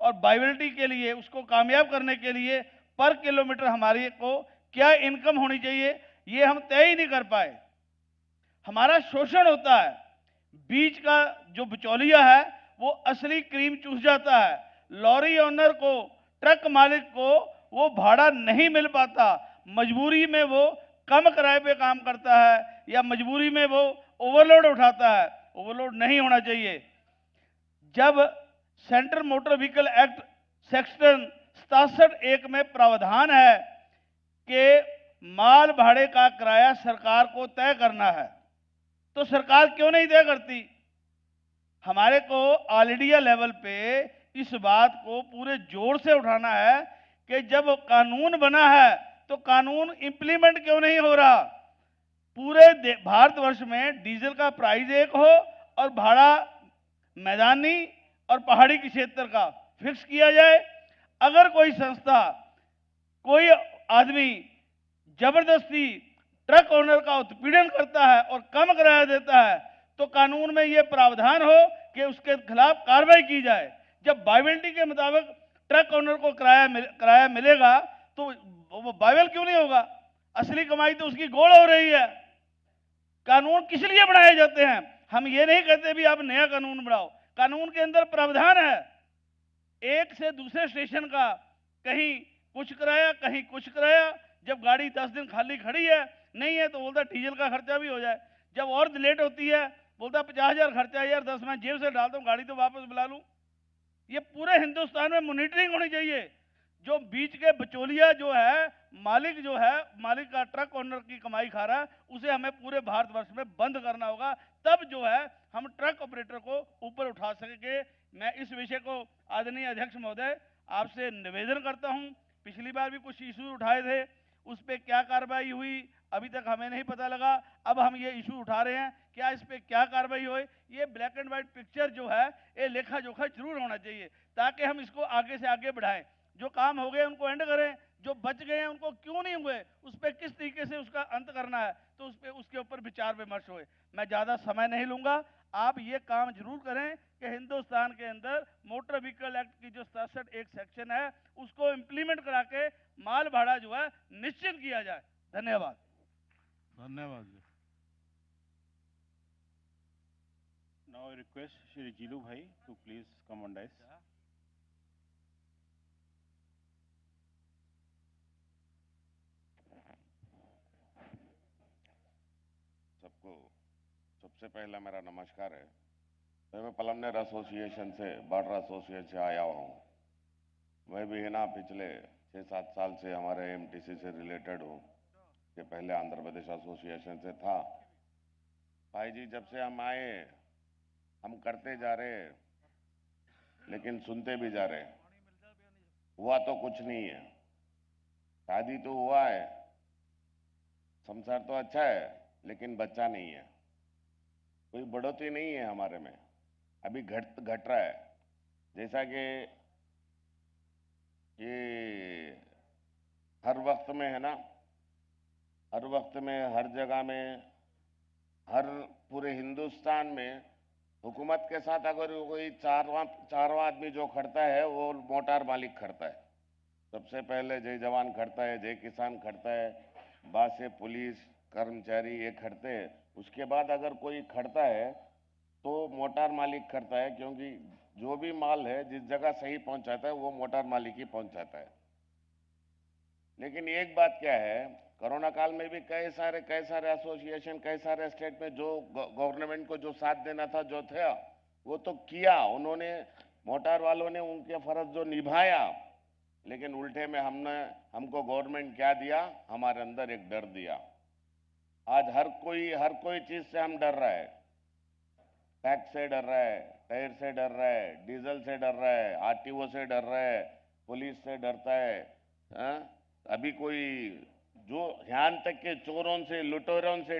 और वायबिलिटी के लिए, उसको कामयाब करने के लिए पर किलोमीटर हमारी को क्या इनकम होनी चाहिए, ये हम तय ही नहीं कर पाए। हमारा शोषण होता है, बीच का जो बिचौलिया है वो असली क्रीम चूस जाता है। लॉरी ओनर को, ट्रक मालिक को वो भाड़ा नहीं मिल पाता, मजबूरी में वो कम किराए पे काम करता है या मजबूरी में वो ओवरलोड उठाता है। ओवरलोड नहीं होना चाहिए। जब central motor vehicle act section 67(1) में प्रावधान है कि माल भाड़े का किराया सरकार को तय करना है, तो सरकार क्यों नहीं तय करती? हमारे को ऑल इंडिया लेवल पे इस बात को पूरे जोर से उठाना है कि जब कानून बना है तो कानून इंप्लीमेंट क्यों नहीं हो रहा। पूरे भारतवर्ष में डीजल का प्राइस एक हो और भाड़ा मैदानी और पहाड़ी के क्षेत्र का फिक्स किया जाए। अगर कोई संस्था, कोई आदमी जबरदस्ती ट्रक ओनर का उत्पीड़न करता है और कम किराया देता है तो कानून में यह प्रावधान हो कि उसके खिलाफ कार्रवाई की जाए। जब वायबिलिटी के मुताबिक ट्रक ओनर को किराया मिलेगा तो वो वायबल क्यों नहीं होगा? असली कमाई तो उसकी गोल हो रही है। कानून किस लिए बनाए जाते हैं? हम ये नहीं कहते भी आप नया कानून बनाओ, कानून के अंदर प्रावधान है। एक से दूसरे स्टेशन का कहीं कुछ किराया, कहीं कुछ किराया। जब गाड़ी 10 दिन खाली खड़ी है, नहीं है तो बोलता डीजल का खर्चा भी हो जाए। जब और लेट होती है बोलता 50,000 खर्चा है यार, 10 मैं जेब से डालता हूँ, गाड़ी तो वापस बुला लूँ। ये पूरे हिंदुस्तान में मॉनिटरिंग होनी चाहिए। जो बीच के बिचौलिया जो है, मालिक जो है, मालिक का ट्रक ओनर की कमाई खा रहा है, उसे हमें पूरे भारतवर्ष में बंद करना होगा। तब जो है हम ट्रक ऑपरेटर को ऊपर उठा सकेंगे। मैं इस विषय को आदरणीय अध्यक्ष महोदय आपसे निवेदन करता हूं। पिछली बार भी कुछ इशू उठाए थे, उस पर क्या कार्रवाई हुई अभी तक हमें नहीं पता लगा। अब हम ये इशू उठा रहे हैं, क्या इस पर क्या कार्रवाई हुई? ये ब्लैक एंड व्हाइट पिक्चर जो है ये लेखा जोखा जरूर होना चाहिए ताकि हम इसको आगे से आगे बढ़ाएं। जो काम हो गए उनको एंड करें, जो बच गए हैं उनको क्यों नहीं हुए, उस पर किस तरीके से उसका अंत करना है, तो उस पर उसके ऊपर विचार विमर्श होए। मैं ज़्यादा समय नहीं लूंगा, आप ये काम जरूर करें कि हिंदुस्तान के अंदर मोटर व्हीकल एक्ट की जो 67(1) सेक्शन है उसको इम्प्लीमेंट करा के माल भाड़ा जो है निश्चित किया जाए। धन्यवाद। धन्यवाद। Now I request Shri Jilu Bhai to please come on dais. सबको सबसे पहला मेरा नमस्कार है। मैं पलमनेर एसोसिएशन से, बॉर्डर एसोसिएशन से आया हूँ। मैं भी है ना पिछले 6-7 साल से हमारे एमटीसी से रिलेटेड हूँ, कि पहले आंध्र प्रदेश एसोसिएशन से था। भाई जी जब से हम आए हम करते जा रहे लेकिन सुनते भी जा रहे। हुआ तो कुछ नहीं है। शादी तो हुआ है, संसार तो अच्छा है, लेकिन बच्चा नहीं है, कोई बढ़ोतरी नहीं है हमारे में। अभी घट रहा है। जैसा कि ये हर वक्त में है ना, हर वक्त में, हर जगह में, हर पूरे हिंदुस्तान में हुकूमत के साथ अगर कोई चारवां आदमी जो खड़ता है वो मोटार मालिक खड़ता है। सबसे पहले जय जवान खड़ता है, जय किसान खड़ता है, बाद से पुलिस कर्मचारी ये खड़ते हैं। उसके बाद अगर कोई खड़ता है तो मोटार मालिक खड़ता है, क्योंकि जो भी माल है जिस जगह सही पहुंचाता है वो मोटार मालिक ही पहुंचाता है। लेकिन एक बात क्या है, कोरोना काल में भी कई सारे एसोसिएशन, कई सारे स्टेट में जो गवर्नमेंट को जो साथ देना था जो था वो तो किया उन्होंने, मोटार वालों ने उनके फर्ज जो निभाया। लेकिन उल्टे में हमको गवर्नमेंट क्या दिया, हमारे अंदर एक डर दिया। आज हर कोई चीज से हम डर रहा है। टैक्स से डर रहा है, टायर से डर रहा है, डीजल से डर रहा है, आरटीओ से डर रहा है, पुलिस से डरता है, अभी कोई जो यहाँ तक के चोरों से, लुटेरों से,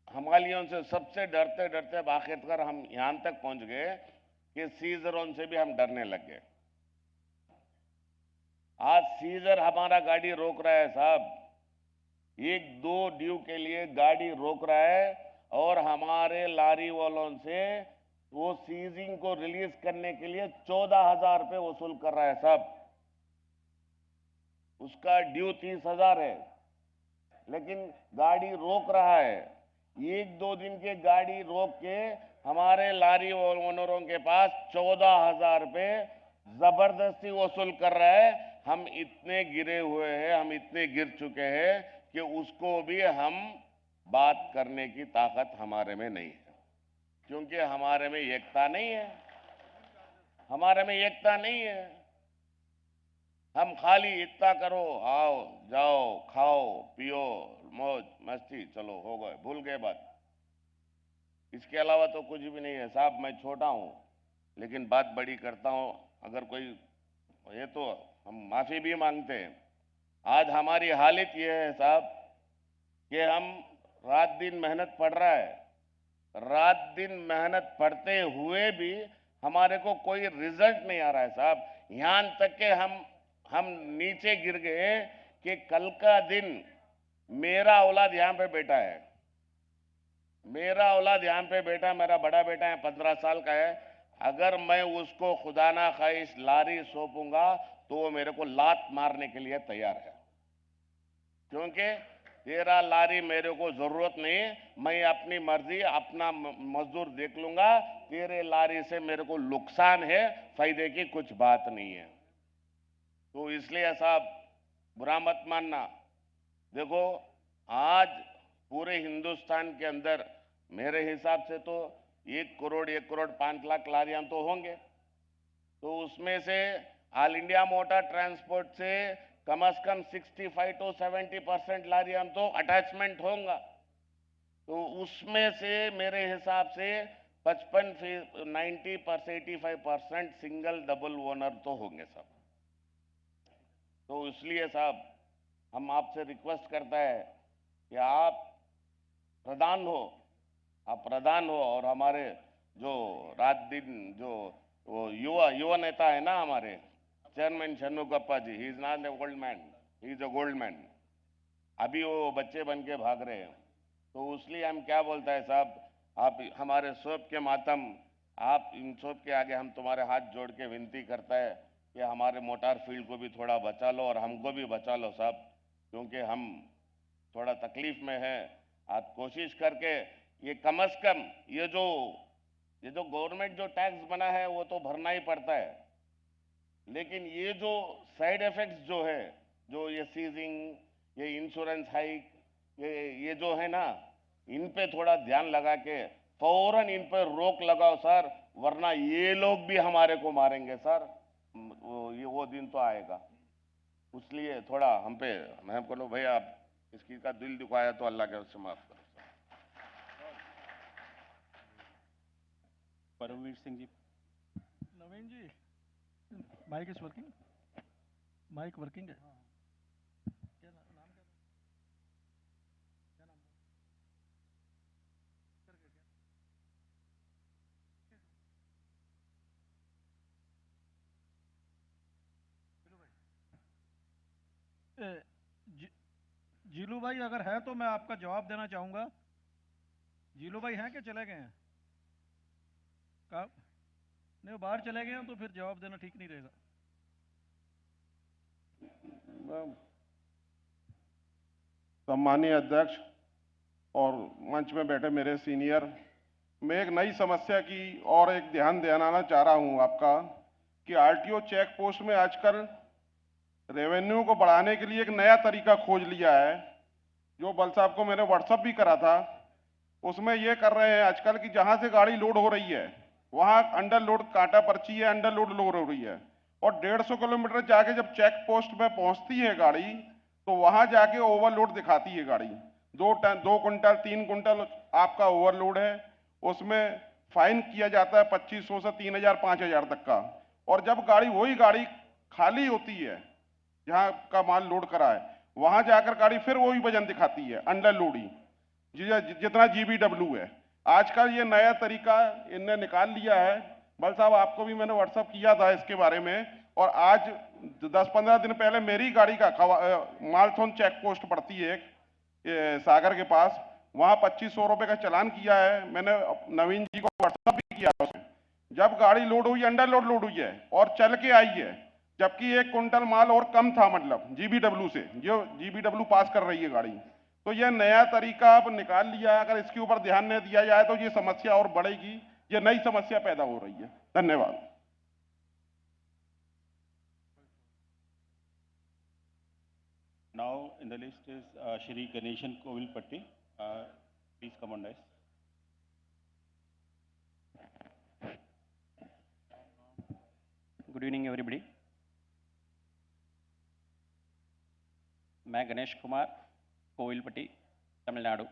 हमालियों से सबसे डरते डरते अब आखिरकार हम यहाँ तक पहुंच गए कि सीजरों से भी हम डरने लग गए। आज सीजर हमारा गाड़ी रोक रहा है साहब, 1-2 ड्यू के लिए गाड़ी रोक रहा है और हमारे लारी वालों से वो सीजिंग को रिलीज करने के लिए 14,000 रुपये वसूल कर रहा है साहब। उसका ड्यू 30,000 है, लेकिन गाड़ी रोक रहा है। 1-2 दिन के गाड़ी रोक के हमारे लारी ओनरों के पास 14,000 रुपये जबरदस्ती वसूल कर रहा है। हम इतने गिरे हुए हैं, हम इतने गिर चुके हैं कि उसको भी हम बात करने की ताकत हमारे में नहीं है, क्योंकि हमारे में एकता नहीं है, हमारे में एकता नहीं है। हम खाली इतना करो, आओ जाओ खाओ पियो मौज मस्ती, चलो हो गए, भूल गए बात। इसके अलावा तो कुछ भी नहीं है साहब। मैं छोटा हूं लेकिन बात बड़ी करता हूं, अगर कोई ये तो हम माफी भी मांगते हैं। आज हमारी हालत ये है साहब कि हम रात दिन मेहनत पड़ रहा है, रात दिन मेहनत पढ़ते हुए भी हमारे को कोई रिजल्ट नहीं आ रहा है साहब। यहां तक के हम नीचे गिर गए कि कल का दिन मेरा औलाद यहां पे बैठा है, मेरा औलाद यहां पे बैठा, मेरा बड़ा बेटा है 15 साल का है। अगर मैं उसको खुदा ना खाइश लारी सौंपूंगा तो वो मेरे को लात मारने के लिए तैयार है, क्योंकि तेरा लारी मेरे को जरूरत नहीं, मैं अपनी मर्जी अपना मजदूर देख लूंगा, तेरे लारी से मेरे को नुकसान है, फायदे की कुछ बात नहीं है। तो इसलिए साहब बुरा मत मानना। देखो आज पूरे हिंदुस्तान के अंदर मेरे हिसाब से तो 1 करोड़ 5 लाख लारियां तो होंगे, तो उसमें से ऑल इंडिया मोटर ट्रांसपोर्ट से कम 65 to 70% लारियां तो अटैचमेंट होगा। तो उसमें से मेरे हिसाब से 85% सिंगल डबल ओनर तो होंगे सब। तो इसलिए साहब हम आपसे रिक्वेस्ट करता है कि आप प्रधान हो और हमारे जो रात दिन जो वो युवा नेता है ना हमारे chairman Shanmugappa ji, he is not a old man, he is a gold man. अभी वो बच्चे बन के भाग रहे हैं। तो इसलिए हम क्या बोलता है साहब, आप हमारे सब के मातम, आप इन सब के आगे हम तुम्हारे हाथ जोड़ के विनती करता है कि हमारे मोटार फील्ड को भी थोड़ा बचा लो और हमको भी बचा लो साहब, क्योंकि हम थोड़ा तकलीफ में हैं। आप कोशिश करके ये कम से कम ये जो गवर्नमेंट जो टैक्स बना है वो तो भरना ही पड़ता है, लेकिन ये जो साइड इफेक्ट्स जो है, जो ये सीजिंग, ये इंश्योरेंस हाइक, ये जो है ना, इन पे थोड़ा ध्यान लगा के फौरन इन पर रोक लगाओ सर, वरना ये लोग भी हमारे को मारेंगे सर। वो दिन तो आएगा। इसलिए थोड़ा हम पे, मैं बोलो भैया आप इसकी का दिल दुखाया तो अल्लाह के उससे माफ करो। Paramvir Singh ji. Naveen ji, mic is working, mic working है। क्या नाम क्या नाम जीलू भाई अगर है तो मैं आपका जवाब देना चाहूंगा। जीलू भाई हैं कि चले गए हैं? कब नहीं, वो बाहर चले गए हैं तो फिर जवाब देना ठीक नहीं रहेगा। सम्मानीय अध्यक्ष और मंच में बैठे मेरे सीनियर, मैं एक नई समस्या की और एक ध्यान दिलाना चाह रहा हूं आपका कि आरटीओ चेक पोस्ट में आजकल रेवेन्यू को बढ़ाने के लिए एक नया तरीका खोज लिया है, जो बल साहब को मैंने व्हाट्सअप भी करा था। उसमें ये कर रहे हैं आजकल कि जहां से गाड़ी लोड हो रही है वहां अंडर लोड कांटा पर्ची है, अंडर लोड हो रही है, और 150 किलोमीटर जाके जब चेक पोस्ट में पहुंचती है गाड़ी तो वहां जाके ओवरलोड दिखाती है गाड़ी। 2 कुंटल 3 कुंटल आपका ओवरलोड है, उसमें फाइन किया जाता है 2500 से 3000 5000 तक का। और जब वही गाड़ी खाली होती है, जहाँ का माल लोड करा है, वहां जाकर गाड़ी फिर वही वजन दिखाती है, अंडर लोडिंग, जितना GBW है। आजकल ये नया तरीका इनने निकाल लिया है। बल साहब, आपको भी मैंने व्हाट्सअप किया था इसके बारे में, और आज 10-15 दिन पहले मेरी गाड़ी का मालथोन चेक पोस्ट पड़ती है ये सागर के पास, वहां 2500 रुपए का चालान किया है मैंने, नवीन जी को व्हाट्सअप भी किया उसमें। जब गाड़ी लोड हुई, अंडर लोड हुई है और चल के आई है, जबकि 1 कुंटल माल और कम था, मतलब GBW से, जो GBW पास कर रही है गाड़ी। तो यह नया तरीका अब निकाल लिया है, अगर इसके ऊपर ध्यान नहीं दिया जाए तो ये समस्या और बढ़ेगी, ये नई समस्या पैदा हो रही है। धन्यवाद। Now in the list is Shri Ganeshan Kovilpatti. Please come on, guys. Good evening everybody. मैं गणेश कुमार, कोविलपट्टी, तमिलनाडु।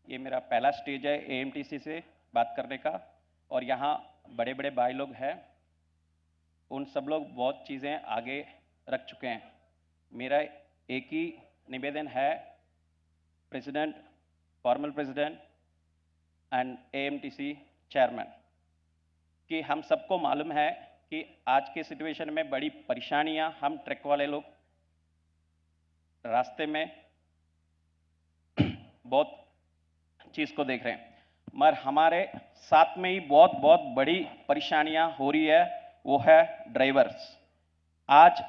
ये मेरा पहला स्टेज है AMTC से बात करने का, और यहाँ बड़े बड़े भाई लोग हैं, उन सब लोग बहुत चीज़ें आगे रख चुके हैं। मेरा एक ही निवेदन है, president, formal president and AMTC chairman, कि हम सबको मालूम है कि आज के सिचुएशन में बड़ी परेशानियां हम ट्रक वाले लोग रास्ते में बहुत चीज़ को देख रहे हैं, मगर हमारे साथ में ही बहुत बहुत बड़ी परेशानियां हो रही है, वो है ड्राइवर्स। आज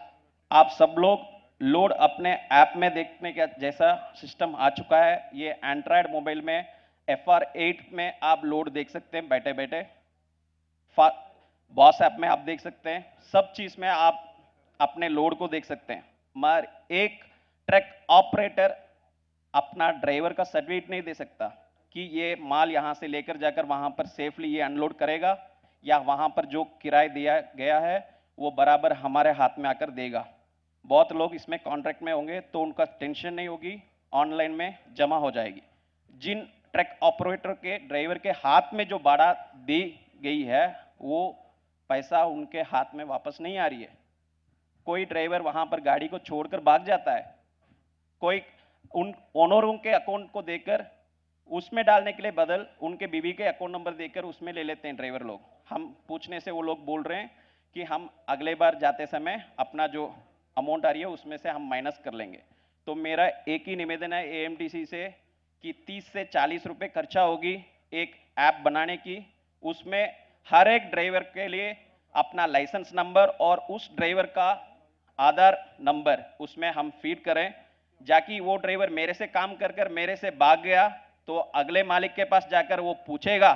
आप सब लोग लोड अपने ऐप में देखने का जैसा सिस्टम आ चुका है। ये एंड्रॉयड मोबाइल में FR8 में आप लोड देख सकते हैं बैठे बैठे, बॉस ऐप में आप देख सकते हैं, सब चीज़ में आप अपने लोड को देख सकते हैं। मगर एक ट्रक ऑपरेटर अपना ड्राइवर का सर्टिफिकेट नहीं दे सकता कि ये माल यहाँ से लेकर जाकर वहाँ पर सेफली ये अनलोड करेगा, या वहाँ पर जो किराया दिया गया है वो बराबर हमारे हाथ में आकर देगा। बहुत लोग इसमें कॉन्ट्रैक्ट में होंगे तो उनका टेंशन नहीं होगी, ऑनलाइन में जमा हो जाएगी। जिन ट्रक ऑपरेटर के ड्राइवर के हाथ में जो भाड़ा दी गई है, वो पैसा उनके हाथ में वापस नहीं आ रही है। कोई ड्राइवर वहां पर गाड़ी को छोड़कर भाग जाता है, कोई उन ओनरों के अकाउंट को देकर उसमें डालने के लिए बदल उनके बीवी के अकाउंट नंबर देकर उसमें ले लेते हैं ड्राइवर लोग। हम पूछने से वो लोग बोल रहे हैं कि हम अगले बार जाते समय अपना जो अमाउंट आ रही है उसमें से हम माइनस कर लेंगे। तो मेरा एक ही निवेदन है AMTC से कि 30 से 40 रुपए खर्चा होगी एक ऐप बनाने की, उसमें हर एक ड्राइवर के लिए अपना लाइसेंस नंबर और उस ड्राइवर का आधार नंबर उसमें हम फीड करें, जाकि वो ड्राइवर मेरे से काम कर कर मेरे से भाग गया तो अगले मालिक के पास जाकर वो पूछेगा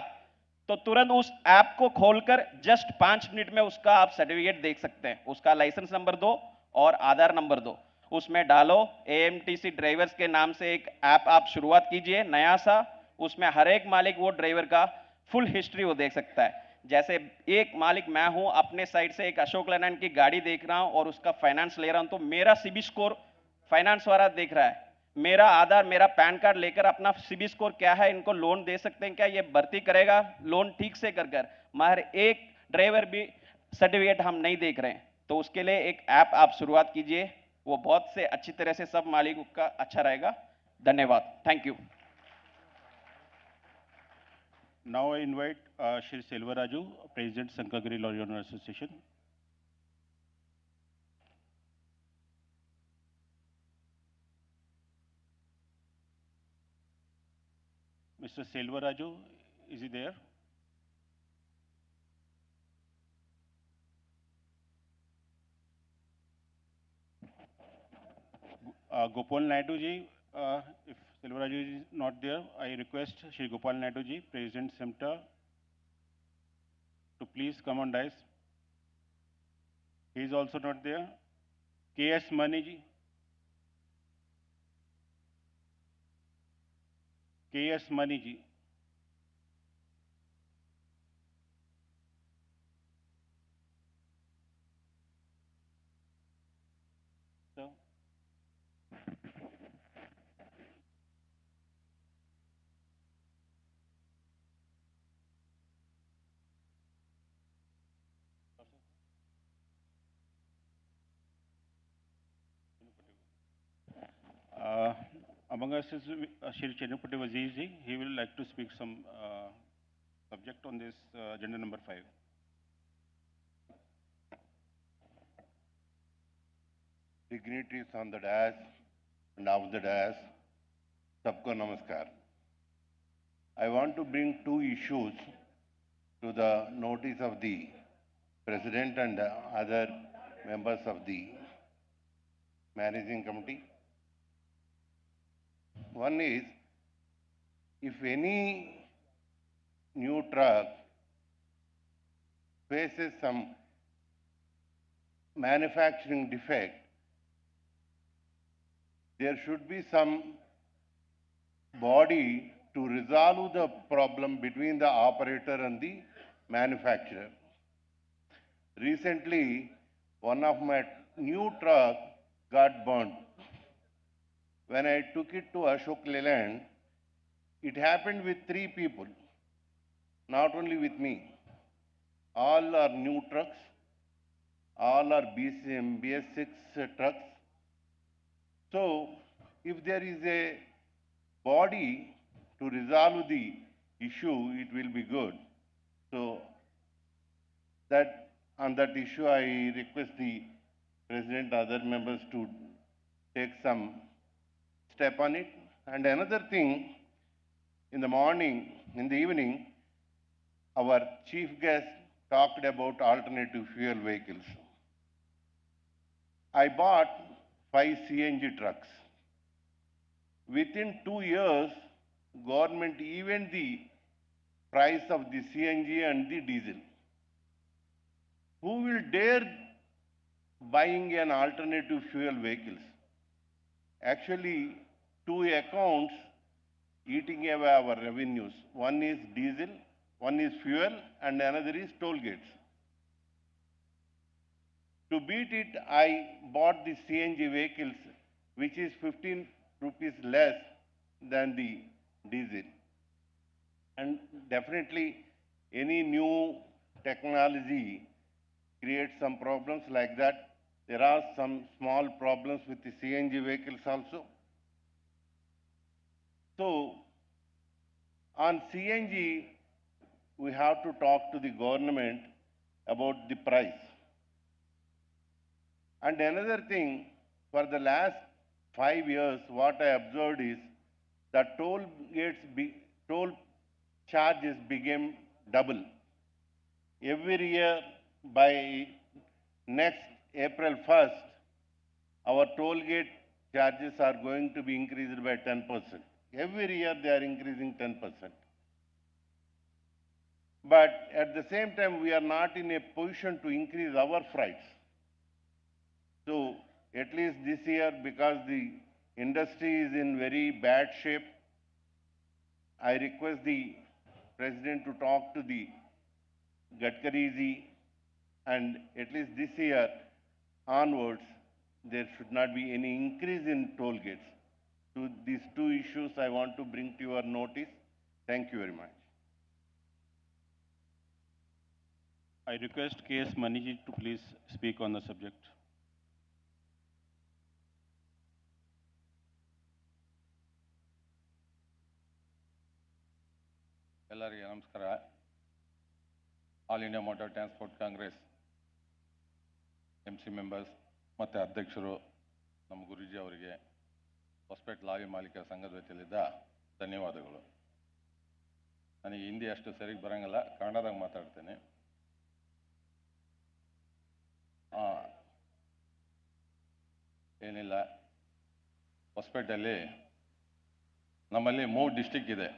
तो तुरंत उस ऐप को खोलकर जस्ट 5 मिनट में उसका आप सर्टिफिकेट देख सकते हैं। उसका लाइसेंस नंबर दो और आधार नंबर दो, उसमें डालो। AMTC ड्राइवर्स के नाम से एक ऐप आप शुरुआत कीजिए नया सा, उसमें हर एक मालिक वो ड्राइवर का फुल हिस्ट्री वो देख सकता है। जैसे एक मालिक मैं हूं, अपने साइड से एक अशोक लेलैंड की गाड़ी देख रहा हूं और उसका फाइनेंस ले रहा हूं, तो मेरा सिबिल स्कोर फाइनेंस वाला देख रहा है, मेरा आधार मेरा पैन कार्ड लेकर अपना सिबिल स्कोर क्या है, इनको लोन दे सकते हैं क्या, ये भर्ती करेगा लोन ठीक से कर कर, मगर एक ड्राइवर भी सर्टिफिकेट हम नहीं देख रहे हैं। तो उसके लिए एक ऐप आप शुरुआत कीजिए, वो बहुत से अच्छी तरह से सब मालिकों का अच्छा रहेगा। धन्यवाद, thank you. Now I invite Shri Selvaraju, President Sankagiri Lorry Owner Association. Mr. Selvaraju, is he there? Gopal Naidu ji, if Selvaraju is not there, I request Shri Gopal Naidu ji, President SEMTA, to please come on dais. He is also not there. KS Mani ji. KS Mani ji. So, among us is Shri Chenupati Waziri. He will like to speak some subject on this agenda number 5. Dignitaries on the dais and off the dais, sabko namaskar. I want to bring two issues to the notice of the President and other members of the Managing Committee. One is, if any new truck faces some manufacturing defect, there should be some body to resolve the problem between the operator and the manufacturer. Recently, one of my new truck got burnt. When I took it to Ashok Leyland, it happened with 3 people, not only with me. All are new trucks, all are BS6 trucks. So, if there is a body to resolve the issue, it will be good. So, that on that issue, I request the President and other members to take some step on it. And another thing, in the evening, our chief guest talked about alternative fuel vehicles. I bought 5 CNG trucks. Within 2 years, government evened the price of the CNG and the diesel. Who will dare buying an alternative fuel vehicles? Actually, 2 accounts eating away our revenues. One is diesel, one is fuel, and another is toll gates. To beat it, I bought the CNG vehicles, which is 15 rupees less than the diesel. And definitely, any new technology creates some problems like that. There are some small problems with the CNG vehicles also. So, on CNG, we have to talk to the government about the price. And another thing, for the last 5 years, what I observed is that toll charges became double. Every year, by next April 1st, our toll gate charges are going to be increased by 10%. Every year they are increasing 10%. But at the same time, we are not in a position to increase our freights. So at least this year, because the industry is in very bad shape, I request the President to talk to the Gadkariji, and at least this year onwards, there should not be any increase in toll gates. So these two issues I want to bring to your notice. Thank you very much. I request K.S. Maniji to please speak on the subject. ಎಲ್ಲರಿಗೆ ನಮಸ್ಕಾರ. All India Motor Transport Congress MC members ಮತ್ತು ಅಧ್ಯಕ್ಷರು ನಮ್ಮ ಗುರೂಜಿ ಅವರಿಗೆ ಹೊಸಪೇಟೆ ಲಾರಿ ಮಾಲೀಕರ ಸಂಘದ ವತಿಯಲ್ಲಿದ್ದ ಧನ್ಯವಾದಗಳು. ನನಗೆ ಹಿಂದಿ ಅಷ್ಟು ಸರಿಗೆ ಬರೋಂಗಿಲ್ಲ, ಕನ್ನಡದಾಗ ಮಾತಾಡ್ತೇನೆ. ಏನಿಲ್ಲ, ಹೊಸಪೇಟೆಯಲ್ಲಿ ನಮ್ಮಲ್ಲಿ 3 ಡಿಸ್ಟಿಕ್ ಇದೆ,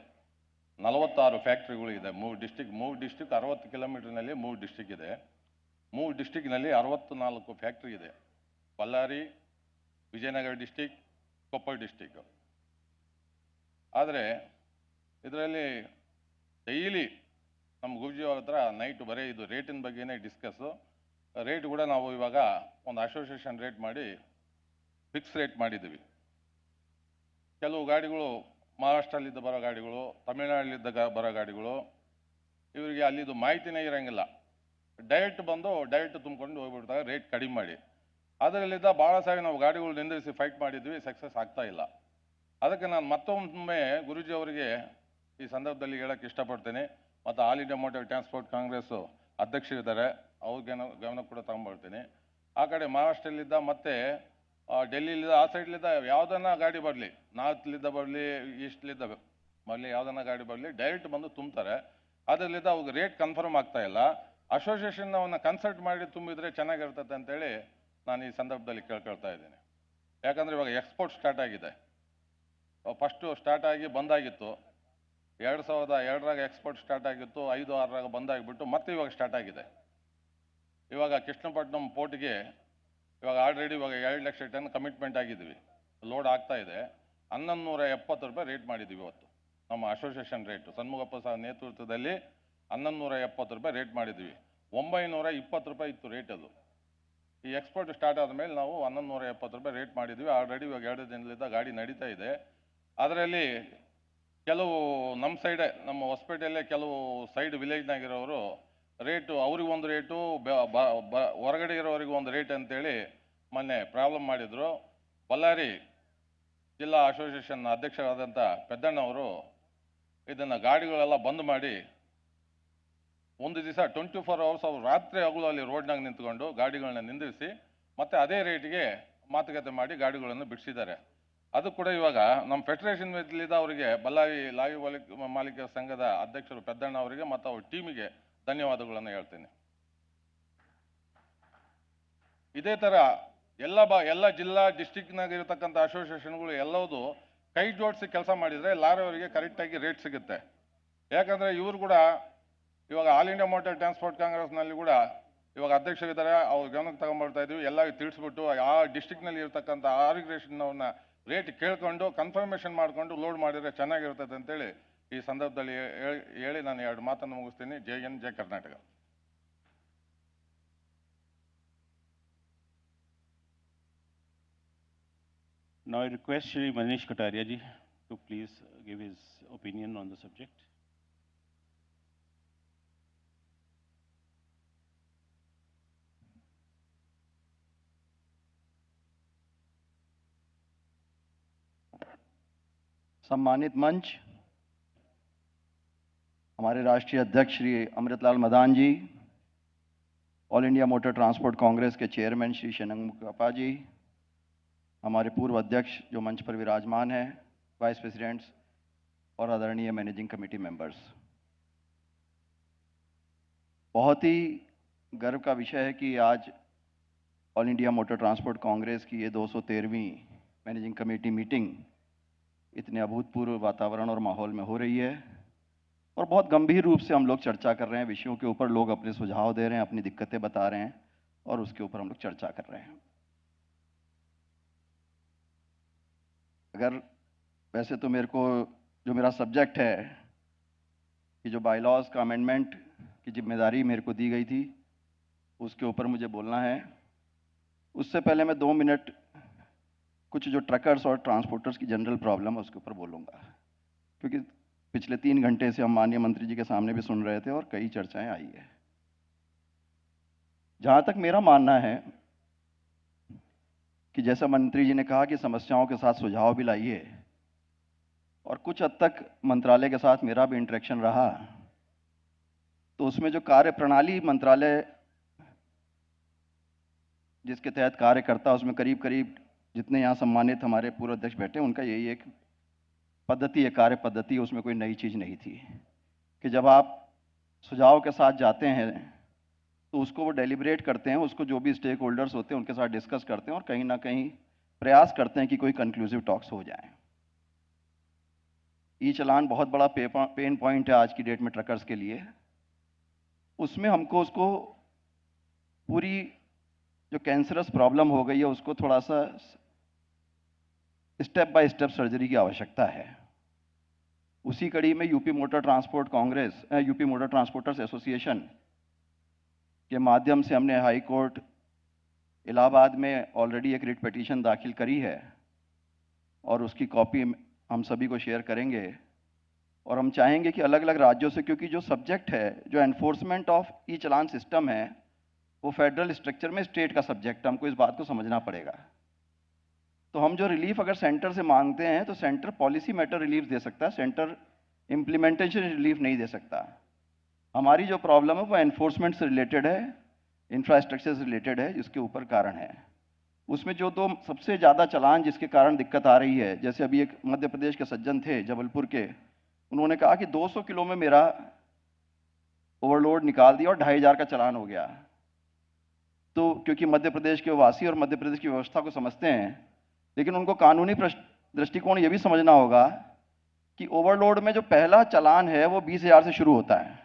46 ಫ್ಯಾಕ್ಟ್ರಿಗಳು ಇದೆ. 3 ಡಿಸ್ಟಿಕ್ 60 ಕಿಲೋಮೀಟರ್ನಲ್ಲಿ 3 ಡಿಸ್ಟಿಕ್ ಇದೆ. 3 ಡಿಸ್ಟಿಕ್ನಲ್ಲಿ 64 ಫ್ಯಾಕ್ಟ್ರಿ ಇದೆ. Ballari, Vijayanagara district, Koppal district. ಆದರೆ ಇದರಲ್ಲಿ ಡೈಲಿ ನಮ್ಮ ಗುರೂಜಿ ಅವ್ರ ಹತ್ರ ನೈಟ್ ಬರೀ ಇದು ರೇಟಿನ ಬಗ್ಗೆನೇ ಡಿಸ್ಕಸ್ಸು. ರೇಟ್ ಕೂಡ ನಾವು ಇವಾಗ ಒಂದು ಅಸೋಸಿಯೇಷನ್ ರೇಟ್ ಮಾಡಿ ಫಿಕ್ಸ್ ರೇಟ್ ಮಾಡಿದ್ದೀವಿ. ಕೆಲವು ಗಾಡಿಗಳು ಮಹಾರಾಷ್ಟ್ರಲ್ಲಿದ್ದ ಬರೋ ಗಾಡಿಗಳು, ತಮಿಳುನಾಡಲ್ಲಿದ್ದ ಬರೋ ಗಾಡಿಗಳು, ಇವರಿಗೆ ಅಲ್ಲಿದ್ದು ಮಾಹಿತಿನೇ ಇರೋಂಗಿಲ್ಲ. ಡೈರೆಕ್ಟ್ ಬಂದು ಡೈರೆಕ್ಟ್ ತುಂಬಿಕೊಂಡು ಹೋಗ್ಬಿಡ್ತಾರೆ ರೇಟ್ ಕಡಿಮೆ ಮಾಡಿ. ಅದರಲ್ಲಿದ್ದ ಭಾಳ ಸಾರಿ ನಾವು ಗಾಡಿಗಳು ನಿಂದಿರಿಸಿ ಫೈಟ್ ಮಾಡಿದ್ವಿ, ಸಕ್ಸಸ್ ಆಗ್ತಾ ಇಲ್ಲ. ಅದಕ್ಕೆ ನಾನು ಮತ್ತೊಮ್ಮೆ ಗುರೂಜಿ ಅವರಿಗೆ ಈ ಸಂದರ್ಭದಲ್ಲಿ ಹೇಳಕ್ಕೆ ಇಷ್ಟಪಡ್ತೀನಿ. ಮತ್ತು All India Motor Transport Congress ಅಧ್ಯಕ್ಷರಿದ್ದಾರೆ, ಅವ್ರಿಗೆ ಗಮನ ಕೂಡ ತಗೊಂಡ್ಬರ್ತೀನಿ. ಆ ಕಡೆ ಮಹಾರಾಷ್ಟ್ರಲ್ಲಿದ್ದ ಮತ್ತು ಡೆಲ್ಲಿಲಿದ್ದ ಆ ಸೈಡ್ಲಿದ್ದ ಯಾವುದನ್ನ ಗಾಡಿ ಬರಲಿ, ನಾರ್ತ್ಲಿದ್ದ ಬರಲಿ, ಈಸ್ಟ್ಲಿದ್ದ ಬರಲಿ, ಯಾವುದನ್ನ ಗಾಡಿ ಬರಲಿ ಡೈರೆಕ್ಟ್ ಬಂದು ತುಂಬ್ತಾರೆ. ಅದರಲ್ಲಿದ್ದ ಅವ್ರಿಗೆ ರೇಟ್ ಕನ್ಫರ್ಮ್ ಆಗ್ತಾ ಇಲ್ಲ. ಅಸೋಸಿಯೇಷನ್ ಅವನ್ನ ಕನ್ಸಲ್ಟ್ ಮಾಡಿ ತುಂಬಿದ್ರೆ ಚೆನ್ನಾಗಿರ್ತದೆ ಅಂತೇಳಿ ನಾನು ಈ ಸಂದರ್ಭದಲ್ಲಿ ಕೇಳ್ಕೊಳ್ತಾ ಇದ್ದೀನಿ. ಯಾಕಂದರೆ ಇವಾಗ ಎಕ್ಸ್ಪೋರ್ಟ್ ಸ್ಟಾರ್ಟ್ ಆಗಿದೆ. ಫಸ್ಟು ಸ್ಟಾರ್ಟ್ ಆಗಿ ಬಂದಾಗಿತ್ತು, 2002ರಾಗ ಎಕ್ಸ್ಪೋರ್ಟ್ ಸ್ಟಾರ್ಟ್ ಆಗಿತ್ತು, 5-6ರಾಗ ಬಂದಾಗಿಬಿಟ್ಟು ಮತ್ತೆ ಇವಾಗ ಸ್ಟಾರ್ಟ್ ಆಗಿದೆ. ಇವಾಗ ಕೃಷ್ಣಪಟ್ಟಣಂ ಪೋರ್ಟ್ಗೆ ಇವಾಗ ಆಲ್ರೆಡಿ ಇವಾಗ 2 ಲಕ್ಷ ಟನ್ ಕಮಿಟ್ಮೆಂಟ್ ಆಗಿದ್ವಿ, ಲೋಡ್ ಆಗ್ತಾ ಇದೆ. 1170 ರೂಪಾಯಿ ರೇಟ್ ಮಾಡಿದ್ದೀವಿ ಇವತ್ತು ನಮ್ಮ ಅಸೋಸಿಯೇಷನ್ ರೇಟು. ಷಣ್ಮುಗಪ್ಪ ಸಹ ನೇತೃತ್ವದಲ್ಲಿ 1170 ರೂಪಾಯಿ ರೇಟ್ ಮಾಡಿದ್ವಿ. 920 ರೂಪಾಯಿ ಇತ್ತು ರೇಟ್. ಅದು ಈ ಎಕ್ಸ್ಪೋರ್ಟ್ ಸ್ಟಾರ್ಟ್ ಆದಮೇಲೆ ನಾವು 1170 ರೂಪಾಯಿ ರೇಟ್ ಮಾಡಿದ್ವಿ. ಆಲ್ರೆಡಿ ಇವಾಗ 2 ದಿನದಿಂದ ಗಾಡಿ ನಡೀತಾ ಇದೆ. ಅದರಲ್ಲಿ ಕೆಲವು ನಮ್ಮ ಸೈಡೇ, ನಮ್ಮ ಹೊಸಪೇಟೆಯಲ್ಲೇ ಕೆಲವು ಸೈಡ್ ವಿಲೇಜ್ನಾಗಿರೋರು ರೇಟು ಅವ್ರಿಗೊಂದು ರೇಟು, ಹೊರಗಡೆ ಇರೋರಿಗೆ ಒಂದು ರೇಟ್ ಅಂತೇಳಿ ಮೊನ್ನೆ ಪ್ರಾಬ್ಲಮ್ ಮಾಡಿದರು. ಬಳ್ಳಾರಿ ಜಿಲ್ಲಾ ಅಸೋಸಿಯೇಷನ್ ಅಧ್ಯಕ್ಷರಾದಂಥ ಪೆದ್ದಣ್ಣವರು ಇದನ್ನು ಗಾಡಿಗಳೆಲ್ಲ ಬಂದ್ ಮಾಡಿ ಒಂದು ದಿವಸ 24 ಅವರ್ಸ್ ಅವ್ರು ರಾತ್ರಿ ಹಗಲು ಅಲ್ಲಿ ರೋಡ್ನಾಗ ನಿಂತ್ಕೊಂಡು ಗಾಡಿಗಳನ್ನ ನಿಂದಿರಿಸಿ ಮತ್ತೆ ಅದೇ ರೇಟಿಗೆ ಮಾತುಕತೆ ಮಾಡಿ ಗಾಡಿಗಳನ್ನು ಬಿಡಿಸಿದ್ದಾರೆ. ಅದು ಕೂಡ ಇವಾಗ ನಮ್ಮ ಫೆಡರೇಷನ್ ವತಿಯಿಂದ ಅವರಿಗೆ ಬಳ್ಳಾರಿ ಲಾರಿ ಮಾಲೀಕರ ಸಂಘದ ಅಧ್ಯಕ್ಷರು ಪೆದ್ದಣ್ಣ ಅವರಿಗೆ ಮತ್ತು ಅವ್ರ ಟೀಮಿಗೆ ಧನ್ಯವಾದಗಳನ್ನು ಹೇಳ್ತೇನೆ. ಇದೇ ಥರ ಎಲ್ಲ ಜಿಲ್ಲಾ ಡಿಸ್ಟಿಕ್ನಾಗ ಇರತಕ್ಕಂಥ ಅಸೋಸಿಯೇಷನ್ಗಳು ಎಲ್ಲವುದು ಕೈ ಜೋಡಿಸಿ ಕೆಲಸ ಮಾಡಿದರೆ ಲಾರಿಯವರಿಗೆ ಕರೆಕ್ಟಾಗಿ ರೇಟ್ ಸಿಗುತ್ತೆ. ಯಾಕಂದರೆ ಇವರು ಕೂಡ ಇವಾಗ ಆಲ್ ಇಂಡಿಯಾ ಮೋಟಾರ್ ಟ್ರಾನ್ಸ್ಪೋರ್ಟ್ ಕಾಂಗ್ರೆಸ್ನಲ್ಲಿ ಕೂಡ ಇವಾಗ ಅಧ್ಯಕ್ಷರಿದ್ದಾರೆ, ಅವ್ರ ಗಮನಕ್ಕೆ ತಗೊಂಡ್ಬರ್ತಾ ಇದ್ದೀವಿ. ಎಲ್ಲ ತಿಳಿಸ್ಬಿಟ್ಟು ಆ ಡಿಸ್ಟಿಕ್ನಲ್ಲಿ ಇರ್ತಕ್ಕಂಥ ಆರ್ಗನೈಸೇಷನ್ ರೇಟ್ ಕೇಳ್ಕೊಂಡು ಕನ್ಫರ್ಮೇಷನ್ ಮಾಡಿಕೊಂಡು ಲೋಡ್ ಮಾಡಿದರೆ ಚೆನ್ನಾಗಿರ್ತದೆ ಅಂತೇಳಿ ಈ ಸಂದರ್ಭದಲ್ಲಿ ಹೇಳಿ ನಾನು 2 ಮಾತನ್ನು ಮುಗಿಸ್ತೀನಿ. ಜೈ ಹಿಂದ್, ಜೈ Karnataka. Now I request Shri Manish Kataria ji to please give his opinion on the subject. सम्मानित मंच, हमारे राष्ट्रीय अध्यक्ष Shri Amritlal Madan ji, All India Motor Transport Congress के चेयरमैन श्री षण्मुगप्पा जी, हमारे पूर्व अध्यक्ष जो मंच पर विराजमान हैं, वाइस प्रेसिडेंट्स और आदरणीय मैनेजिंग कमेटी मेंबर्स, बहुत ही गर्व का विषय है कि आज all India Motor Transport Congress की ये 213वीं मैनेजिंग कमेटी मीटिंग इतने अभूतपूर्व वातावरण और माहौल में हो रही है और बहुत गंभीर रूप से हम लोग चर्चा कर रहे हैं। विषयों के ऊपर लोग अपने सुझाव दे रहे हैं, अपनी दिक्कतें बता रहे हैं और उसके ऊपर हम लोग चर्चा कर रहे हैं। अगर वैसे तो मेरे को जो मेरा सब्जेक्ट है कि जो बायलॉज का अमेंडमेंट की जिम्मेदारी मेरे को दी गई थी उसके ऊपर मुझे बोलना है, उससे पहले मैं 2 मिनट कुछ जो ट्रकर्स और ट्रांसपोर्टर्स की जनरल प्रॉब्लम है उसके ऊपर बोलूँगा, क्योंकि पिछले 3 घंटे से हम माननीय मंत्री जी के सामने भी सुन रहे थे और कई चर्चाएं आई है। जहाँ तक मेरा मानना है कि जैसा मंत्री जी ने कहा कि समस्याओं के साथ सुझाव भी लाइए, और कुछ हद तक मंत्रालय के साथ मेरा भी इंटरेक्शन रहा, तो उसमें जो कार्य प्रणाली मंत्रालय जिसके तहत कार्य करता है उसमें करीब करीब जितने यहाँ सम्मानित हमारे पूर्व अध्यक्ष बैठे उनका यही एक पद्धति है, कार्य पद्धति, उसमें कोई नई चीज़ नहीं थी कि जब आप सुझाव के साथ जाते हैं तो उसको वो डेलिब्रेट करते हैं, उसको जो भी स्टेक होल्डर्स होते हैं उनके साथ डिस्कस करते हैं और कहीं ना कहीं प्रयास करते हैं कि कोई कंक्लूसिव टॉक्स हो जाए। ई चलान बहुत बड़ा पेन पॉइंट है आज की डेट में ट्रकर्स के लिए। उसमें हमको उसको पूरी जो कैंसरस प्रॉब्लम हो गई है उसको थोड़ा सा स्टेप बाय स्टेप सर्जरी की आवश्यकता है। उसी कड़ी में UP motor Transport Congress, UP motor transporters association के माध्यम से हमने हाई कोर्ट इलाहाबाद में ऑलरेडी एक रिट पिटीशन दाखिल करी है और उसकी कॉपी हम सभी को शेयर करेंगे। और हम चाहेंगे कि अलग अलग राज्यों से, क्योंकि जो सब्जेक्ट है, जो enforcement of E challan system है, वो फेडरल स्ट्रक्चर में स्टेट का सब्जेक्ट है, हमको इस बात को समझना पड़ेगा। तो हम जो रिलीफ अगर सेंटर से मांगते हैं तो सेंटर पॉलिसी मैटर रिलीफ दे सकता है, सेंटर इम्प्लीमेंटेशन रिलीफ नहीं दे सकता। हमारी जो प्रॉब्लम है वो एनफोर्समेंट से रिलेटेड है, इंफ्रास्ट्रक्चर से रिलेटेड है, जिसके ऊपर कारण है। उसमें जो दो सबसे ज़्यादा चालान जिसके कारण दिक्कत आ रही है, जैसे अभी एक मध्य प्रदेश के सज्जन थे जबलपुर के, उन्होंने कहा कि 200 किलो में मेरा ओवरलोड निकाल दिया और 2500 का चालान हो गया। तो क्योंकि मध्य प्रदेश के वासी और मध्य प्रदेश की व्यवस्था को समझते हैं, लेकिन उनको कानूनी दृष्टिकोण ये भी समझना होगा कि ओवरलोड में जो पहला चालान है वो 20,000 से शुरू होता है।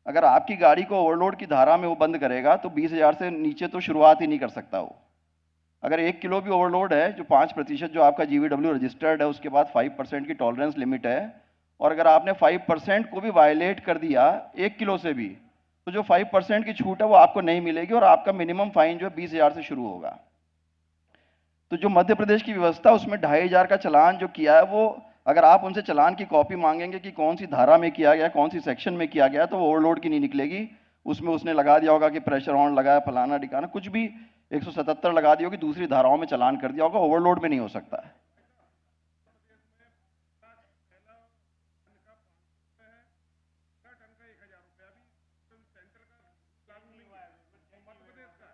अगर आपकी गाड़ी को ओवरलोड की धारा में वो बंद करेगा तो 20,000 से नीचे तो शुरुआत ही नहीं कर सकता वो। अगर 1 किलो भी ओवरलोड है, जो 5% जो आपका GVW रजिस्टर्ड है, उसके बाद 5% की टॉलरेंस लिमिट है, और अगर आपने 5% को भी वायलेट कर दिया 1 किलो से भी, तो जो 5% की छूट है वो आपको नहीं मिलेगी और आपका मिनिमम फाइन जो है 20,000 से शुरू होगा। तो जो मध्य प्रदेश की व्यवस्था उसमें 2500 का चालान जो किया है, वो अगर आप उनसे चालान की कॉपी मांगेंगे कि कौन सी धारा में किया गया, कौन सी सेक्शन में किया गया, तो वो ओवरलोड की नहीं निकलेगी। उसमें उसने लगा दिया होगा कि प्रेशर ऑन लगाया, फलाना ढिकाना, कुछ भी 177 लगा दिया होगी, दूसरी धाराओं में चालान कर दिया होगा, ओवरलोड में नहीं हो सकता है।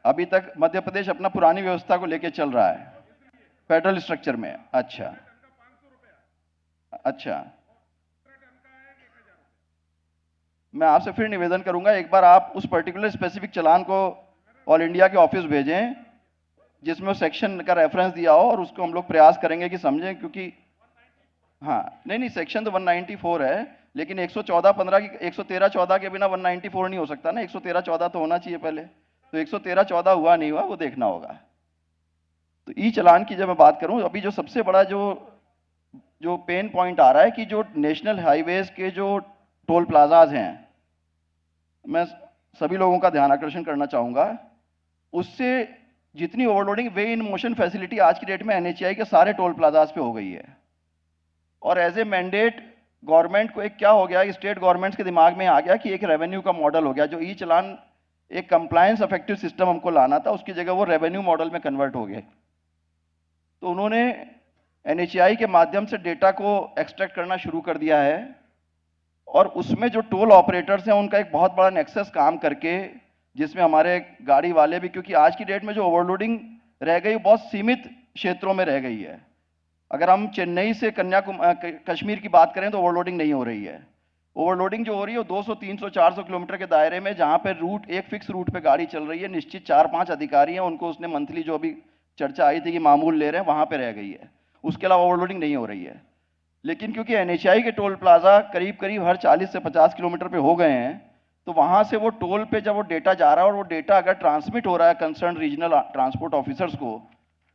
अभी तक मध्य प्रदेश अपना पुरानी व्यवस्था को लेकर चल रहा है फेडरल स्ट्रक्चर में। अच्छा अच्छा, मैं आपसे फिर निवेदन करूंगा, एक बार आप उस पर्टिकुलर स्पेसिफिक चालान को ऑल इंडिया के ऑफिस भेजें जिसमें उस सेक्शन का रेफरेंस दिया हो, और उसको हम लोग प्रयास करेंगे कि समझें, क्योंकि हाँ नहीं सेक्शन तो 194 है, लेकिन 114-15 की 113-14 के बिना 194 नहीं हो सकता ना, 113-14 तो होना चाहिए पहले, तो 113-14 हुआ नहीं हुआ वो देखना होगा। तो ई चालान की जब मैं बात करूं, अभी जो सबसे बड़ा जो पेन पॉइंट आ रहा है कि जो नेशनल हाईवेज के जो टोल प्लाजाज हैं, मैं सभी लोगों का ध्यान आकर्षण करना चाहूंगा, उससे जितनी overloading way in motion facility आज की डेट में NHAI के सारे टोल प्लाजाज पे हो गई है। और एज ए मैंडेट गवर्नमेंट को एक क्या हो गया, स्टेट गवर्नमेंट्स के दिमाग में आ गया कि एक रेवेन्यू का मॉडल हो गया, जो ई चालान एक कंप्लायंस इफेक्टिव सिस्टम हमको लाना था, उसकी जगह वो रेवेन्यू मॉडल में कन्वर्ट हो गए। तो उन्होंने NHAI के माध्यम से डेटा को एक्सट्रैक्ट करना शुरू कर दिया है, और उसमें जो टोल ऑपरेटर्स हैं उनका एक बहुत बड़ा नेक्सस काम करके, जिसमें हमारे गाड़ी वाले भी, क्योंकि आज की डेट में जो ओवरलोडिंग रह गई बहुत सीमित क्षेत्रों में रह गई है। अगर हम चेन्नई से कन्याकुमारी कश्मीर की बात करें तो ओवरलोडिंग नहीं हो रही है। ओवरलोडिंग जो हो रही है वो 200, 300, 400 किलोमीटर के दायरे में, जहां पे रूट एक फिक्स रूट पे गाड़ी चल रही है, निश्चित 4-5 अधिकारी हैं, उनको उसने मंथली जो अभी चर्चा आई थी कि मामूल ले रहे हैं, वहां पे रह गई है, उसके अलावा ओवरलोडिंग नहीं हो रही है। लेकिन क्योंकि NHAI के टोल प्लाजा करीब करीब हर 40 से 50 किलोमीटर पे हो गए हैं, तो वहां से वो टोल पे जब वो डेटा जा रहा है और वो डेटा अगर ट्रांसमिट हो रहा है कंसर्न रीजनल ट्रांसपोर्ट ऑफिसर्स को,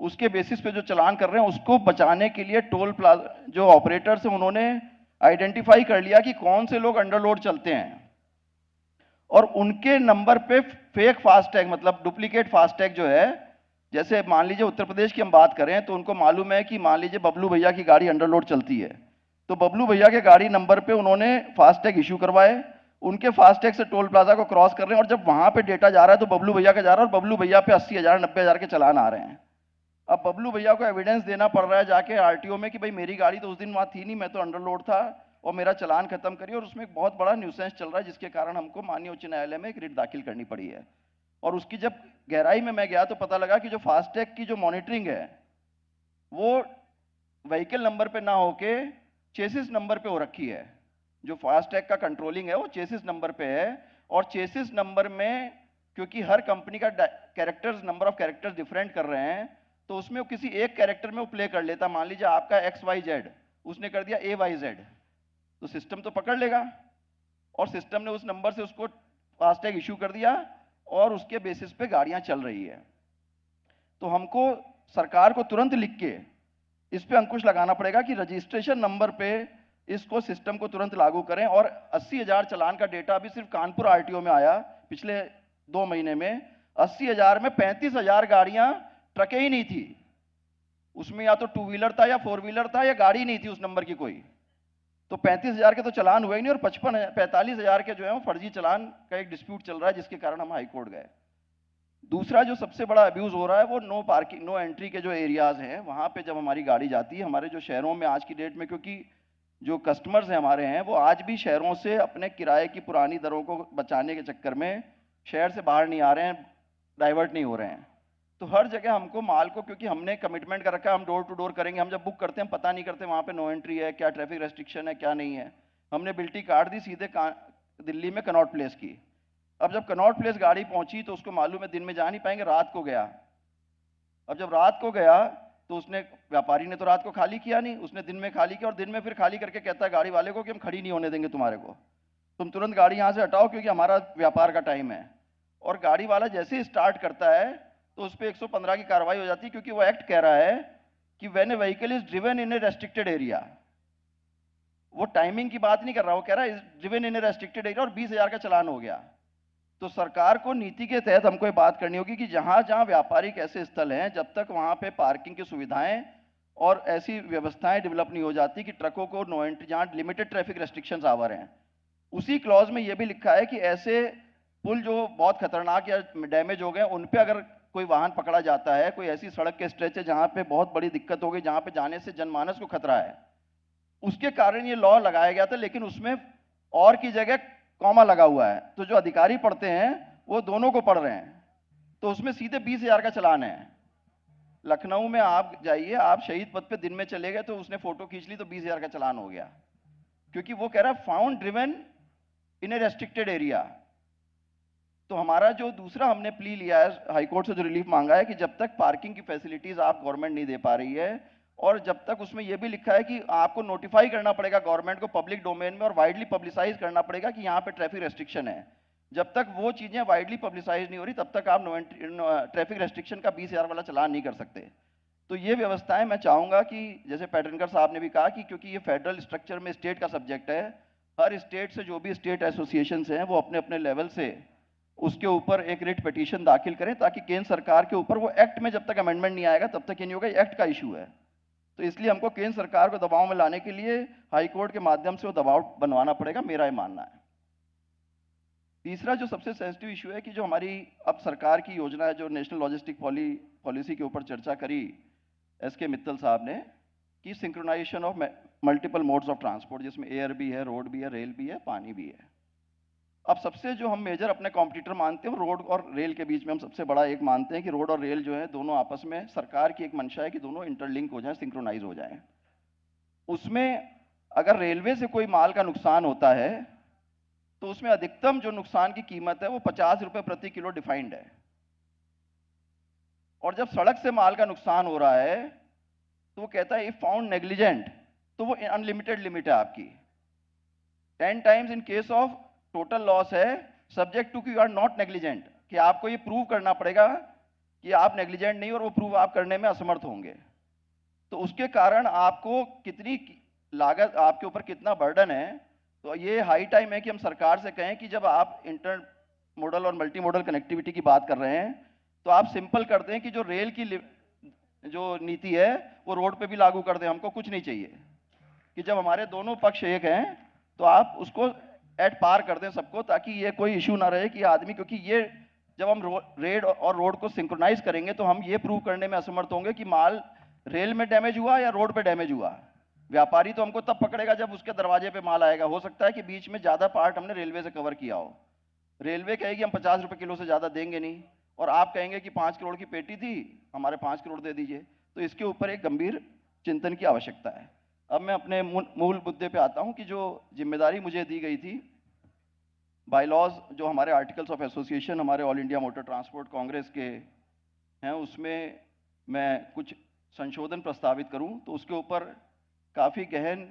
उसके बेसिस पे जो चालान कर रहे हैं उसको बचाने के लिए टोल प्लाजा जो ऑपरेटर्स हैं उन्होंने आइडेंटिफाई कर लिया कि कौन से लोग अंडरलोड चलते हैं, और उनके नंबर पे फेक फास्टैग, मतलब डुप्लीकेट फास्टैग जो है, जैसे मान लीजिए उत्तर प्रदेश की हम बात करें तो उनको मालूम है कि मान लीजिए बबलू भैया की गाड़ी अंडरलोड चलती है, तो बबलू भैया के गाड़ी नंबर पे उन्होंने फास्टैग इशू करवाए, उनके फास्टैग से टोल प्लाजा को क्रॉस कर रहे हैं, और जब वहां पे डेटा जा रहा है तो बबलू भैया का जा रहा है, और बबलू भैया पे 80,000 90,000 के चालान आ रहे हैं। अब बबलू भैया को एविडेंस देना पड़ रहा है जाके RTO में कि भाई मेरी गाड़ी तो उस दिन वहां थी नहीं, मैं तो अंडरलोड था और मेरा चालान खत्म करिए, और उसमें एक बहुत बड़ा न्यूसेंस चल रहा है, जिसके कारण हमको माननीय उच्च न्यायालय में एक रिट दाखिल करनी पड़ी है। और उसकी जब गहराई में मैं गया तो पता लगा कि जो फास्टैग की जो मॉनिटरिंग है वो व्हीकल नंबर पे ना होके चेसिस नंबर पे हो रखी है। जो फास्टैग का कंट्रोलिंग है वो चेसिस नंबर पे है, और चेसिस नंबर में क्योंकि हर कंपनी का characters, number of characters different कर रहे हैं, तो उसमें वो किसी एक कैरेक्टर में वो प्ले कर लेता। मान लीजिए आपका XYZ, उसने कर दिया AYZ, तो सिस्टम तो पकड़ लेगा, और सिस्टम ने उस नंबर से उसको फास्टैग इशू कर दिया, और उसके बेसिस पे गाड़ियां चल रही है। तो हमको सरकार को तुरंत लिख के इस पे अंकुश लगाना पड़ेगा कि रजिस्ट्रेशन नंबर पे इसको सिस्टम को तुरंत लागू करें। और 80,000 चालान का डेटा अभी सिर्फ कानपुर RTO में आया पिछले 2 महीने में। 80,000 में 35,000 गाड़ियां ट्रकें ही नहीं थी, उसमें या तो 2 व्हीलर था या 4 व्हीलर था या गाड़ी नहीं थी उस नंबर की कोई। तो 35,000 के तो चालान हुए ही नहीं, और 45,000 के जो है वो फर्जी चालान का एक डिस्प्यूट चल रहा है, जिसके कारण हम हाई कोर्ट गए। दूसरा जो सबसे बड़ा अब्यूज़ हो रहा है वो नो पार्किंग नो एंट्री के जो एरियाज़ हैं, वहाँ पे जब हमारी गाड़ी जाती है, हमारे जो शहरों में आज की डेट में, क्योंकि जो कस्टमर्स हैं हमारे हैं वो आज भी शहरों से अपने किराए की पुरानी दरों को बचाने के चक्कर में शहर से बाहर नहीं आ रहे हैं, डाइवर्ट नहीं हो रहे हैं। तो हर जगह हमको माल को, क्योंकि हमने कमिटमेंट कर रखा है हम डोर टू डोर करेंगे, हम जब बुक करते हैं हम पता नहीं करते वहाँ पे नो एंट्री है, क्या ट्रैफिक रेस्ट्रिक्शन है, क्या नहीं है। हमने बिल्टी काट दी, सीधे दिल्ली में कनॉट प्लेस की। अब जब कनॉट प्लेस गाड़ी पहुंची तो उसको मालूम है दिन में जा नहीं पाएंगे, रात को गया। अब जब रात को गया तो उसने, व्यापारी ने तो रात को खाली किया नहीं, उसने दिन में खाली किया और दिन में फिर खाली करके कहता है गाड़ी वाले को कि हम खड़ी नहीं होने देंगे तुम्हारे को, तुम तुरंत गाड़ी यहाँ से हटाओ क्योंकि हमारा व्यापार का टाइम है। और गाड़ी वाला जैसे ही स्टार्ट करता है तो उस पर 115 की कार्रवाई हो जाती है, क्योंकि वो एक्ट कह रहा है कि when A vehicle is driven in A restricted area. वो टाइमिंग की बात नहीं कर रहा, वो कह रहा है is driven in A restricted area, और 20,000 का चालान हो गया। तो सरकार को नीति के तहत हमको ये बात करनी होगी कि जहां जहां व्यापारिक ऐसे स्थल हैं, जब तक वहां पे पार्किंग की सुविधाएं और ऐसी व्यवस्थाएं डेवलप नहीं हो जाती कि ट्रकों को नो एंट्री, जहां लिमिटेड ट्रैफिक रेस्ट्रिक्शंस आ रहे हैं, उसी क्लॉज में ये भी लिखा है कि ऐसे पुल जो बहुत खतरनाक या डैमेज हो गए उन पे अगर कोई वाहन पकड़ा जाता है, कोई ऐसी सड़क के स्ट्रेच है जहां पे बहुत बड़ी दिक्कत हो गई, जहां पे जाने से जनमानस को खतरा है, उसके कारण ये लॉ लगाया गया था। लेकिन उसमें और की जगह कॉमा लगा हुआ है, तो जो अधिकारी पढ़ते हैं वो दोनों को पढ़ रहे हैं, तो उसमें सीधे 20,000 का चालान है। लखनऊ में आप जाइए, आप शहीद पथ पे दिन में चले गए तो उसने फोटो खींच ली तो 20,000 का चालान हो गया, क्योंकि वो कह रहा है फाउंड ड्रिवन इन ए रेस्ट्रिक्टेड एरिया। तो हमारा जो दूसरा हमने प्ली लिया है, हाईकोर्ट से जो रिलीफ मांगा है कि जब तक पार्किंग की फैसिलिटीज आप गवर्नमेंट नहीं दे पा रही है, और जब तक उसमें यह भी लिखा है कि आपको नोटिफाई करना पड़ेगा गवर्नमेंट को पब्लिक डोमेन में और वाइडली पब्लिसाइज करना पड़ेगा कि यहाँ पे ट्रैफिक रेस्ट्रिक्शन है, जब तक वो चीजें वाइडली पब्लिसाइज नहीं हो रही तब तक आप ट्रैफिक रेस्ट्रिक्शन का 20,000 वाला चालान नहीं कर सकते। तो ये व्यवस्थाएं मैं चाहूंगा कि जैसे पैटर्नकर साहब ने भी कहा कि क्योंकि ये फेडरल स्ट्रक्चर में स्टेट का सब्जेक्ट है, हर स्टेट से जो भी स्टेट एसोसिएशन हैं वो अपने अपने लेवल से उसके ऊपर एक रिट पिटीशन दाखिल करें, ताकि केंद्र सरकार के ऊपर वो एक्ट में जब तक अमेंडमेंट नहीं आएगा तब तक ये नहीं होगा, एक्ट का इशू है। तो इसलिए हमको केंद्र सरकार को दबाव में लाने के लिए हाई कोर्ट के माध्यम से वो दबाव बनवाना पड़ेगा, मेरा ये मानना है। तीसरा जो सबसे सेंसिटिव इशू है कि जो हमारी अब सरकार की योजना है, जो नेशनल लॉजिस्टिक पॉलिसी के ऊपर चर्चा करी एस.के. मित्तल साहब ने, कि synchronisation of multiple modes of transport, जिसमें एयर भी है, रोड भी है, रेल भी है, पानी भी है। अब सबसे जो हम मेजर अपने कॉम्पिटिटर मानते हैं रोड और रेल के बीच में हम सबसे बड़ा एक मानते हैं कि रोड और रेल जो है दोनों आपस में, सरकार की एक मंशा है कि दोनों इंटरलिंक हो जाएं, सिंक्रोनाइज हो जाएं। उसमें अगर रेलवे से कोई माल का नुकसान होता है तो उसमें अधिकतम जो नुकसान की कीमत है वो 50 रुपए प्रति किलो डिफाइंड है, और जब सड़क से माल का नुकसान हो रहा है तो वो कहता है इफ फाउंड नेग्लिजेंट, तो वो अनलिमिटेड लिमिट है आपकी, 10 times in case of total loss है, सब्जेक्ट टू कि यू आर नॉट नेग्लिजेंट, कि आपको ये प्रूव करना पड़ेगा कि आप नेग्लिजेंट नहीं, और वो प्रूव आप करने में असमर्थ होंगे। तो उसके कारण आपको कितनी लागत, आपके ऊपर कितना बर्डन है। तो ये हाई टाइम है कि हम सरकार से कहें कि जब आप इंटर मॉडल और मल्टी मॉडल कनेक्टिविटी की बात कर रहे हैं तो आप सिंपल कर दें कि जो रेल की जो नीति है वो रोड पे भी लागू कर दें, हमको कुछ नहीं चाहिए, कि जब हमारे दोनों पक्ष एक हैं तो आप उसको एट पार कर दें सबको, ताकि ये कोई इशू ना रहे कि आदमी, क्योंकि ये जब हम रेल और रोड को सिंक्रोनाइज करेंगे तो हम ये प्रूव करने में असमर्थ होंगे कि माल रेल में डैमेज हुआ या रोड पे डैमेज हुआ। व्यापारी तो हमको तब पकड़ेगा जब उसके दरवाजे पे माल आएगा, हो सकता है कि बीच में ज्यादा पार्ट हमने रेलवे से कवर किया हो, रेलवे कहेगी हम 50 रुपए किलो से ज्यादा देंगे नहीं, और आप कहेंगे कि 5 करोड़ की पेटी थी, हमारे 5 करोड़ दे दीजिए। तो इसके ऊपर एक गंभीर चिंतन की आवश्यकता है। अब मैं अपने मूल मुद्दे पे आता हूं कि जो जिम्मेदारी मुझे दी गई थी, बायलॉज जो हमारे आर्टिकल्स ऑफ एसोसिएशन हमारे all India Motor Transport Congress के हैं, उसमें मैं कुछ संशोधन प्रस्तावित करूं, तो उसके ऊपर काफ़ी गहन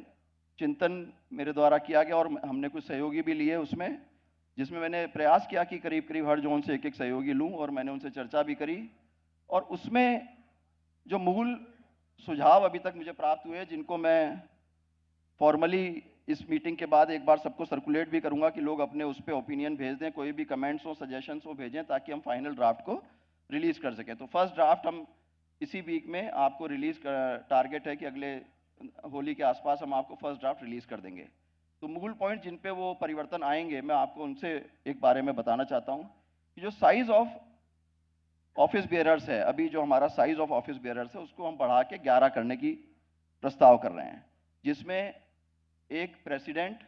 चिंतन मेरे द्वारा किया गया, और हमने कुछ सहयोगी भी लिए उसमें, जिसमें मैंने प्रयास किया कि करीब करीब हर जोन से एक एक सहयोगी लूं, और मैंने उनसे चर्चा भी करी। और उसमें जो मूल सुझाव अभी तक मुझे प्राप्त हुए, जिनको मैं फॉर्मली इस मीटिंग के बाद एक बार सबको सर्कुलेट भी करूंगा कि लोग अपने उस पर ओपिनियन भेज दें, कोई भी कमेंट्स हो, सजेशंस हो, भेजें, ताकि हम फाइनल ड्राफ्ट को रिलीज कर सकें। तो फर्स्ट ड्राफ्ट हम इसी वीक में आपको रिलीज टारगेट है कि अगले होली के आसपास हम आपको फर्स्ट ड्राफ्ट रिलीज कर देंगे। तो मूल पॉइंट जिन पे वो परिवर्तन आएंगे, मैं आपको उनसे एक बारे में बताना चाहता हूँ कि जो साइज ऑफ ऑफिस बेयरर्स है, अभी जो हमारा साइज ऑफ ऑफिस बेयरर्स है उसको हम बढ़ा के 11 करने की प्रस्ताव कर रहे हैं, जिसमें एक प्रेसिडेंट,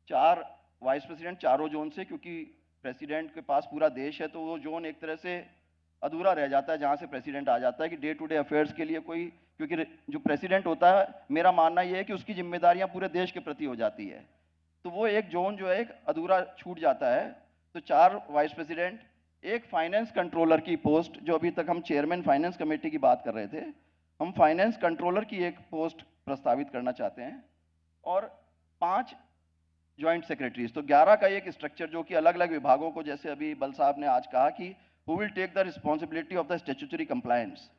4 वाइस प्रेसिडेंट चारों जोन से, क्योंकि प्रेसिडेंट के पास पूरा देश है तो वो जोन एक तरह से अधूरा रह जाता है जहां से प्रेसिडेंट आ जाता है कि डे टू डे अफेयर्स के लिए कोई, क्योंकि जो प्रेसिडेंट होता है मेरा मानना ये है कि उसकी जिम्मेदारियां पूरे देश के प्रति हो जाती है, तो वो एक जोन जो है एक अधूरा छूट जाता है। तो 4 वाइस प्रेसिडेंट, एक फाइनेंस कंट्रोलर की पोस्ट, जो अभी तक हम चेयरमैन फाइनेंस कमेटी की बात कर रहे थे, हम फाइनेंस कंट्रोलर की एक पोस्ट प्रस्तावित करना चाहते हैं, और 5 ज्वाइंट सेक्रेटरीज। तो 11 का एक स्ट्रक्चर जो कि अलग अलग विभागों को, जैसे अभी बल साहब ने आज कहा कि who will take the responsibility of the statutory compliance,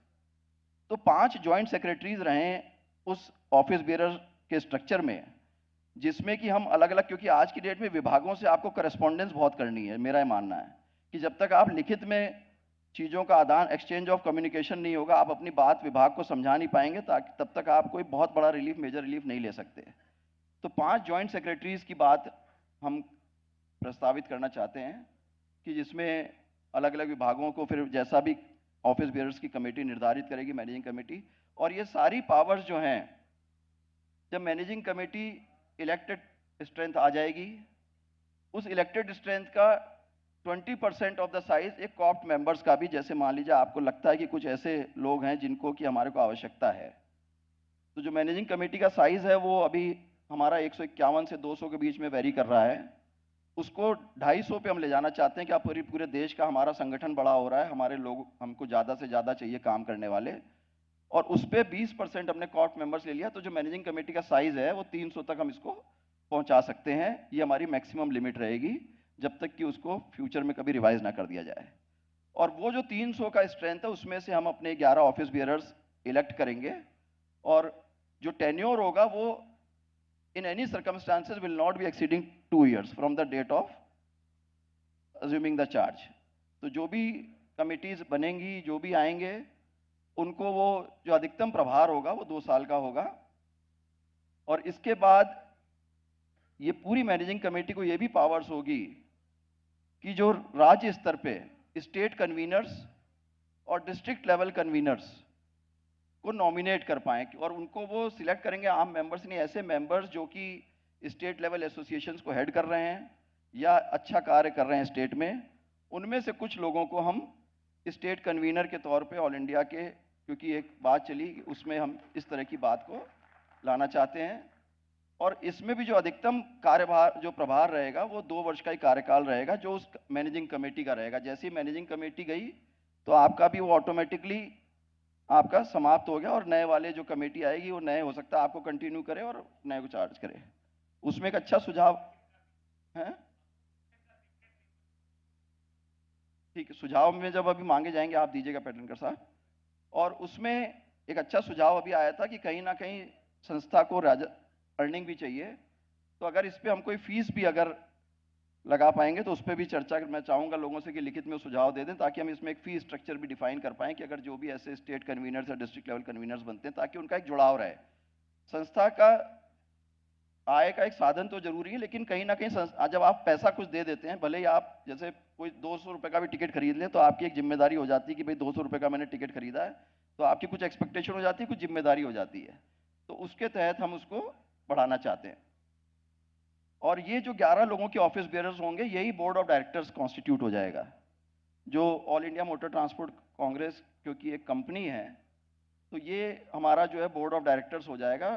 तो 5 ज्वाइंट सेक्रेटरीज रहें उस ऑफिस बेयरर के स्ट्रक्चर में, जिसमें कि हम अलग अलग, क्योंकि आज की डेट में विभागों से आपको करस्पॉन्डेंस बहुत करनी है। मेरा मानना है कि जब तक आप लिखित में चीज़ों का आदान, एक्सचेंज ऑफ कम्युनिकेशन नहीं होगा, आप अपनी बात विभाग को समझा नहीं पाएंगे, ताकि तब तक आप कोई बहुत बड़ा रिलीफ, मेजर रिलीफ नहीं ले सकते। तो 5 ज्वाइंट सेक्रेटरीज की बात हम प्रस्तावित करना चाहते हैं कि जिसमें अलग अलग विभागों को, फिर जैसा भी ऑफिस बेयरर्स की कमेटी निर्धारित करेगी, मैनेजिंग कमेटी, और ये सारी पावर्स जो हैं, जब मैनेजिंग कमेटी इलेक्टेड स्ट्रेंथ आ जाएगी, उस इलेक्टेड स्ट्रेंथ का 20% ऑफ द साइज एक कॉप्ट मेंबर्स का भी, जैसे मान लीजिए आपको लगता है कि कुछ ऐसे लोग हैं जिनको कि हमारे को आवश्यकता है, तो जो मैनेजिंग कमेटी का साइज है वो अभी हमारा 151 से 200 के बीच में वेरी कर रहा है, उसको 250 पे हम ले जाना चाहते हैं कि आप पूरे देश का हमारा संगठन बड़ा हो रहा है, हमारे लोग, हमको ज़्यादा से ज़्यादा चाहिए काम करने वाले, और उस पर 20% हमने कॉप्ट मेंबर्स ले लिया, तो जो मैनेजिंग कमेटी का साइज है वो 300 तक हम इसको पहुंचा सकते हैं। ये हमारी मैक्सिमम लिमिट रहेगी जब तक कि उसको फ्यूचर में कभी रिवाइज ना कर दिया जाए। और वो जो 300 का स्ट्रेंथ है उसमें से हम अपने 11 ऑफिस बियरर्स इलेक्ट करेंगे, और जो टेन्योर होगा वो in any circumstances will not be exceeding 2 years from the date of assuming the charge। तो जो भी कमिटीज बनेंगी, जो भी आएंगे, उनको वो जो अधिकतम प्रभार होगा वो 2 साल का होगा। और इसके बाद ये पूरी मैनेजिंग कमेटी को ये भी पावर्स होगी कि जो राज्य स्तर पे स्टेट कन्वीनर्स और डिस्ट्रिक्ट लेवल कन्वीनर्स को नॉमिनेट कर पाएं, और उनको वो सिलेक्ट करेंगे आम मेंबर्स नहीं, ऐसे मेंबर्स जो कि स्टेट लेवल एसोसिएशंस को हेड कर रहे हैं या अच्छा कार्य कर रहे हैं स्टेट में, उनमें से कुछ लोगों को हम स्टेट कन्वीनर के तौर पे ऑल इंडिया के, क्योंकि एक बात चली उसमें हम इस तरह की बात को लाना चाहते हैं। और इसमें भी जो अधिकतम कार्यभार, जो प्रभार रहेगा वो 2 वर्ष का ही कार्यकाल रहेगा जो उस मैनेजिंग कमेटी का रहेगा। जैसे ही मैनेजिंग कमेटी गई तो आपका भी वो ऑटोमेटिकली आपका समाप्त हो गया, और नए वाले जो कमेटी आएगी वो नए, हो सकता है आपको कंटिन्यू करे और नए को चार्ज करे। उसमें एक अच्छा सुझाव है, ठीक है, सुझाव में जब अभी मांगे जाएंगे आप दीजिएगा पेटनकर साहब। और उसमें एक अच्छा सुझाव अभी आया था कि कहीं ना कहीं संस्था को अर्निंग भी चाहिए, तो अगर इस पर हम कोई फीस भी अगर लगा पाएंगे तो उस पर भी चर्चा मैं चाहूँगा लोगों से कि लिखित में सुझाव दे दें, ताकि हम इसमें एक फी स्ट्रक्चर भी डिफाइन कर पाएं कि अगर जो भी ऐसे स्टेट कन्वीनर्स या डिस्ट्रिक्ट लेवल कन्वीनर्स बनते हैं, ताकि उनका एक जुड़ाव रहे। संस्था का आय का एक साधन तो जरूरी है, लेकिन कहीं ना कहीं जब आप पैसा कुछ दे देते हैं, भले ही आप जैसे कोई 200 रुपये का भी टिकट खरीद लें, तो आपकी एक जिम्मेदारी हो जाती है कि भाई 200 रुपये का मैंने टिकट खरीदा है, तो आपकी कुछ एक्सपेक्टेशन हो जाती है, कुछ जिम्मेदारी हो जाती है, तो उसके तहत हम उसको बढ़ाना चाहते हैं। और ये जो 11 लोगों के ऑफिस बेयरर्स होंगे, यही बोर्ड ऑफ डायरेक्टर्स कॉन्स्टिट्यूट हो जाएगा। जो all India Motor Transport Congress क्योंकि एक कंपनी है, तो ये हमारा जो है बोर्ड ऑफ डायरेक्टर्स हो जाएगा,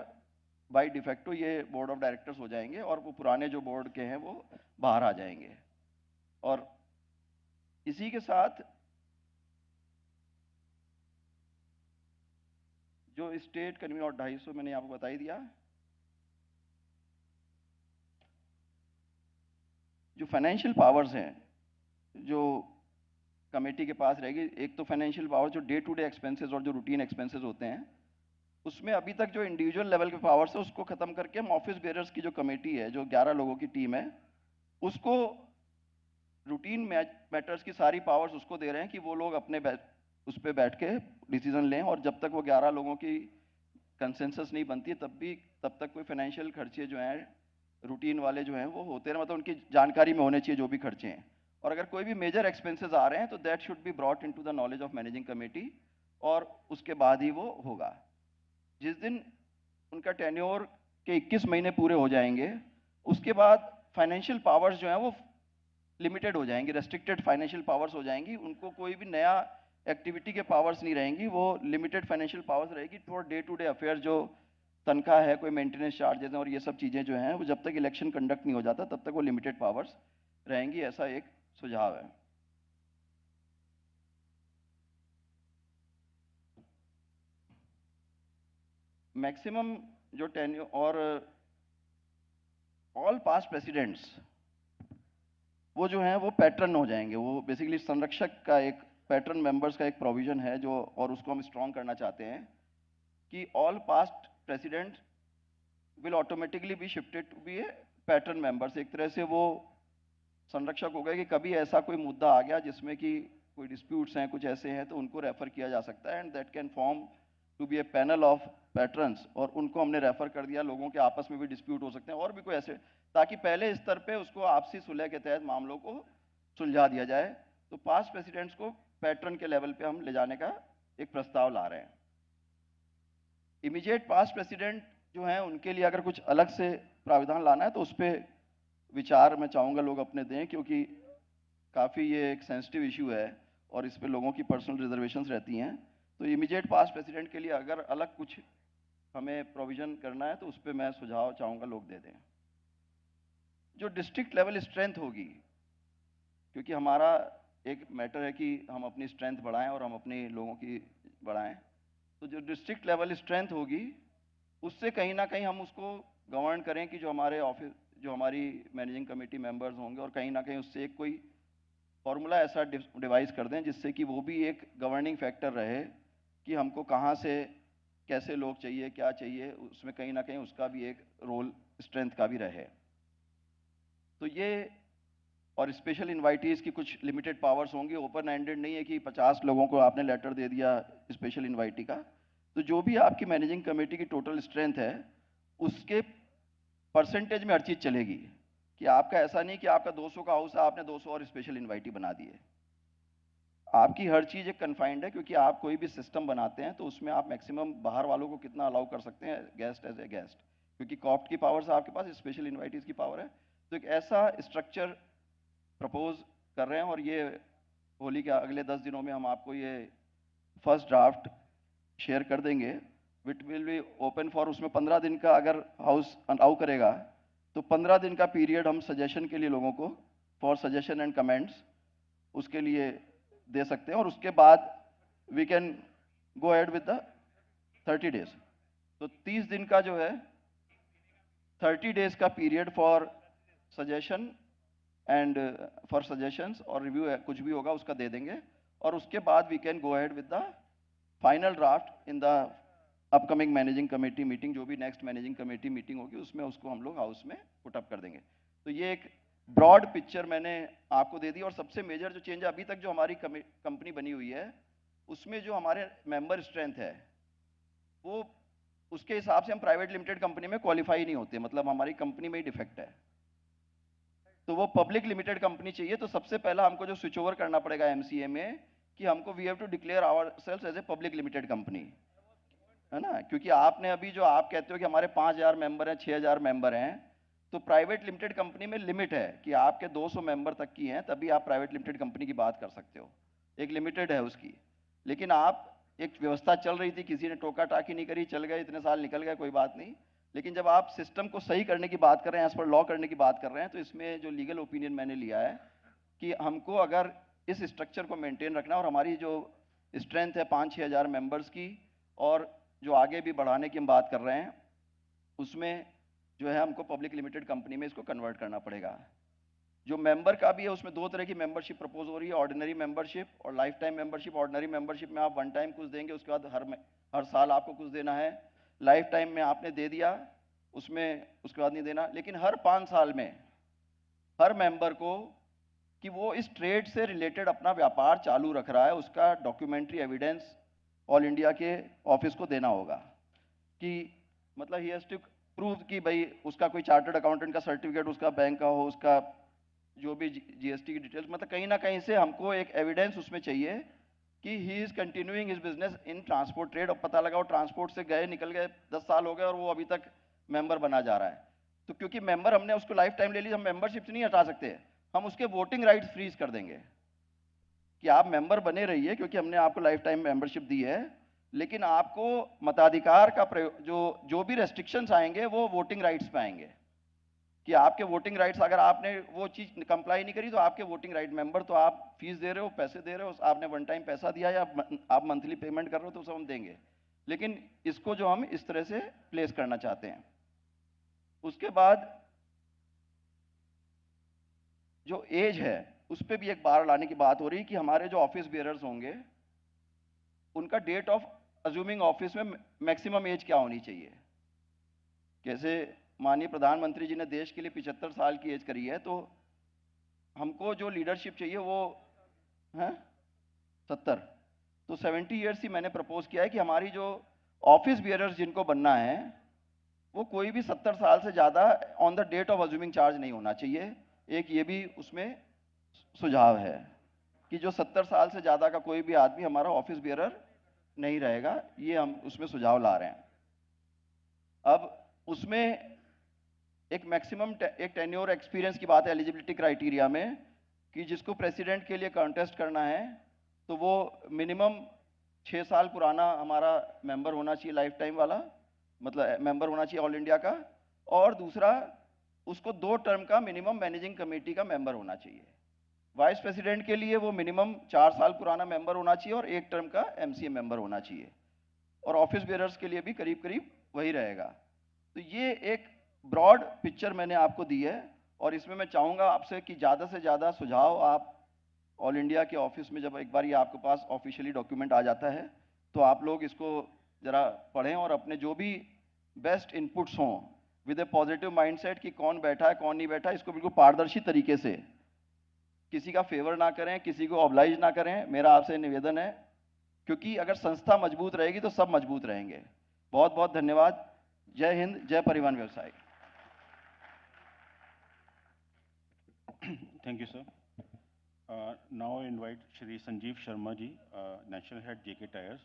बाय डिफेक्टो ये बोर्ड ऑफ डायरेक्टर्स हो जाएंगे, और वो पुराने जो बोर्ड के हैं वो बाहर आ जाएंगे। और इसी के साथ जो स्टेट कन्वीनर और 250 मैंने आपको बता ही दिया। जो फाइनेंशियल पावर्स हैं जो कमेटी के पास रहेगी, एक तो फाइनेंशियल पावर जो डे टू डे एक्सपेंसेस और जो रूटीन एक्सपेंसेस होते हैं, उसमें अभी तक जो इंडिविजुअल लेवल के पावर्स है उसको खत्म करके हम ऑफिस बेयरर्स की जो कमेटी है, जो 11 लोगों की टीम है, उसको रूटीन मैटर्स की सारी पावर्स उसको दे रहे हैं कि वो लोग अपने उस पर बैठ के डिसीजन लें, और जब तक वो 11 लोगों की कंसेंसस नहीं बनती तब तक कोई फाइनेंशियल खर्चे जो हैं रूटीन वाले जो हैं वो होते रहे, मतलब उनकी जानकारी में होने चाहिए जो भी खर्चे हैं, और अगर कोई भी मेजर एक्सपेंसेस आ रहे हैं तो that should be brought into the knowledge of managing committee, और उसके बाद ही वो होगा। जिस दिन उनका टेन्योर के 21 महीने पूरे हो जाएंगे, उसके बाद फाइनेंशियल पावर्स जो हैं वो लिमिटेड हो जाएंगी, रेस्ट्रिक्टेड फाइनेंशियल पावर्स हो जाएंगी। उनको कोई भी नया एक्टिविटी के पावर्स नहीं रहेंगी, वो लिमिटेड फाइनेंशियल पावर्स रहेगी for day to day affair. जो तनख्वाह है, कोई मेंटेनेंस चार्जेस हैं और ये सब चीज़ें जो हैं वो जब तक इलेक्शन कंडक्ट नहीं हो जाता तब तक वो लिमिटेड पावर्स रहेंगी। ऐसा एक सुझाव है। मैक्सिमम जो टेन्योर और ऑल पास्ट प्रेसिडेंट्स वो जो हैं वो पैटर्न हो जाएंगे। वो बेसिकली संरक्षक का एक पैटर्न मेंबर्स का एक प्रोविजन है जो, और उसको हम स्ट्रॉन्ग करना चाहते हैं कि all past president will automatically be shifted to be a patron members. एक तरह से वो संरक्षक हो गए कि कभी ऐसा कोई मुद्दा आ गया जिसमें कि कोई डिस्प्यूट्स हैं, कुछ ऐसे हैं, तो उनको रेफर किया जा सकता है and that can form to be a panel of patrons, और उनको हमने रेफर कर दिया। लोगों के आपस में भी डिस्प्यूट हो सकते हैं और भी कोई ऐसे, ताकि पहले स्तर पे उसको आपसी सुलह के तहत मामलों को सुलझा दिया जाए। तो पास्ट प्रेसिडेंट्स को पैटर्न के लेवल पे हम ले जाने का एक प्रस्ताव ला रहे हैं। इमीडिएट पास्ट प्रेसिडेंट जो हैं उनके लिए अगर कुछ अलग से प्राविधान लाना है तो उस पर विचार मैं चाहूँगा लोग अपने दें, क्योंकि काफ़ी ये एक सेंसिटिव इशू है और इस पे लोगों की पर्सनल रिजर्वेशंस रहती हैं। तो इमीडिएट पास्ट प्रेसिडेंट के लिए अगर अलग कुछ हमें प्रोविजन करना है तो उस पर मैं सुझाव चाहूँगा लोग दे दें। जो डिस्ट्रिक्ट लेवल स्ट्रेंथ होगी, क्योंकि हमारा एक मैटर है कि हम अपनी स्ट्रेंथ बढ़ाएं और हम अपने लोगों की बढ़ाएं, तो जो डिस्ट्रिक्ट लेवल स्ट्रेंथ होगी उससे कहीं ना कहीं हम उसको गवर्न करें कि जो हमारे ऑफिस, जो हमारी मैनेजिंग कमेटी मेंबर्स होंगे, और कहीं ना कहीं उससे एक कोई फॉर्मूला ऐसा डिवाइस कर दें जिससे कि वो भी एक गवर्निंग फैक्टर रहे कि हमको कहाँ से कैसे लोग चाहिए, क्या चाहिए, उसमें कहीं ना कहीं उसका भी एक रोल स्ट्रेंथ का भी रहे। तो ये, और स्पेशल इन्वाइटीज़ की कुछ लिमिटेड पावर्स होंगी, ओपन एंडेड नहीं है कि 50 लोगों को आपने लेटर दे दिया स्पेशल इन्वाइटी का। तो जो भी आपकी मैनेजिंग कमेटी की टोटल स्ट्रेंथ है उसके परसेंटेज में हर चीज़ चलेगी, कि आपका ऐसा नहीं कि आपका 200 का हाउस है आपने 200 और स्पेशल इन्वाइटी बना दिए। आपकी हर चीज़ एक कन्फाइंड है, क्योंकि आप कोई भी सिस्टम बनाते हैं तो उसमें आप मैक्सिमम बाहर वालों को कितना अलाउ कर सकते हैं गेस्ट एज ए गेस्ट, क्योंकि कॉप्ट की पावर्स आपके पास, स्पेशल इन्वाइटीज़ की पावर है। तो एक ऐसा स्ट्रक्चर प्रपोज कर रहे हैं और ये होली के अगले 10 दिनों में हम आपको ये फर्स्ट ड्राफ्ट शेयर कर देंगे, which will be open for. उसमें 15 दिन का अगर हाउस अलाउ करेगा तो 15 दिन का पीरियड हम सजेशन के लिए लोगों को, फॉर सजेशन एंड कमेंट्स, उसके लिए दे सकते हैं, और उसके बाद we can go ahead with the 30 days. तो 30 दिन का जो है 30 डेज का period for suggestion and for suggestions और रिव्यू, कुछ भी होगा उसका दे देंगे, और उसके बाद we can go ahead with the final draft in the upcoming managing committee meeting. जो भी नेक्स्ट मैनेजिंग कमेटी मीटिंग होगी उसमें उसको हम लोग हाउस में पुट अप कर देंगे। तो ये एक ब्रॉड पिक्चर मैंने आपको दे दी। और सबसे मेजर जो चेंज अभी तक जो हमारी कंपनी बनी हुई है उसमें जो हमारे मेंबर स्ट्रेंथ है वो उसके हिसाब से हम प्राइवेट लिमिटेड कंपनी में क्वालिफाई नहीं होते, मतलब हमारी कंपनी में ही डिफेक्ट है। तो वो पब्लिक लिमिटेड कंपनी चाहिए। तो सबसे पहला हमको जो स्विच ओवर करना पड़ेगा एमसीए में कि हमको we have to declare ourselves as a public limited company, है ना। क्योंकि आपने अभी जो आप कहते हो कि हमारे 5000 मेंबर हैं, 6000 मेंबर हैं, तो प्राइवेट लिमिटेड कंपनी में लिमिट है कि आपके 200 मेंबर तक की हैं तभी आप प्राइवेट लिमिटेड कंपनी की बात कर सकते हो, एक लिमिटेड है उसकी। लेकिन आप, एक व्यवस्था चल रही थी, किसी ने टोका टाकी नहीं करी, चल गए, इतने साल निकल गए, कोई बात नहीं। लेकिन जब आप सिस्टम को सही करने की बात कर रहे हैं, एज पर लॉ करने की बात कर रहे हैं, तो इसमें जो लीगल ओपिनियन मैंने लिया है कि हमको अगर इस स्ट्रक्चर को मेंटेन रखना, और हमारी जो स्ट्रेंथ है 5-6 हज़ार मेंबर्स की, और जो आगे भी बढ़ाने की हम बात कर रहे हैं, उसमें जो है हमको पब्लिक लिमिटेड कंपनी में इसको कन्वर्ट करना पड़ेगा। जो मेंबर का भी है उसमें 2 तरह की मेंबरशिप प्रपोज हो रही है, ऑर्डिनरी मेंबरशिप और life time membership. Ordinary membership में आप वन टाइम कुछ देंगे, उसके बाद हर साल आपको कुछ देना है। लाइफ टाइम में आपने दे दिया, उसमें उसके बाद नहीं देना। लेकिन हर 5 साल में हर मेंबर को कि वो इस ट्रेड से रिलेटेड अपना व्यापार चालू रख रहा है, उसका डॉक्यूमेंट्री एविडेंस ऑल इंडिया के ऑफिस को देना होगा, कि मतलब ही हैज टू प्रूव कि भाई उसका कोई चार्टर्ड अकाउंटेंट का सर्टिफिकेट उसका बैंक का हो, उसका जो भी जीएसटी की डिटेल्स, मतलब कहीं ना कहीं से हमको एक एविडेंस उसमें चाहिए कि he is continuing his business in transport trade, और पता लगा वो ट्रांसपोर्ट से गए निकल गए 10 साल हो गए और वो अभी तक मेंबर बना जा रहा है। तो क्योंकि मेंबर हमने उसको लाइफ टाइम ले ली, हम मेंबरशिप से नहीं हटा सकते, हम उसके वोटिंग राइट्स फ्रीज कर देंगे कि आप मेंबर बने रहिए क्योंकि हमने आपको लाइफ टाइम मेंबरशिप दी है, लेकिन आपको मताधिकार का प्रयोग जो भी रेस्ट्रिक्शंस आएंगे वो वोटिंग राइट्स पे आएंगे कि आपके वोटिंग राइट्स, अगर आपने वो चीज़ कंप्लाई नहीं करी तो आपके वोटिंग राइट, मेंबर तो आप फीस दे रहे हो, पैसे दे रहे हो, आपने वन टाइम पैसा दिया या आप मंथली पेमेंट कर रहे हो तो सब हम देंगे, लेकिन इसको जो हम इस तरह से प्लेस करना चाहते हैं। उसके बाद जो एज है उस पर भी एक बार लाने की बात हो रही कि हमारे जो ऑफिस बेयरर्स होंगे उनका डेट ऑफ अज्यूमिंग ऑफिस में मैक्सिमम एज क्या होनी चाहिए। जैसे माननीय प्रधानमंत्री जी ने देश के लिए 75 साल की एज करी है, तो हमको जो लीडरशिप चाहिए वो है 70, तो 70 ईयर्स ही मैंने प्रपोज किया है कि हमारी जो ऑफिस बियरर्स जिनको बनना है वो कोई भी 70 साल से ज़्यादा on the date of assuming charge नहीं होना चाहिए। एक ये भी उसमें सुझाव है कि जो 70 साल से ज़्यादा का कोई भी आदमी हमारा ऑफिस बियरर नहीं रहेगा, ये हम उसमें सुझाव ला रहे हैं। अब उसमें एक मैक्सिमम एक टेन्योर एक्सपीरियंस की बात है एलिजिबिलिटी क्राइटेरिया में कि जिसको प्रेसिडेंट के लिए कॉन्टेस्ट करना है तो वो मिनिमम 6 साल पुराना हमारा मेंबर होना चाहिए, लाइफ टाइम वाला, मतलब मेंबर होना चाहिए ऑल इंडिया का, और दूसरा उसको 2 टर्म का मिनिमम मैनेजिंग कमेटी का मेंबर होना चाहिए। वाइस प्रेसिडेंट के लिए वो मिनिमम 4 साल पुराना मेंबर होना चाहिए और 1 टर्म का एमसीए मेंबर होना चाहिए, और ऑफिस बेयरर्स के लिए भी करीब करीब वही रहेगा। तो ये एक ब्रॉड पिक्चर मैंने आपको दी है, और इसमें मैं चाहूँगा आपसे कि ज़्यादा से ज़्यादा सुझाव आप ऑल इंडिया के ऑफिस में, जब एक बार ये आपके पास ऑफिशियली डॉक्यूमेंट आ जाता है तो आप लोग इसको ज़रा पढ़ें और अपने जो भी बेस्ट इनपुट्स हों विद ए पॉजिटिव माइंडसेट कि कौन बैठा है कौन नहीं बैठा, इसको बिल्कुल पारदर्शी तरीके से, किसी का फेवर ना करें, किसी को ऑब्लाइज ना करें, मेरा आपसे निवेदन है, क्योंकि अगर संस्था मजबूत रहेगी तो सब मजबूत रहेंगे। बहुत बहुत धन्यवाद। जय हिंद, जय परिवहन व्यवसाय। Thank you, sir. Now I invite Shri Sanjeev Sharma ji, National Head JK Tires,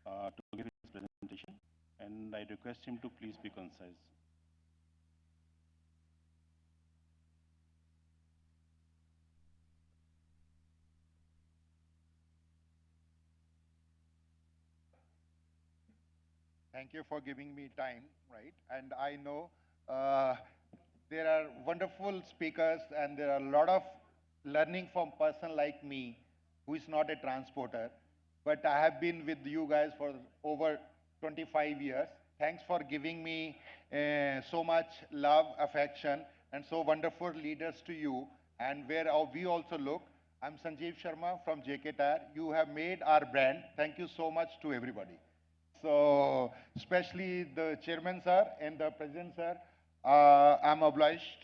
to give his presentation, and I request him to please be concise. Thank you for giving me time, right? And I know there are wonderful speakers and there are a lot of learning from person like me who is not a transporter, but I have been with you guys for over 25 years. Thanks for giving me so much love, affection, and so wonderful leaders to you. And where we also look, I'm Sanjeev Sharma from JK Tire. You have made our brand. Thank you so much to everybody. So, especially the chairman sir and the president sir, I'm obliged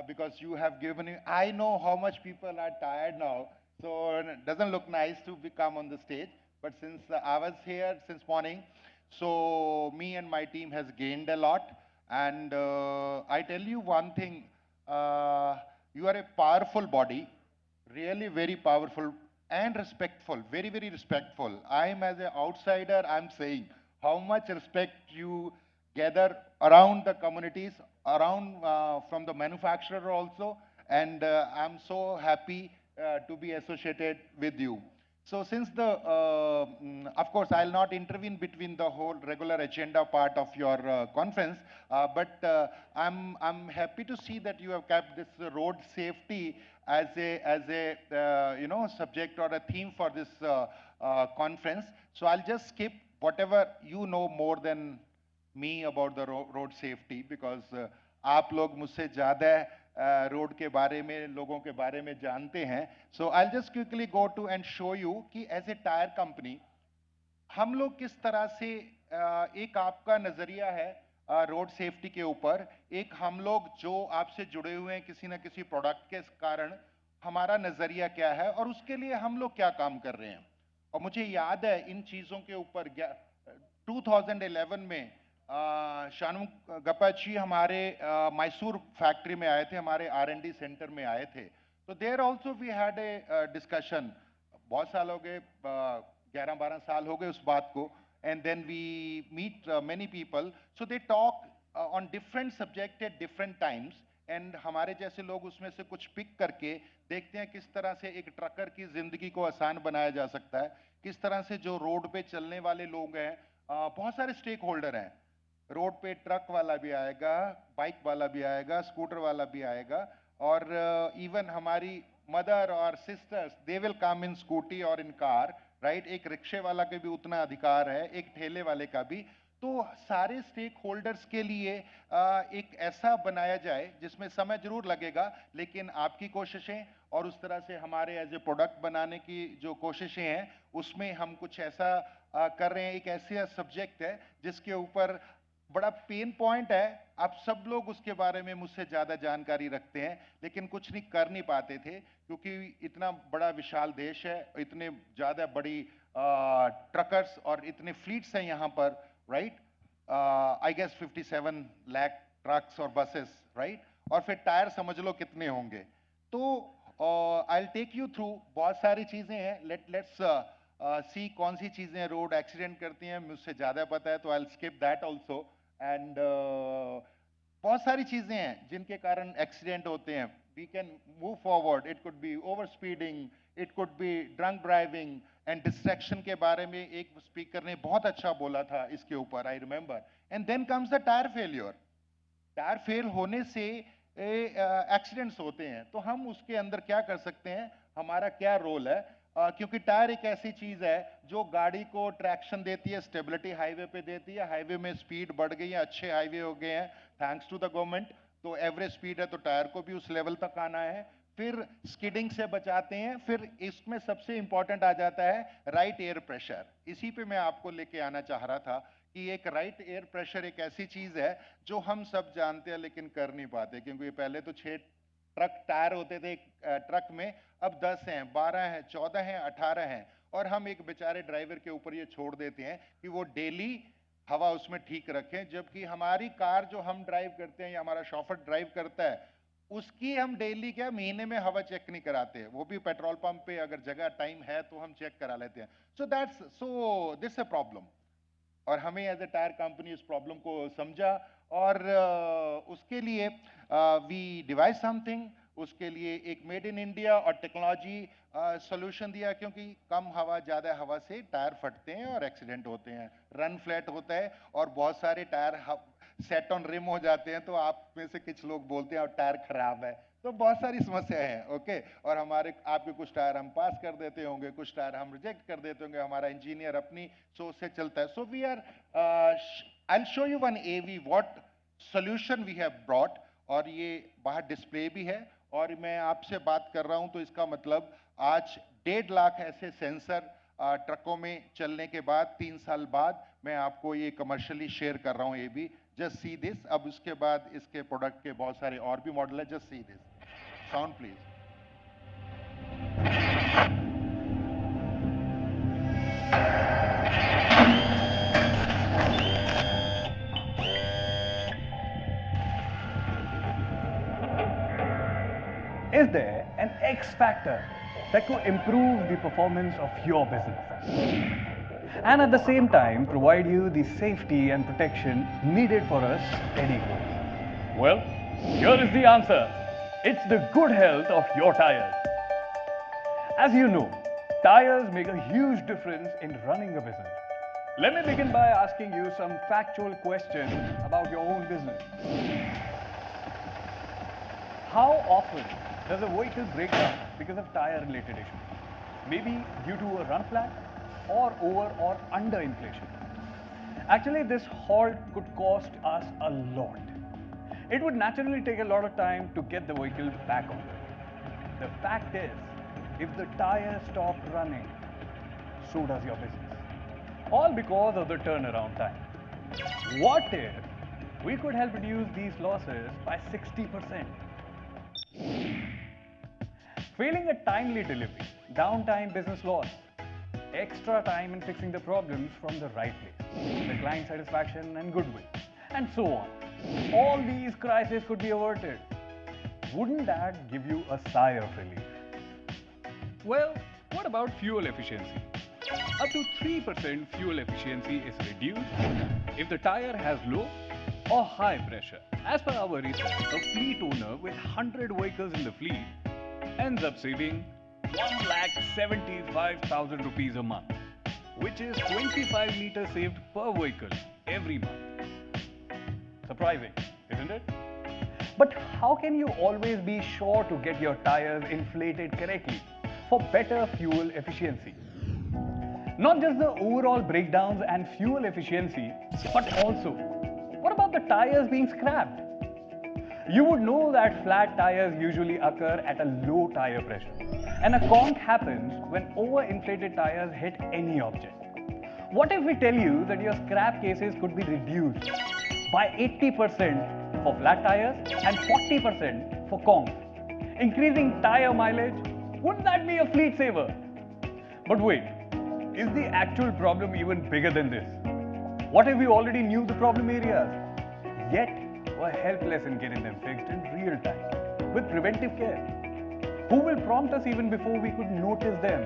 because you have given me, I know how much people are tired now, so it doesn't look nice to become on the stage, but since I was here since morning, so me and my team has gained a lot, and I tell you one thing, you are a powerful body, really very powerful and respectful, very, very respectful. I'm as an outsider, I'm saying how much respect you gather around the communities, around from the manufacturer also, and I'm so happy to be associated with you. So since of course, I'll not intervene between the whole regular agenda part of your conference, but I'm happy to see that you have kept this road safety as a subject or a theme for this conference. So I'll just skip whatever you know more than me about the road safety, because आप लोग मुझसे ज़्यादा रोड के बारे में, लोगों के बारे में जानते हैं. So I'll just quickly go to and show you कि as a tire company हम लोग किस तरह से एक आपका नज़रिया है रोड सेफ्टी के ऊपर, एक हम लोग जो आपसे जुड़े हुए हैं किसी न किसी प्रोडक्ट के कारण, हमारा नज़रिया क्या है और उसके लिए हम लोग क्या काम कर रहे हैं. और मुझे याद है इन चीज़ों के ऊपर 2011 में शानु गप्पा जी हमारे मैसूर फैक्ट्री में आए थे, हमारे R&D सेंटर में आए थे, So there also we had a discussion. बहुत साल हो गए, 11-12 साल हो गए उस बात को, and then we meet many people. So they talk on different subject at different times. And हमारे जैसे लोग उसमें से कुछ पिक करके देखते हैं किस तरह से एक ट्रकर की जिंदगी को आसान बनाया जा सकता है, किस तरह से जो रोड पे चलने वाले लोग हैं, बहुत सारे स्टेक होल्डर हैं, रोड पे ट्रक वाला भी आएगा, बाइक वाला भी आएगा, स्कूटर वाला भी आएगा, और इवन हमारी मदर और sisters they will come in scooty और इन कार, राइट। एक रिक्शे वाला के भी उतना अधिकार है, एक ठेले वाले का भी। तो सारे स्टेक होल्डर्स के लिए एक ऐसा बनाया जाए जिसमें समय जरूर लगेगा, लेकिन आपकी कोशिशें और उस तरह से हमारे एज ए प्रोडक्ट बनाने की जो कोशिशें हैं उसमें हम कुछ ऐसा कर रहे हैं। एक ऐसा सब्जेक्ट है जिसके ऊपर बड़ा पेन पॉइंट है, आप सब लोग उसके बारे में मुझसे ज़्यादा जानकारी रखते हैं, लेकिन कुछ नहीं कर नहीं पाते थे क्योंकि इतना बड़ा विशाल देश है, इतने ज़्यादा बड़ी ट्रकर्स और इतने फ्लीट्स हैं यहाँ पर, right. I guess 57 lakh trucks और बसेस, राइट। और फिर टायर समझ लो कितने होंगे। तो I will take you through, बहुत सारी चीज़ें हैं। लेट्स सी कौन सी चीज़ें रोड एक्सीडेंट करती हैं, मुझसे ज़्यादा पता है तो I will skip that also. And बहुत सारी चीज़ें हैं जिनके कारण एक्सीडेंट होते हैं। We can move forward, it could be over speeding, it could be drunk driving and distraction के बारे में एक स्पीकर ने बहुत अच्छा बोला था इसके ऊपर, I remember. And then comes the tyre failure. Tyre fail होने से एक्सीडेंट्स होते हैं, तो हम उसके अंदर क्या कर सकते हैं, हमारा क्या रोल है, क्योंकि टायर एक ऐसी चीज है जो गाड़ी को ट्रैक्शन देती है, स्टेबिलिटी हाईवे पे देती है। हाईवे में स्पीड बढ़ गई है, अच्छे हाईवे हो गए हैं थैंक्स टू द गवर्नमेंट, तो एवरेज स्पीड है तो टायर को भी उस लेवल तक आना है। फिर स्किडिंग से बचाते हैं। फिर इसमें सबसे इंपॉर्टेंट आ जाता है राइट एयर प्रेशर। इसी पे मैं आपको लेके आना चाह रहा था कि एक राइट एयर प्रेशर एक ऐसी चीज है जो हम सब जानते हैं लेकिन कर नहीं पाते, क्योंकि पहले तो 6 ट्रक टायर होते थे ट्रक में, अब 10 हैं, 12 हैं, 14 हैं, 18 हैं, और हम एक बेचारे ड्राइवर के ऊपर ये छोड़ देते हैं कि वो डेली हवा उसमें ठीक रखें, जबकि हमारी कार जो हम ड्राइव करते हैं या हमारा शॉफर ड्राइव करता है उसकी हम डेली क्या महीने में हवा चेक नहीं कराते, वो भी पेट्रोल पंप पे अगर जगह टाइम है तो हम चेक करा लेते हैं। सो दिस अ प्रॉब्लम, और हमें एज ए टायर कंपनी इस प्रॉब्लम को समझा और उसके लिए वी डिवाइस समथिंग, उसके लिए एक मेड इन इंडिया और टेक्नोलॉजी सॉल्यूशन दिया, क्योंकि कम हवा ज़्यादा हवा से टायर फटते हैं और एक्सीडेंट होते हैं, रन फ्लैट होता है और बहुत सारे टायर सेट ऑन रिम हो जाते हैं, तो आप में से कुछ लोग बोलते हैं और टायर खराब है, तो बहुत सारी समस्याएं हैं, ओके। और हमारे आपके कुछ टायर हम पास कर देते होंगे, कुछ टायर हम रिजेक्ट कर देते होंगे, हमारा इंजीनियर अपनी सोच से चलता है। So we are I will show you one AV what solution we have brought, और ये बाहर डिस्प्ले भी है, और मैं आपसे बात कर रहा हूं तो इसका मतलब आज 1.5 लाख ऐसे सेंसर ट्रकों में चलने के बाद 3 साल बाद मैं आपको ये कमर्शियली शेयर कर रहा हूं AV। Just see this. अब उसके बाद इसके प्रोडक्ट के बहुत सारे और भी मॉडल है, just see this. Sound please. Is there an X factor that could improve the performance of your business and at the same time provide you the safety and protection needed for a steady growth? Well, here is the answer. It's the good health of your tires. As you know, tires make a huge difference in running a business. Let me begin by asking you some factual questions about your own business. How often does a vehicle break down because of tire-related issues? Maybe due to a run flat or over or under inflation. Actually, this halt could cost us a lot. It would naturally take a lot of time to get the vehicle back on. The fact is, if the tires stop running, so does your business. All because of the turnaround time. What if we could help reduce these losses by 60%? Failing a timely delivery, downtime business loss, extra time in fixing the problems from the right place, the client satisfaction and goodwill, and so on. All these crises could be averted. wouldn't that give you a sigh of relief? Well, what about fuel efficiency? Up to 3% fuel efficiency is reduced if the tire has low or high pressure. As per our research, a fleet owner with 100 vehicles in the fleet ends up saving 1,75,000 rupees a month, which is 25 liters saved per vehicle every month. Surprising, isn't it? But how can you always be sure to get your tires inflated correctly for better fuel efficiency? Not just the overall breakdowns and fuel efficiency, but also, what about the tires being scrapped? You would know that flat tires usually occur at a low tire pressure, and a conk happens when overinflated tires hit any object. What if we tell you that your scrap cases could be reduced by 80% for flat tires and 40% for conk, increasing tire mileage? Wouldn't that be a fleet saver? But wait, is the actual problem even bigger than this? What if we already knew the problem areas, yet were helpless in getting them fixed in real time with preventive care? Who will prompt us even before we could notice them?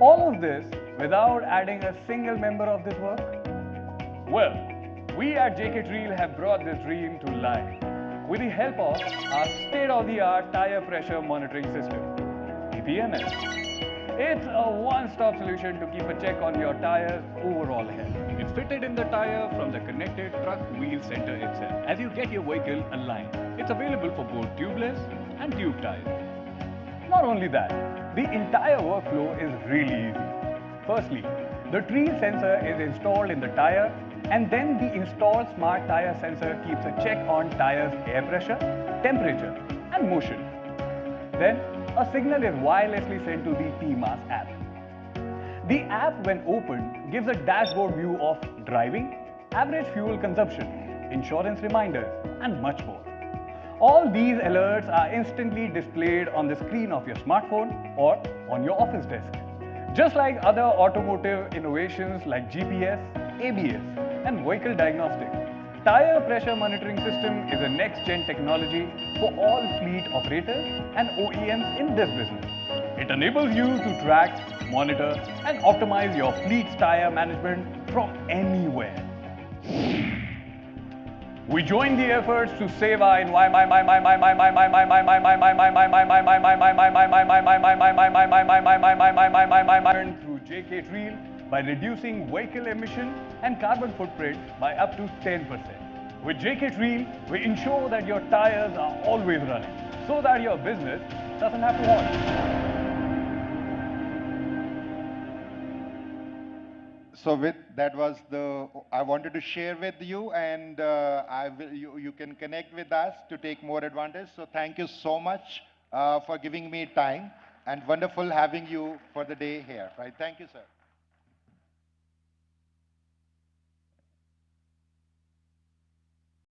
All of this without adding a single member of this work? Well, we at JK Treel have brought this dream to life with the help of our state-of-the-art tire pressure monitoring system, TPMS. It's a one-stop solution to keep a check on your tire's overall health. It's fitted in the tire from the connected truck wheel center itself as you get your vehicle aligned. It's available for both tubeless and tube tires. Not only that, the entire workflow is really easy. Firstly, the Treel sensor is installed in the tire, and then the installed smart tire sensor keeps a check on tire's air pressure, temperature, and motion. Then, a signal is wirelessly sent to the TMAS app. The app, when opened, gives a dashboard view of driving, average fuel consumption, insurance reminders, and much more. All these alerts are instantly displayed on the screen of your smartphone or on your office desk. Just like other automotive innovations like GPS, ABS, and vehicle diagnostics, Tire Pressure Monitoring System is a next-gen technology for all fleet operators and OEMs in this business. It enables you to track, monitor, and optimize your fleet's tire management from anywhere. We join the efforts to save our environment through JK Treel by reducing vehicle emission and carbon footprint by up to 10%. With JK Treel, we ensure that your tires are always running so that your business doesn't have to halt. So that was I wanted to share with you, and you can connect with us to take more advantage. So thank you so much for giving me time, and wonderful having you for the day here, right? Thank you, sir.